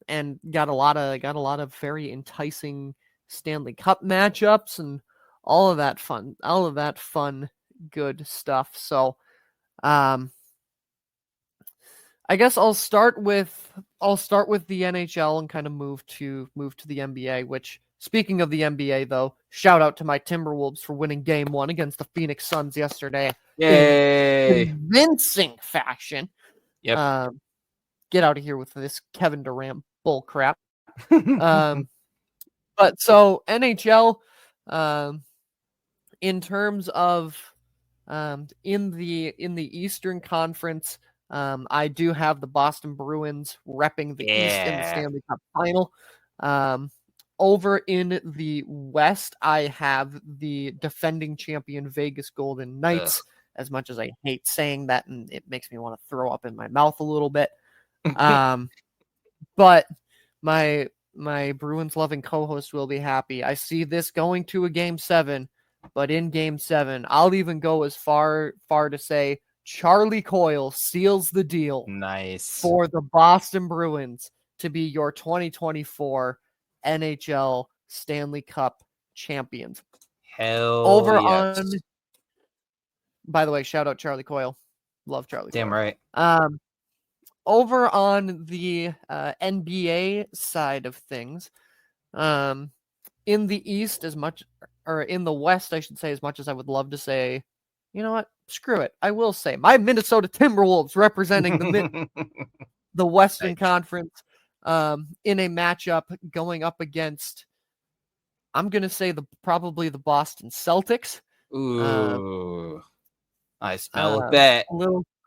and got a lot of very enticing Stanley Cup matchups and all of that fun, good stuff. So, I guess I'll start with the NHL and kind of move to the NBA. Which, speaking of the NBA, though, shout out to my Timberwolves for winning Game 1 against the Phoenix Suns yesterday in Yay. convincing fashion. Yep. Get out of here with this Kevin Durant bull crap. But so NHL, in terms of in the Eastern Conference, I do have the Boston Bruins repping the East in the Yeah. Stanley Cup Final. Over in the West, I have the defending champion Vegas Golden Ugh. Knights. As much as I hate saying that, and it makes me want to throw up in my mouth a little bit, but my Bruins loving co-host will be happy. I see this going to a Game 7, but in Game 7, I'll even go as far to say Charlie Coyle seals the deal Nice. for the Boston Bruins to be your 2024 NHL Stanley Cup champions. Hell Over yes. on, by the way, shout out Charlie Coyle. Love Charlie Damn Coyle. right. Over on the NBA side of things, in the East, in the West, I should say, as much as I would love to say, you know what, screw it, I will say my Minnesota Timberwolves representing the Western Nice. Conference, in a matchup going up against, I'm gonna say probably the Boston Celtics. Ooh, I smell a bet.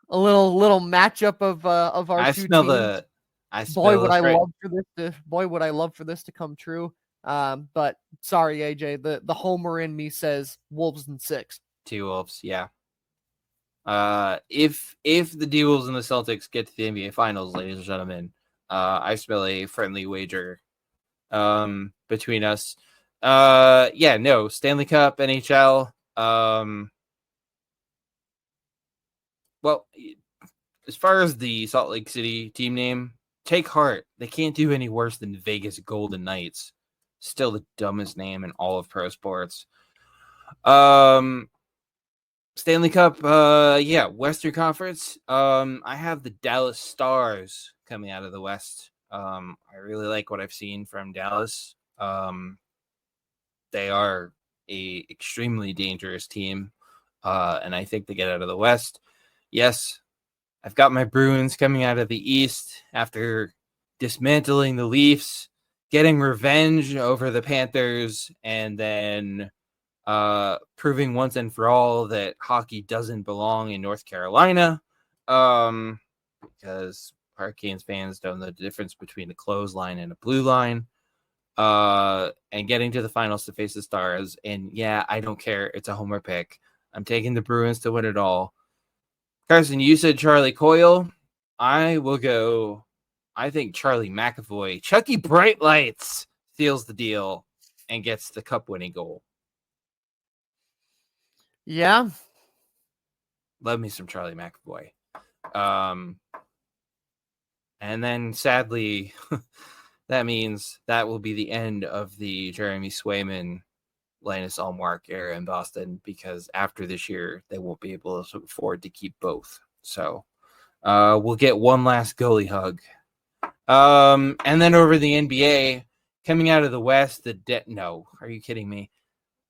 A little matchup of our I two smell teams. the. I Boy, smell would the I straight. love for this to come true. But sorry, AJ, the homer in me says Wolves in 6. T-Wolves, yeah. If the D-Wolves and the Celtics get to the NBA Finals, ladies and gentlemen, I smell a friendly wager between us. Yeah, no, Stanley Cup, NHL. Well, as far as the Salt Lake City team name, take heart. They can't do any worse than Vegas Golden Knights. Still the dumbest name in all of pro sports. Stanley Cup, yeah, Western Conference. I have the Dallas Stars coming out of the West. I really like what I've seen from Dallas. They are a extremely dangerous team, and I think they get out of the West. Yes, I've got my Bruins coming out of the East after dismantling the Leafs, getting revenge over the Panthers, and then proving once and for all that hockey doesn't belong in North Carolina, because Hurricanes fans don't know the difference between a clothesline and a blue line, and getting to the finals to face the Stars. And yeah, I don't care. It's a homer pick. I'm taking the Bruins to win it all. Carson, you said Charlie Coyle. I will go. I think Charlie McAvoy, Chucky Bright Lights, seals the deal and gets the cup-winning goal. Yeah. Love me some Charlie McAvoy. And then sadly, that means that will be the end of the Jeremy Swayman, Linus Ullmark era in Boston, because after this year, they won't be able to afford to keep both. So we'll get one last goalie hug. And then over the NBA, coming out of the West, no, are you kidding me?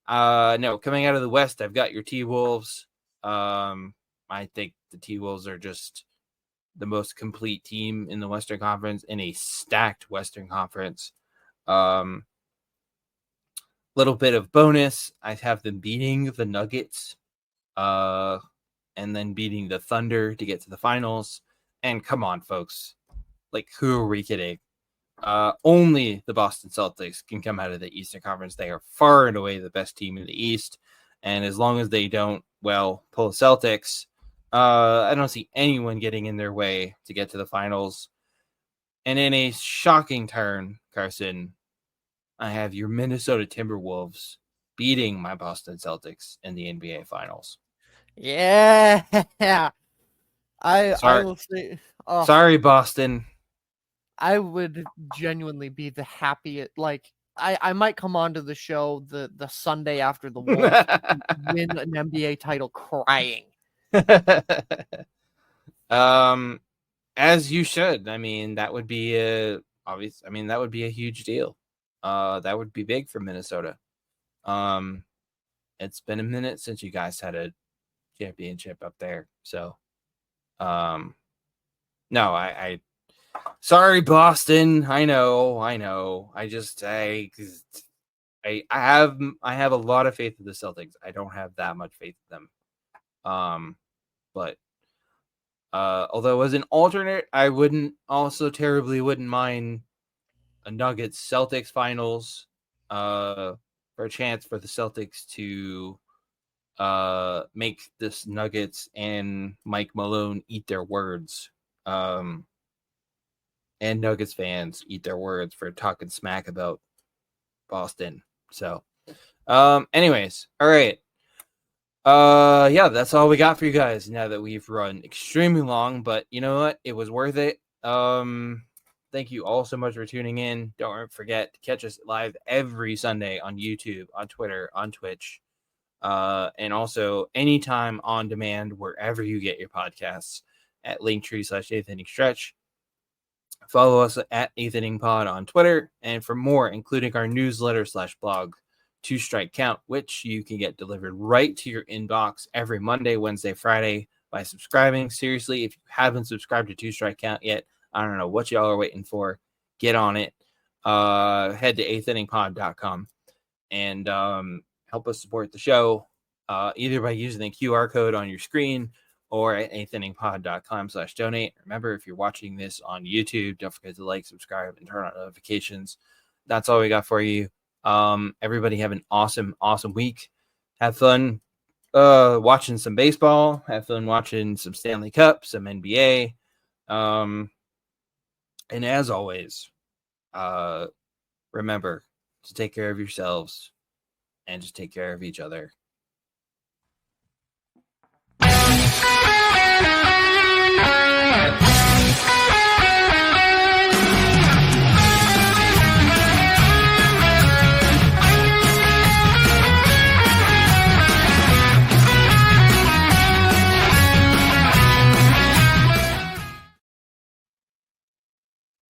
No, coming out of the West, I've got your T-Wolves. I think the T-Wolves are just the most complete team in the Western Conference, in a stacked Western Conference. Little bit of bonus, I have them beating the Nuggets, and then beating the Thunder to get to the finals. And come on, folks, like, who are we kidding? Only the Boston Celtics can come out of the Eastern Conference. They are far and away the best team in the East. And as long as they don't, pull the Celtics, I don't see anyone getting in their way to get to the finals. And in a shocking turn, Carson, I have your Minnesota Timberwolves beating my Boston Celtics in the NBA Finals. Yeah. I Sorry, will say, oh, sorry, Boston. I would genuinely be the happiest. Like, I might come onto the show the Sunday after the Wolves win an NBA title crying. um, as you should. I mean, that would be a obvious. I mean, that would be a huge deal. That would be big for Minnesota. Um, it's been a minute since you guys had a championship up there. So, no, I sorry, Boston. I know. I have a lot of faith in the Celtics. I don't have that much faith in them. But although as an alternate, I wouldn't mind a Nuggets Celtics finals for a chance for the Celtics to make this Nuggets and Mike Malone eat their words. And Nuggets fans eat their words for talking smack about Boston. So anyways, all right. Yeah, that's all we got for you guys now that we've run extremely long, but you know what? It was worth it. Thank you all so much for tuning in. Don't forget to catch us live every Sunday on YouTube, on Twitter, on Twitch, and also anytime on demand wherever you get your podcasts at linktree/8inningstretch. Follow us at 8inningpod on Twitter, and for more, including our newsletter/blog, Two Strike Count, which you can get delivered right to your inbox every Monday, Wednesday, Friday by subscribing. Seriously, if you haven't subscribed to Two Strike Count yet, I don't know what y'all are waiting for. Get on it. Head to 8inningpod.com and help us support the show either by using the QR code on your screen or at 8inningpod.com/donate. Remember, if you're watching this on YouTube, don't forget to like, subscribe, and turn on notifications. That's all we got for you. Everybody have an awesome week. Have fun watching some baseball. Have fun watching some Stanley Cup, some NBA. And as always, remember to take care of yourselves and just take care of each other.